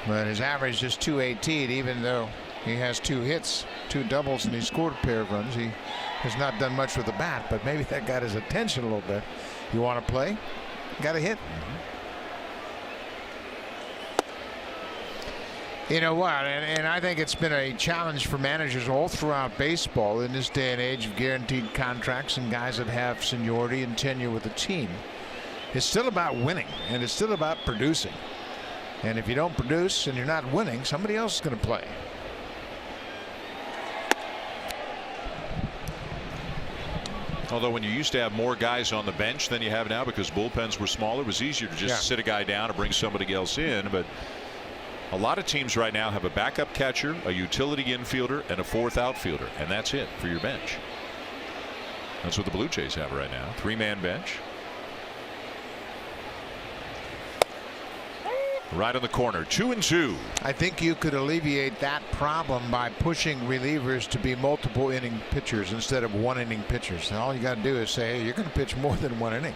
but his average is .218, even though he has 2 hits, 2 doubles, and he scored a pair of runs. He has not done much with the bat, but maybe that got his attention a little bit. You want to play? Got to hit. You know what? And I think it's been a challenge for managers all throughout baseball in this day and age of guaranteed contracts and guys that have seniority and tenure with the team. It's still about winning, and it's still about producing. And if you don't produce and you're not winning, somebody else is going to play. Although when you used to have more guys on the bench than you have now because bullpens were smaller, it was easier to just sit a guy down and bring somebody else in. But a lot of teams right now have a backup catcher, a utility infielder, and a 4th outfielder, and that's it for your bench. That's what the Blue Jays have right now. 3-man bench. Right on the corner, 2-2. I think you could alleviate that problem by pushing relievers to be multiple inning pitchers instead of 1-inning pitchers. And all you got to do is say, hey, you're going to pitch more than 1 inning.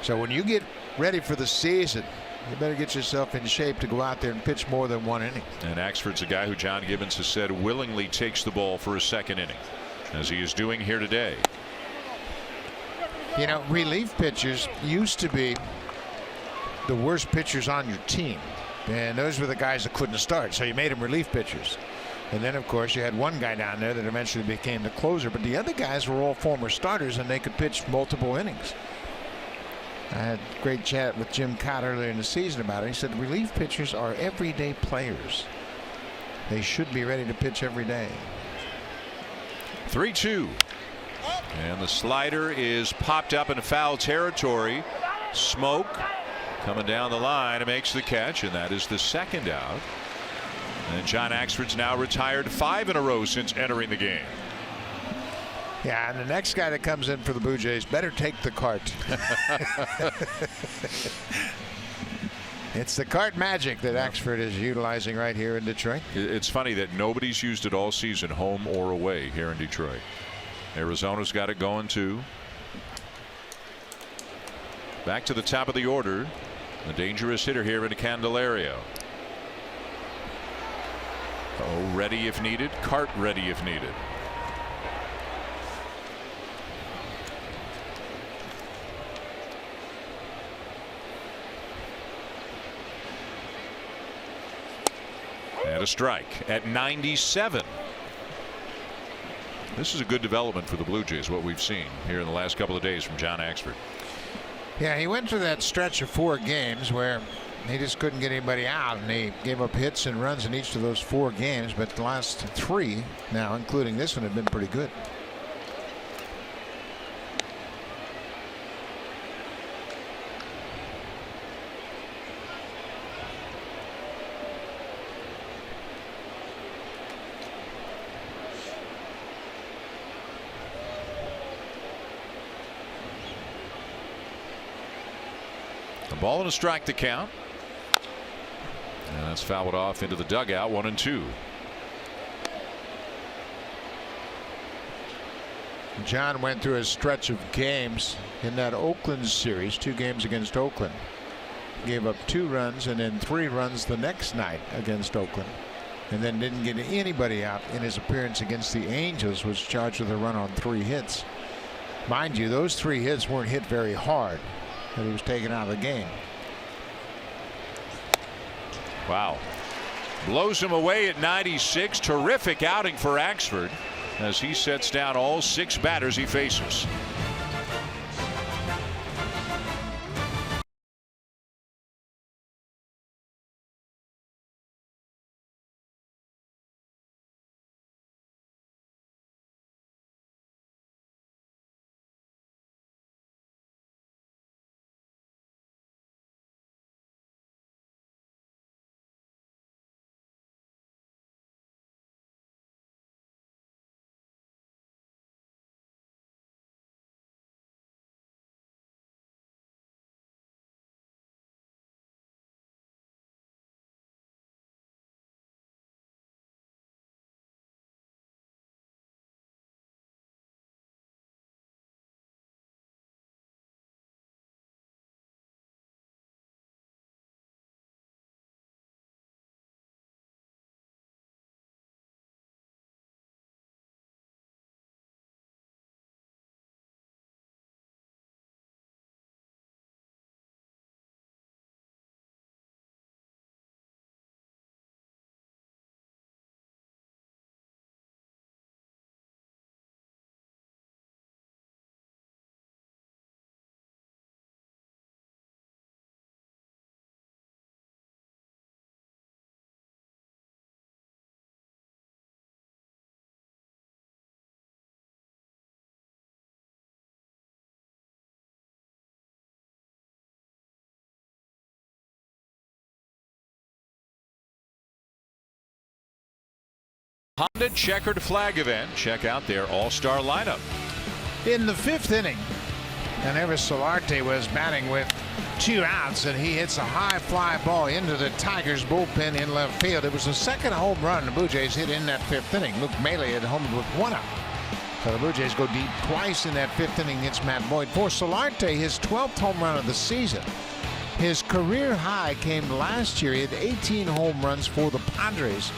So when you get ready for the season, you better get yourself in shape to go out there and pitch more than 1 inning. And Axford's a guy who John Gibbons has said willingly takes the ball for a 2nd inning, as he is doing here today. You know, relief pitchers used to be the worst pitchers on your team, and those were the guys that couldn't start, so you made them relief pitchers. And then of course you had one guy down there that eventually became the closer, but the other guys were all former starters and they could pitch multiple innings. I had a great chat with Jim Cott earlier in the season about it. He said relief pitchers are everyday players. They should be ready to pitch every day. 3-2. And the slider is popped up in foul territory. Smoke coming down the line and makes the catch, and that is the second out. And John Axford's now retired 5 in a row since entering the game. Yeah, and the next guy that comes in for the Blue Jays better take the cart. It's the cart magic that Axford is utilizing right here in Detroit. It's funny that nobody's used it all season, home or away, here in Detroit. Arizona's got it going too. Back to the top of the order, a dangerous hitter here in Candelario. Oh, ready if needed, cart ready if needed. And a strike at 97. This is a good development for the Blue Jays, what we've seen here in the last couple of days from John Axford. Yeah, he went through that stretch of 4 games where he just couldn't get anybody out, and he gave up hits and runs in each of those 4 games, but the last 3 now, including this one, have been pretty good. Ball and a strike to count. And that's fouled off into the dugout, 1-2. John went through a stretch of games in that Oakland series, 2 games against Oakland. Gave up 2 runs and then 3 runs the next night against Oakland. And then didn't get anybody out in his appearance against the Angels, was charged with a run on 3 hits. Mind you, those 3 hits weren't hit very hard, but he was taken out of the game. Wow. Blows him away at 96. Terrific outing for Axford as he sets down all 6 batters he faces. Honda checkered flag event. Check out their all-star lineup. In the 5th inning, Neves Solarte was batting with 2 outs, and he hits a high fly ball into the Tigers bullpen in left field. It was the second home run the Blue Jays hit in that 5th inning. Luke Maile had homered with 1 out. So the Blue Jays go deep twice in that 5th inning against Matt Boyd. For Solarte, his 12th home run of the season. His career high came last year. He had 18 home runs for the Padres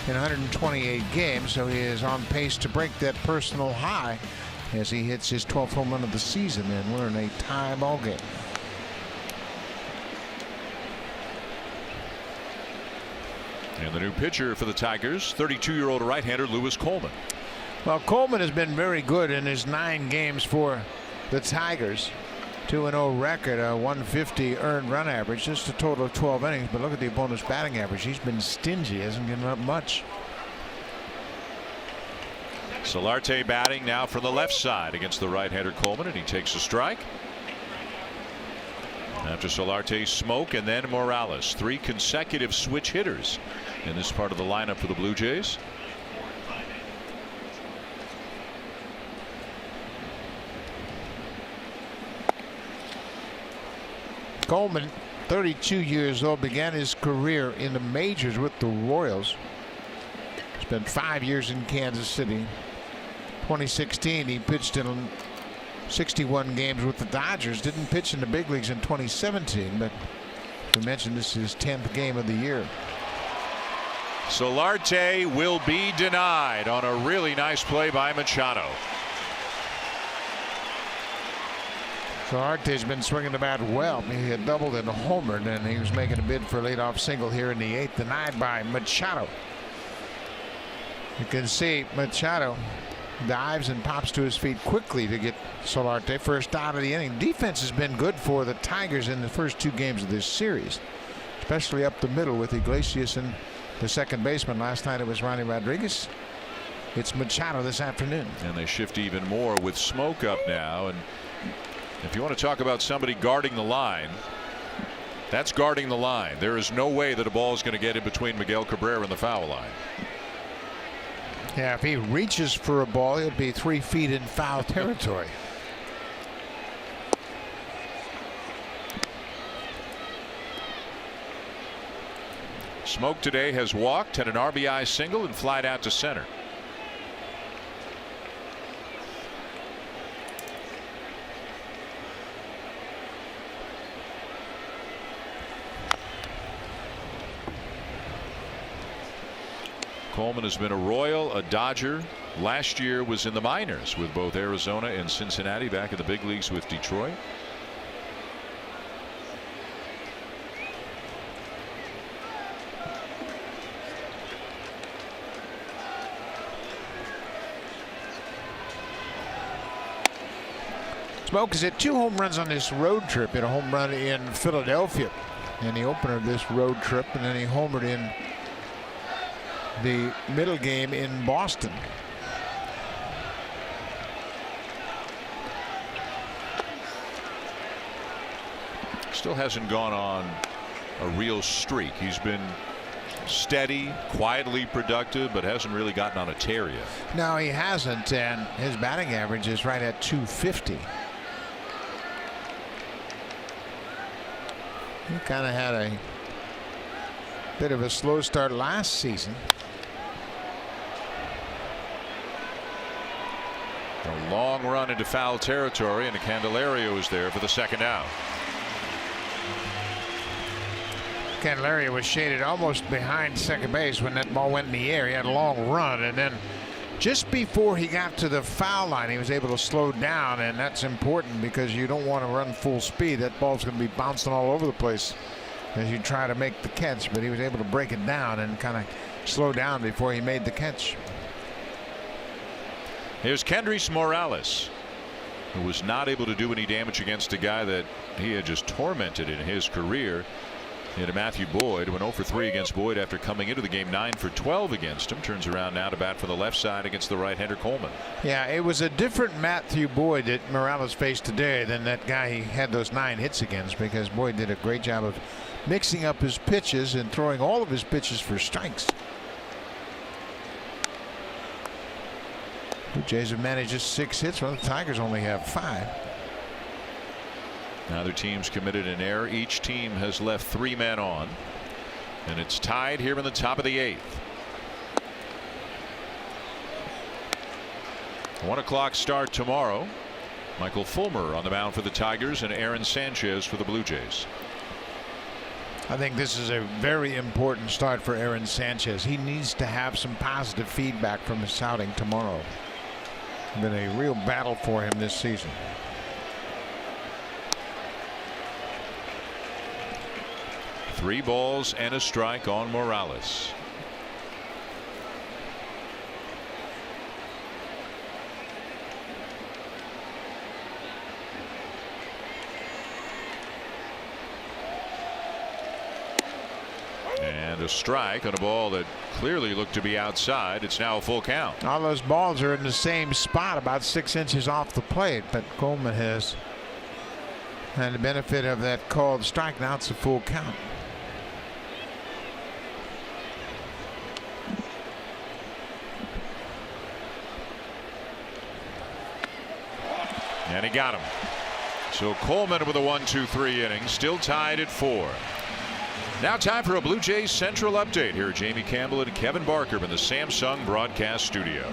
in 128 games, so he is on pace to break that personal high as he hits his 12th home run of the season, and we're in a tie ball game. And the new pitcher for the Tigers, 32-year-old right-hander Lewis Coleman. Well, Coleman has been very good in his 9 games for the Tigers. 2-0 record, a 150 earned run average, just a total of 12 innings. But look at the opponent's batting average. He's been stingy, hasn't given up much. Solarte batting now from the left side against the right-hander Coleman, and he takes a strike. After Solarte, Smoke, and then Morales. 3 consecutive switch hitters in this part of the lineup for the Blue Jays. Coleman, 32 years old, began his career in the majors with the Royals. Spent 5 years in Kansas City. 2016, he pitched in 61 games with the Dodgers. Didn't pitch in the big leagues in 2017, but we mentioned this is his 10th game of the year. Solarte will be denied on a really nice play by Machado. Solarte's been swinging the bat well. He had doubled and homered, and he was making a bid for a leadoff single here in the 8th, denied by Machado. You can see Machado dives and pops to his feet quickly to get Solarte first out of the inning. Defense has been good for the Tigers in the first 2 games of this series, especially up the middle with Iglesias and the second baseman. Last night it was Ronnie Rodriguez. It's Machado this afternoon. And they shift even more with Smoke up now. And if you want to talk about somebody guarding the line, that's guarding the line. There is no way that a ball is going to get in between Miguel Cabrera and the foul line. Yeah, if he reaches for a ball, he'll be 3 feet in foul territory. Smoke today has walked, had an RBI single, and flied out to center. Coleman has been a Royal, a Dodger. Last year was in the minors with both Arizona and Cincinnati, back in the big leagues with Detroit. Smoke has hit 2 home runs on this road trip. Hit a home run in Philadelphia in the opener of this road trip, and then he homered in the middle game in Boston. Still hasn't gone on a real streak. He's been steady, quietly productive, but hasn't really gotten on a tear yet. No, he hasn't, and his batting average is right at .250. He kind of had a bit of a slow start last season. A long run into foul territory, and Candelario is there for the second out. Candelario was shaded almost behind second base when that ball went in the air. He had a long run, and then just before he got to the foul line, he was able to slow down, and that's important because you don't want to run full speed. That ball's going to be bouncing all over the place as you try to make the catch, but he was able to break it down and kind of slow down before he made the catch. Here's Kendrys Morales, who was not able to do any damage against a guy that he had just tormented in his career. Into Matthew Boyd, went 0 for 3 against Boyd after coming into the game 9 for 12 against him. Turns around now to bat from the left side against the right-hander Coleman. Yeah, it was a different Matthew Boyd that Morales faced today than that guy he had those 9 hits against, because Boyd did a great job of mixing up his pitches and throwing all of his pitches for strikes. The Jays have managed just 6 hits, while the Tigers only have 5. Neither team's committed an error. Each team has left 3 men on, and it's tied here in the top of the 8th. 1 o'clock start tomorrow. Michael Fulmer on the mound for the Tigers and Aaron Sanchez for the Blue Jays. I think this is a very important start for Aaron Sanchez. He needs to have some positive feedback from his outing tomorrow. It's been a real battle for him this season. Three balls and a strike on Morales. And a strike on a ball that clearly looked to be outside. It's now a full count. All those balls are in the same spot, about 6 inches off the plate, but Coleman has had the benefit of that called strike. Now it's a full count. And he got him. So Coleman with a 1-2-3 inning, still tied at 4. Now time for a Blue Jays Central update. Here are Jamie Campbell and Kevin Barker in the Samsung broadcast studio.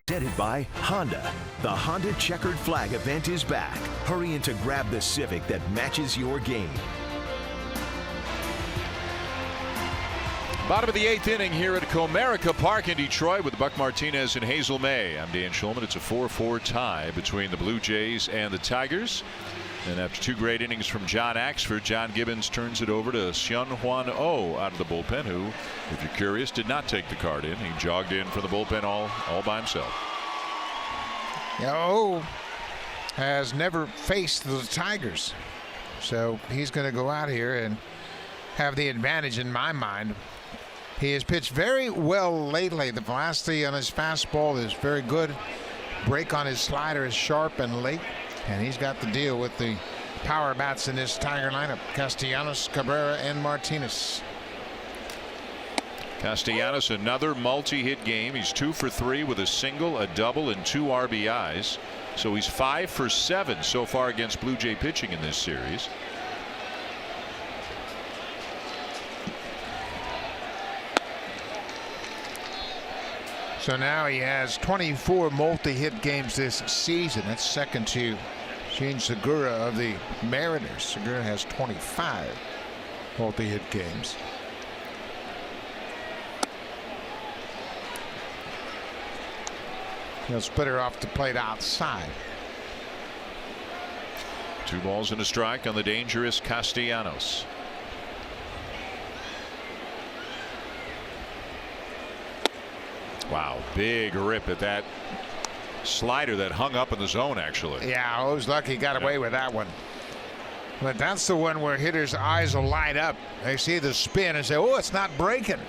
Presented by Honda. The Honda Checkered Flag event is back. Hurry in to grab the Civic that matches your game. Bottom of the 8th inning here at Comerica Park in Detroit with Buck Martinez and Hazel May. I'm Dan Schulman. It's a 4-4 tie between the Blue Jays and the Tigers. And after 2 great innings from John Axford, John Gibbons turns it over to Seung-Hwan Oh out of the bullpen, who, if you're curious, did not take the card in. He jogged in from the bullpen all by himself. Oh has never faced the Tigers, so he's going to go out here and have the advantage in my mind. He has pitched very well lately. The velocity on his fastball is very good. Break on his slider is sharp and late. And he's got to deal with the power bats in this Tiger lineup. Castellanos, Cabrera, and Martinez. Castellanos, another multi-hit game. He's 2 for 3 with a single, a double, and 2 RBIs. So he's 5 for 7 so far against Blue Jay pitching in this series. So now he has 24 multi-hit games this season. That's second to Gene Segura of the Mariners. Segura has 25 multi-hit games. He'll split her off the plate outside. 2 balls and a strike on the dangerous Castellanos. Wow, big rip at that slider that hung up in the zone, actually. Yeah, I was lucky he got away with that one. But that's the one where hitters' eyes will light up. They see the spin and say, oh, it's not breaking.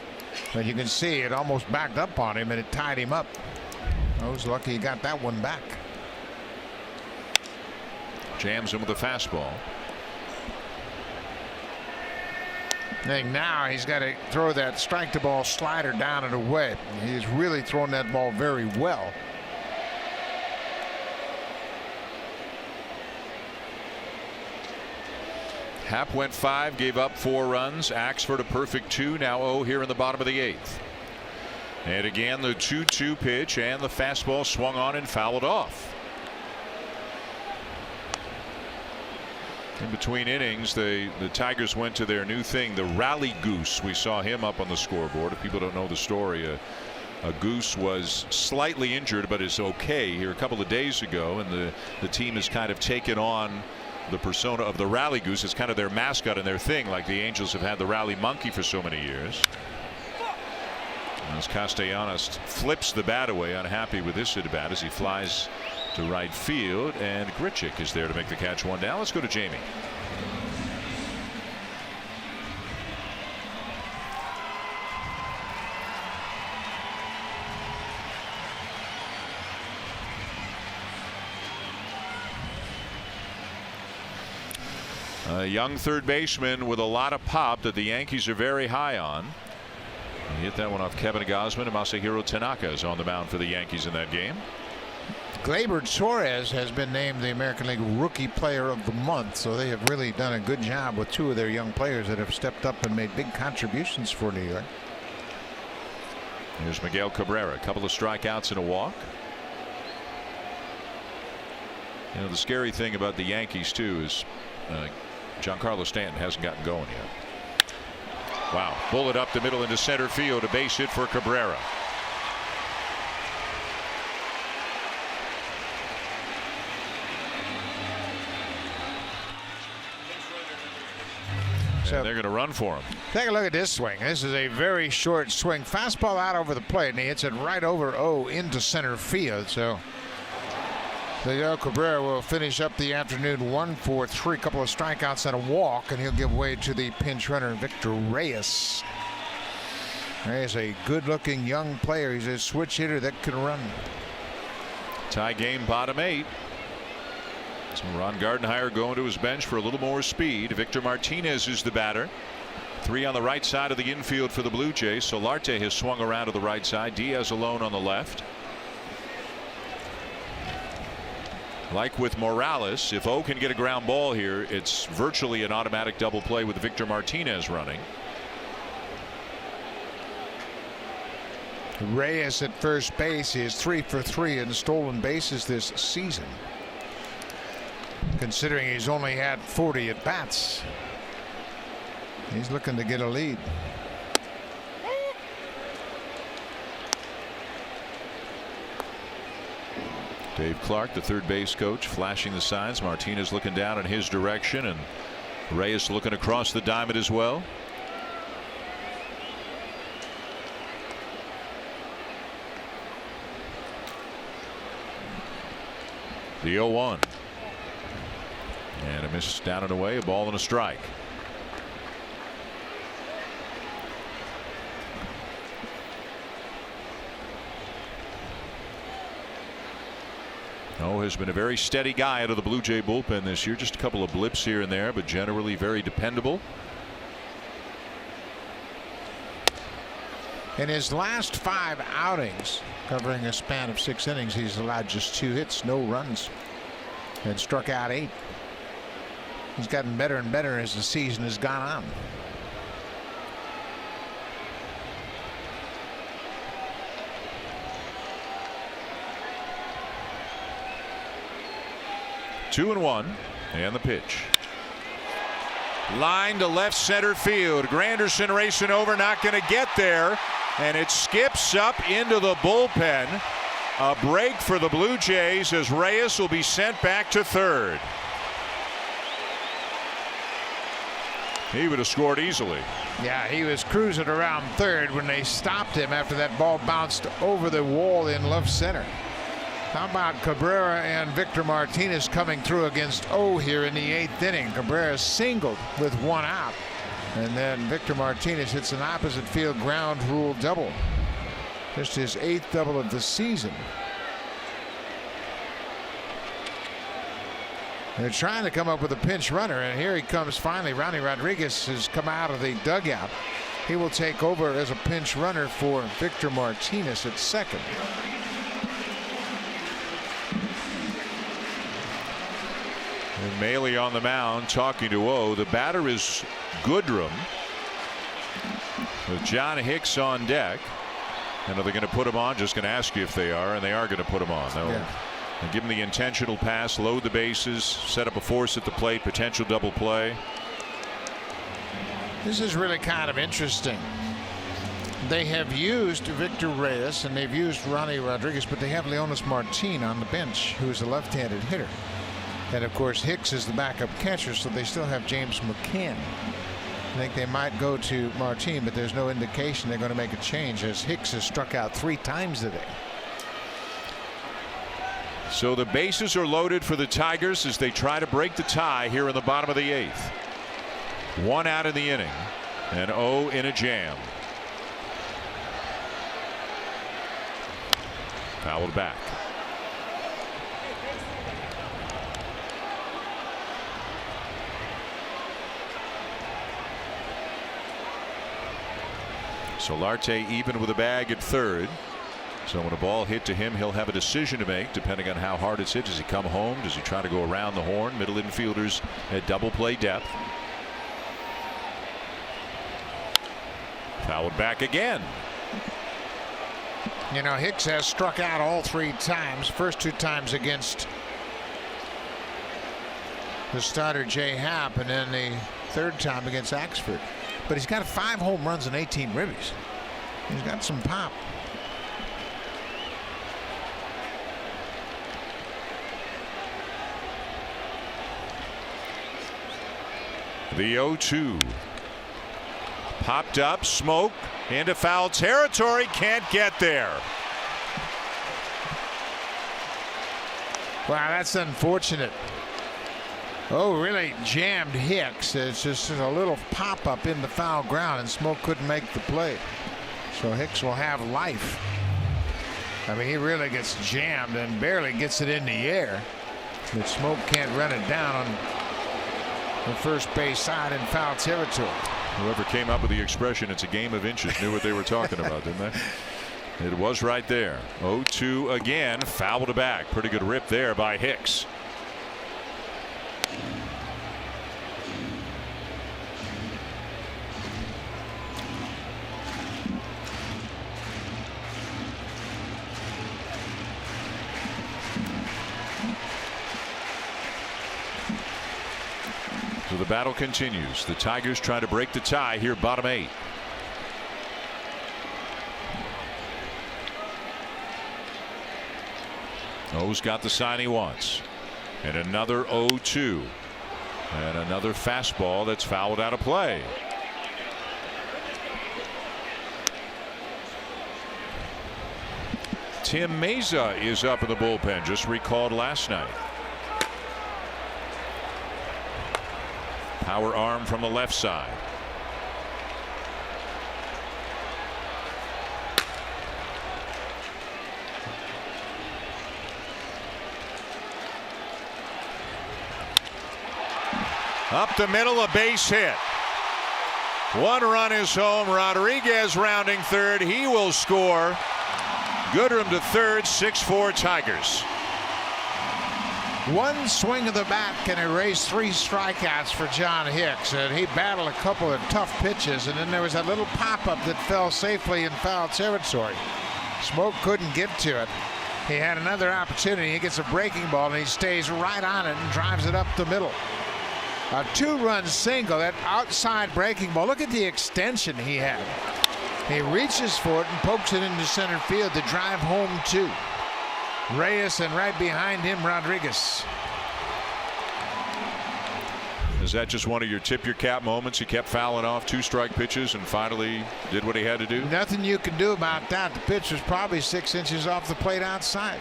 But you can see it almost backed up on him and it tied him up. I was lucky he got that one back. Jams him with a fastball. I think now he's got to throw that strike to ball slider down and away. He's really thrown that ball very well. Happ went 5, gave up 4 runs. Axford a perfect 2. Now 0 here in the bottom of the 8th. And again the 2-2 pitch, and the fastball swung on and fouled off. In between innings, the Tigers went to their new thing, the rally goose. We saw him up on the scoreboard. If people don't know the story, Goose was slightly injured but is okay here a couple of days ago, and the team has kind of taken on the persona of the rally goose. It's kind of their mascot and their thing, like the Angels have had the rally monkey for so many years. As Castellanos flips the bat away, unhappy with this at bat as he flies to right field, and Grichuk is there to make the catch. One down. Let's go to Jamie. A young third baseman with a lot of pop that the Yankees are very high on. He hit that one off Kevin Gausman, and Masahiro Tanaka is on the mound for the Yankees in that game. Gleyber Torres has been named the American League Rookie Player of the Month, so they have really done a good job with two of their young players that have stepped up and made big contributions for New York. Here's Miguel Cabrera, a couple of strikeouts and a walk. You know, the scary thing about the Yankees too is Giancarlo Stanton hasn't gotten going yet. Wow, bullet up the middle into center field, a base hit for Cabrera. So they're going to run for him. Take a look at this swing. This is a very short swing. Fastball out over the plate, and he hits it right over into center field. So Miguel Cabrera will finish up the afternoon 1 for 3, couple of strikeouts and a walk, and he'll give way to the pinch runner Victor Reyes. Reyes, a good-looking young player. He's a switch hitter that can run. Tie game, bottom 8. So Ron Gardenhire going to his bench for a little more speed. Victor Martinez is the batter. 3 on the right side of the infield for the Blue Jays. Solarte has swung around to the right side. Diaz alone on the left. Like with Morales, if O can get a ground ball here, it's virtually an automatic double play with Victor Martinez running. Reyes at first base. He is 3 for 3 in stolen bases this season, considering he's only had 40 at bats. He's looking to get a lead. Dave Clark, the third base coach, flashing the signs. Martinez looking down in his direction, and Reyes looking across the diamond as well. The 0-1. And a miss down and away, a ball and a strike. O has been a very steady guy out of the Blue Jay bullpen this year. Just a couple of blips here and there, but generally very dependable. In his last 5 outings, covering a span of 6 innings, he's allowed just 2 hits, no runs, and struck out 8. He's gotten better and better as the season has gone on. Two and 1, and the pitch. Line to left center field. Granderson racing over, not going to get there, and it skips up into the bullpen. A break for the Blue Jays as Reyes will be sent back to third. He would have scored easily. Yeah, he was cruising around third when they stopped him after that ball bounced over the wall in left center. How about Cabrera and Victor Martinez coming through against O here in the 8th inning? Cabrera singled with 1 out, and then Victor Martinez hits an opposite field ground rule double. Just his 8th double of the season. They're trying to come up with a pinch runner, and here he comes finally. Ronnie Rodriguez has come out of the dugout. He will take over as a pinch runner for Victor Martinez at second. And Maley on the mound talking to O. The batter is Goodrum with John Hicks on deck. And are they going to put him on? Just going to ask you if they are, and they are going to put him on. They'll give him the intentional pass, load the bases, set up a force at the plate, potential double play. This is really kind of interesting. They have used Victor Reyes and they've used Ronnie Rodriguez, but they have Leonis Martin on the bench, who's a left-handed hitter. And of course, Hicks is the backup catcher, so they still have James McCann. I think they might go to Martin, but there's no indication they're going to make a change, as Hicks has struck out 3 times today. So the bases are loaded for the Tigers as they try to break the tie here in the bottom of the 8th. 1 out in the inning and 0 in a jam. Fouled back. Solarte even with a bag at third. So when a ball hit to him, he'll have a decision to make depending on how hard it's hit. Does he come home? Does he try to go around the horn? Middle infielders at double play depth. Fouled back again. You know, Hicks has struck out all 3 times. First 2 times against the starter Jay Happ, and then the 3rd time against Axford. But he's got 5 home runs and 18 ribbies. He's got some pop. The 0-2. Popped up, smoke into foul territory, can't get there. Wow, that's unfortunate. Oh, really jammed Hicks. It's just a little pop up in the foul ground, and Smoke couldn't make the play. So Hicks will have life. I mean, he really gets jammed and barely gets it in the air. But Smoke can't run it down on the first base side in foul territory. Whoever came up with the expression, it's a game of inches, knew what they were talking about, didn't they? It was right there. 0-2 again, fouled back. Pretty good rip there by Hicks. So the battle continues. The Tigers try to break the tie here, bottom 8. O's got the sign he wants. And another 0-2. And another fastball that's fouled out of play. Tim Meza is up in the bullpen, just recalled last night. Power arm from the left side. Up the middle, a base hit. 1 run is home. Rodriguez rounding third. He will score. Goodrum to third. 6-4 Tigers. 1 swing of the bat can erase 3 strikeouts for John Hicks, and he battled a couple of tough pitches, and then there was that little pop-up that fell safely in foul territory. Smoke couldn't get to it. He had another opportunity. He gets a breaking ball, and he stays right on it and drives it up the middle. A 2-run single, that outside breaking ball. Look at the extension he had. He reaches for it and pokes it into center field to drive home 2. Reyes, and right behind him, Rodriguez. Is that just one of your tip your cap moments? He kept fouling off 2 strike pitches and finally did what he had to do? Nothing you can do about that. The pitch was probably 6 inches off the plate outside.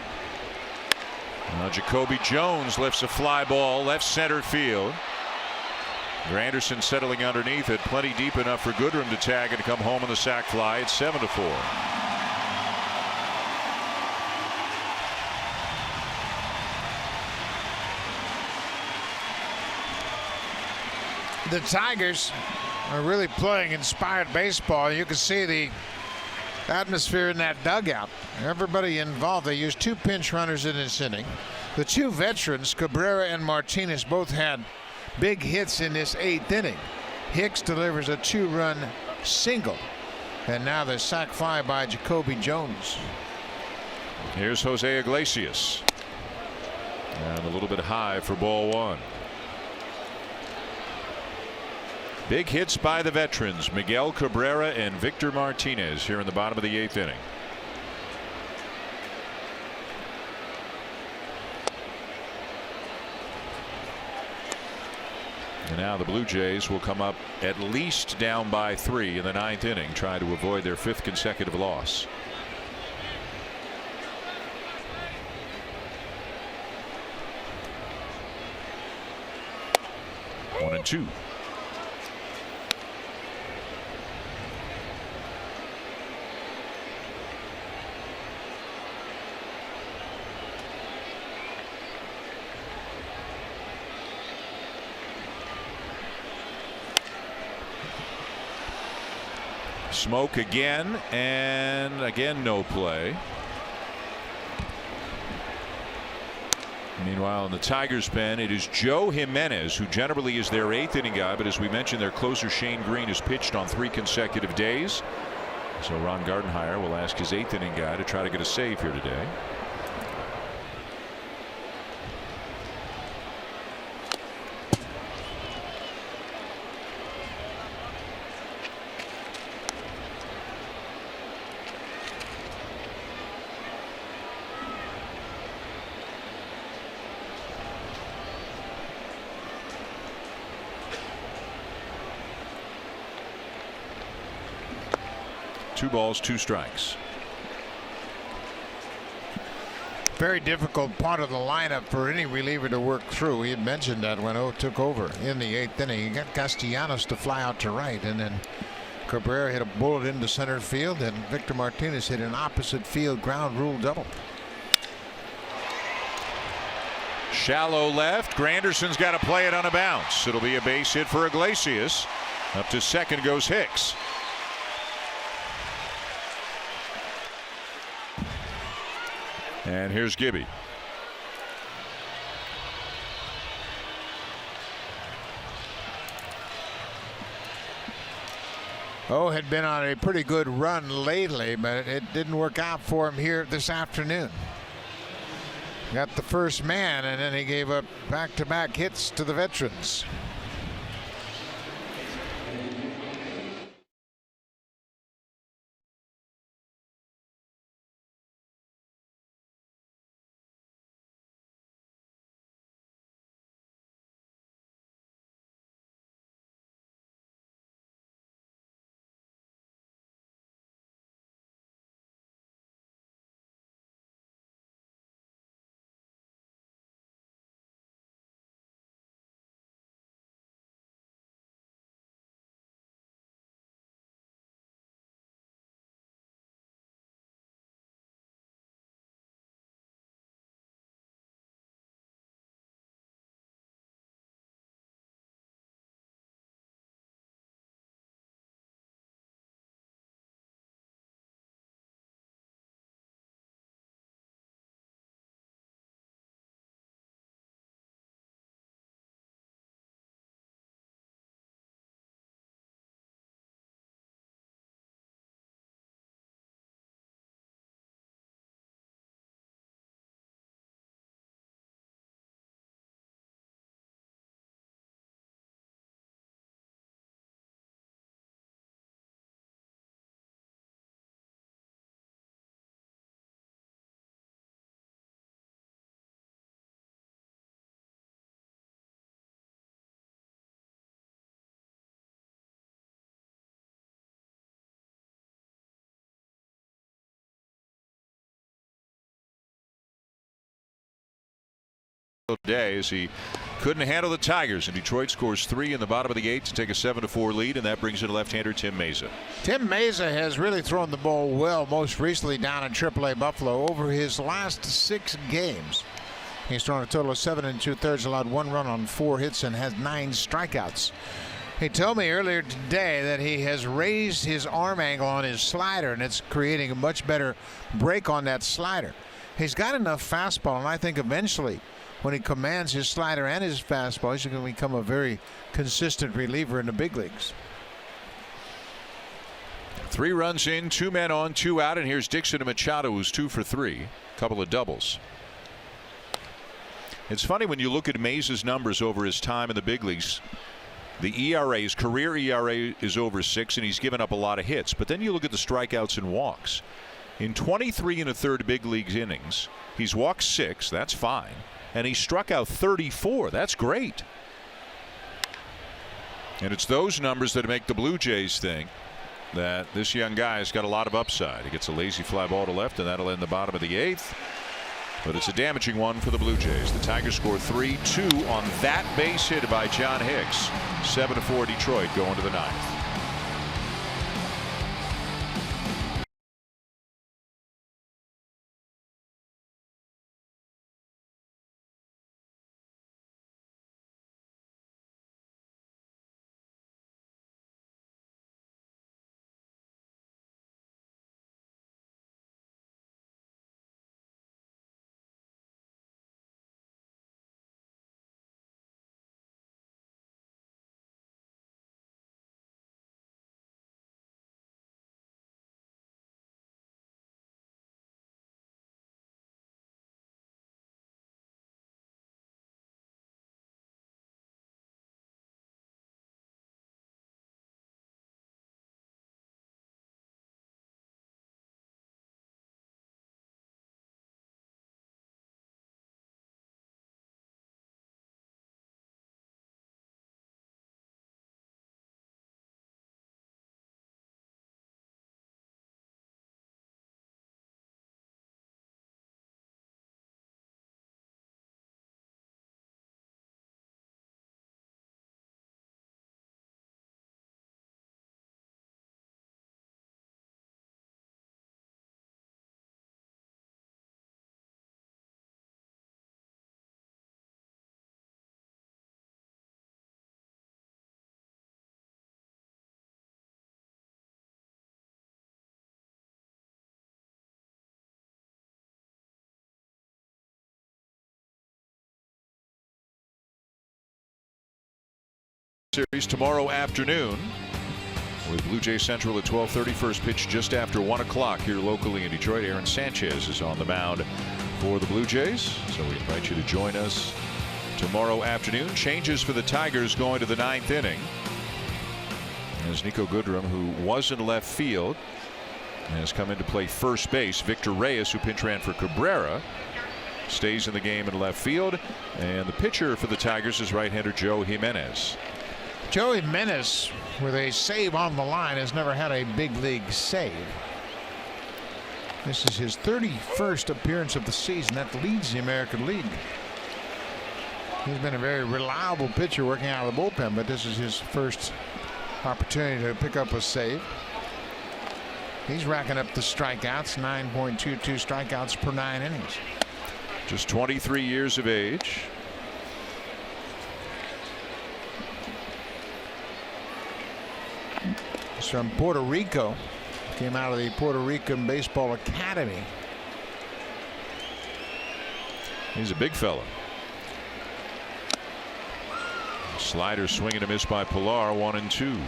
Now Jacoby Jones lifts a fly ball left center field. Granderson settling underneath it, plenty deep enough for Goodrum to tag and come home on the sac fly. It's 7-4. The Tigers are really playing inspired baseball. You can see the atmosphere in that dugout. Everybody involved. They used 2 pinch runners in this inning. The 2 veterans, Cabrera and Martinez, both had big hits in this 8th inning. Hicks delivers a 2-run single, and now the sac fly by Jacoby Jones. Here's Jose Iglesias, and a little bit high for ball 1. Big hits by the veterans, Miguel Cabrera and Victor Martinez, here in the bottom of the 8th inning. And now the Blue Jays will come up at least down by 3 in the 9th inning, trying to avoid their 5th consecutive loss. One and two. Smoke again, and again no play. Meanwhile, in the Tigers' pen, it is Joe Jimenez, who generally is their 8th inning guy, but as we mentioned, their closer Shane Green has pitched on 3 consecutive days. So Ron Gardenhire will ask his 8th inning guy to try to get a save here today. Two balls, 2 strikes. Very difficult part of the lineup for any reliever to work through. He had mentioned that when O took over in the 8th inning. He got Castellanos to fly out to right, and then Cabrera hit a bullet into center field, and Victor Martinez hit an opposite field ground rule double. Shallow left. Granderson's got to play it on a bounce. It'll be a base hit for Iglesias. Up to second goes Hicks. And here's Gibby. O had been on a pretty good run lately, but it didn't work out for him here this afternoon. Got the first man, and then he gave up back-to-back hits to the veterans. Day as he couldn't handle the Tigers, and Detroit scores 3 in the bottom of the 8th to take a 7-4 lead, and that brings in left-hander Tim Meza. Tim Meza has really thrown the ball well, most recently down in AAA Buffalo. Over his last 6 games, he's thrown a total of 7 2/3, allowed 1 run on 4 hits, and has 9 strikeouts. He told me earlier today that he has raised his arm angle on his slider, and it's creating a much better break on that slider. He's got enough fastball, and I think eventually, when he commands his slider and his fastball, he's going to become a very consistent reliever in the big leagues. 3 runs in, 2 men on, 2 out, and here's Dixon and Machado, who's 2 for 3, a couple of doubles. It's funny when you look at Meza's numbers over his time in the big leagues. The ERA, his career ERA is over 6, and he's given up a lot of hits. But then you look at the strikeouts and walks. In 23 1/3 big leagues innings, he's walked 6. That's fine. And he struck out 34. That's great. And it's those numbers that make the Blue Jays think that this young guy's got a lot of upside. He gets a lazy fly ball to left, and that'll end the bottom of the 8th. But it's a damaging one for the Blue Jays. The Tigers score 3-2 on that base hit by John Hicks. 7-4 Detroit going to the 9th. Series tomorrow afternoon with Blue Jay Central at 12:30. First pitch just after 1 o'clock here locally in Detroit. Aaron Sanchez is on the mound for the Blue Jays, so we invite you to join us tomorrow afternoon. Changes for the Tigers going to the 9th inning, as Nico Goodrum, who was in left field, has come in to play first base. Victor Reyes, who pinch ran for Cabrera, stays in the game in left field, and the pitcher for the Tigers is right-hander Joe Jimenez. Joe Jimenez, with a save on the line, has never had a big league save. This is his 31st appearance of the season. That leads the American League. He's been a very reliable pitcher working out of the bullpen, but this is his first opportunity to pick up a save. He's racking up the strikeouts, 9.22 strikeouts per 9 innings. Just 23 years of age. He's from Puerto Rico. Came out of the Puerto Rican Baseball Academy. He's a big fella. Slider swinging a miss by Pilar, 1-2.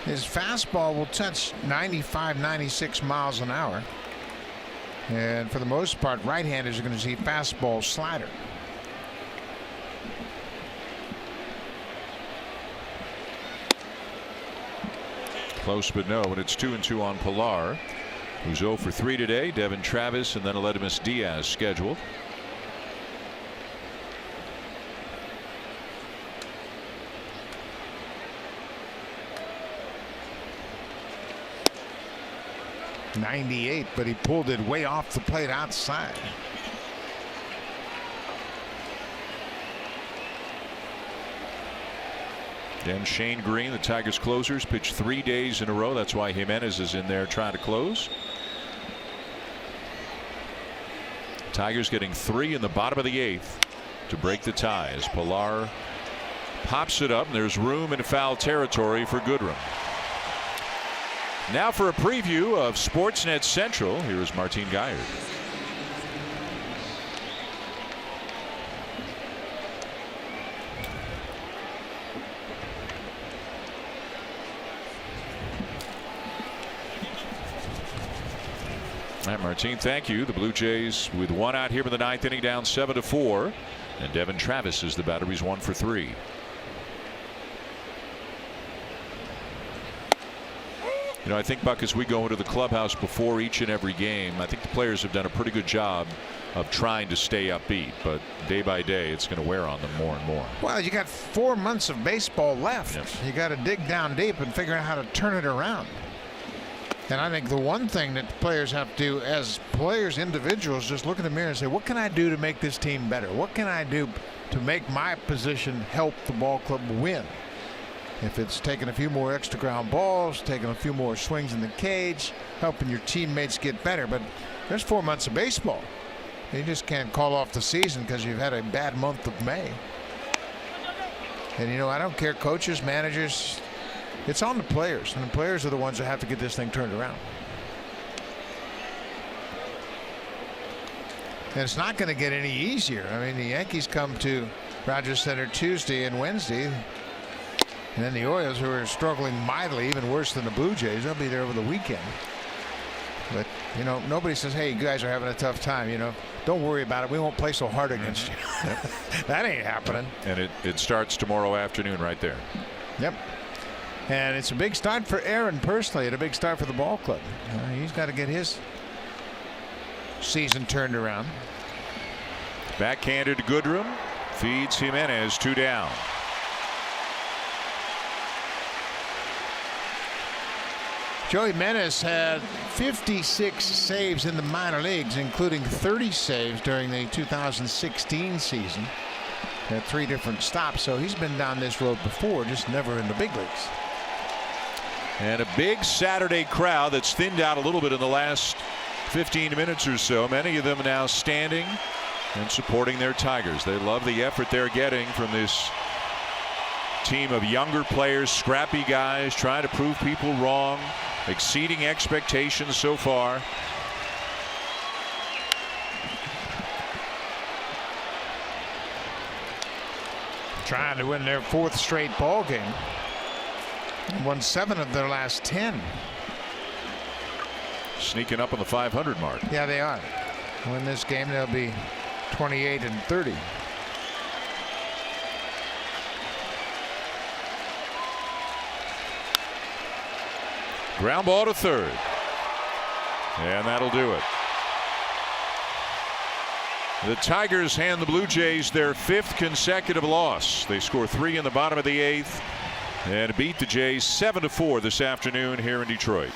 His fastball will touch 95, 96 miles an hour. And for the most part, right-handers are going to see fastball slider. Close but no, and it's 2-2 on Pilar, who's 0 for 3 today. Devin Travis and then Aledmus Diaz scheduled. .98, but he pulled it way off the plate outside. Then Shane Green, the Tigers closers, pitched 3 days in a row. That's why Jimenez is in there trying to close. Tigers getting 3 in the bottom of the 8th to break the tie as Pilar pops it up, and there's room in foul territory for Goodrum. Now for a preview of Sportsnet Central, here is Martin Geyer. All right, Martin, thank you. The Blue Jays with 1 out here in the 9th inning, down 7-4. And Devin Travis is the batter. He's 1 for 3. You know, I think, Buck, as we go into the clubhouse before each and every game, I think the players have done a pretty good job of trying to stay upbeat, but day by day it's going to wear on them more and more. Well, you got 4 months of baseball left. Yes. You got to dig down deep and figure out how to turn it around. And I think the one thing that the players have to do as players, individuals, just look in the mirror and say, what can I do to make this team better? What can I do to make my position help the ball club win? If it's taking a few more extra ground balls, taking a few more swings in the cage, helping your teammates get better. But there's 4 months of baseball. You just can't call off the season because you've had a bad month of May. And, you know, I don't care, coaches, managers, it's on the players. And the players are the ones that have to get this thing turned around. And it's not going to get any easier. I mean, the Yankees come to Rogers Center Tuesday and Wednesday. And then the Orioles, who are struggling mightily, even worse than the Blue Jays, they'll be there over the weekend. But, you know, nobody says, hey, you guys are having a tough time. You know, don't worry about it. We won't play so hard against you. That ain't happening. And it starts tomorrow afternoon right there. Yep. And it's a big start for Aaron personally, and a big start for the ball club. He's got to get his season turned around. Backhanded to Goodrum. Feeds Jimenez 2 down. Joey Menace had 56 saves in the minor leagues, including 30 saves during the 2016 season. Had 3 different stops, so he's been down this road before, just never in the big leagues. And a big Saturday crowd that's thinned out a little bit in the last 15 minutes or so. Many of them now standing and supporting their Tigers. They love the effort they're getting from this team of younger players, scrappy guys, trying to prove people wrong, exceeding expectations so far. Trying to win their 4th straight ball game. Won 7 of their last 10. Sneaking up on the 500 mark. Yeah, they are. Win this game, they'll be 28 and 30. Ground ball to third. And that'll do it. The Tigers hand the Blue Jays their 5th consecutive loss. They score 3 in the bottom of the 8th and beat the Jays 7-4 this afternoon here in Detroit.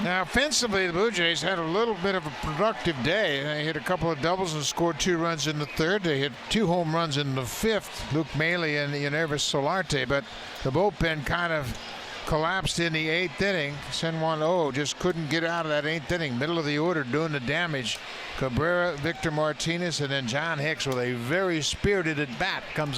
Now, offensively, the Blue Jays had a little bit of a productive day. They hit a couple of doubles and scored 2 runs in the 3rd. They hit 2 home runs in the 5th, Luke Maley and Yervis Solarte. But the bullpen kind of collapsed in the 8th inning. San Juan O just couldn't get out of that 8th inning. Middle of the order doing the damage. Cabrera, Victor Martinez, and then John Hicks with a very spirited at bat comes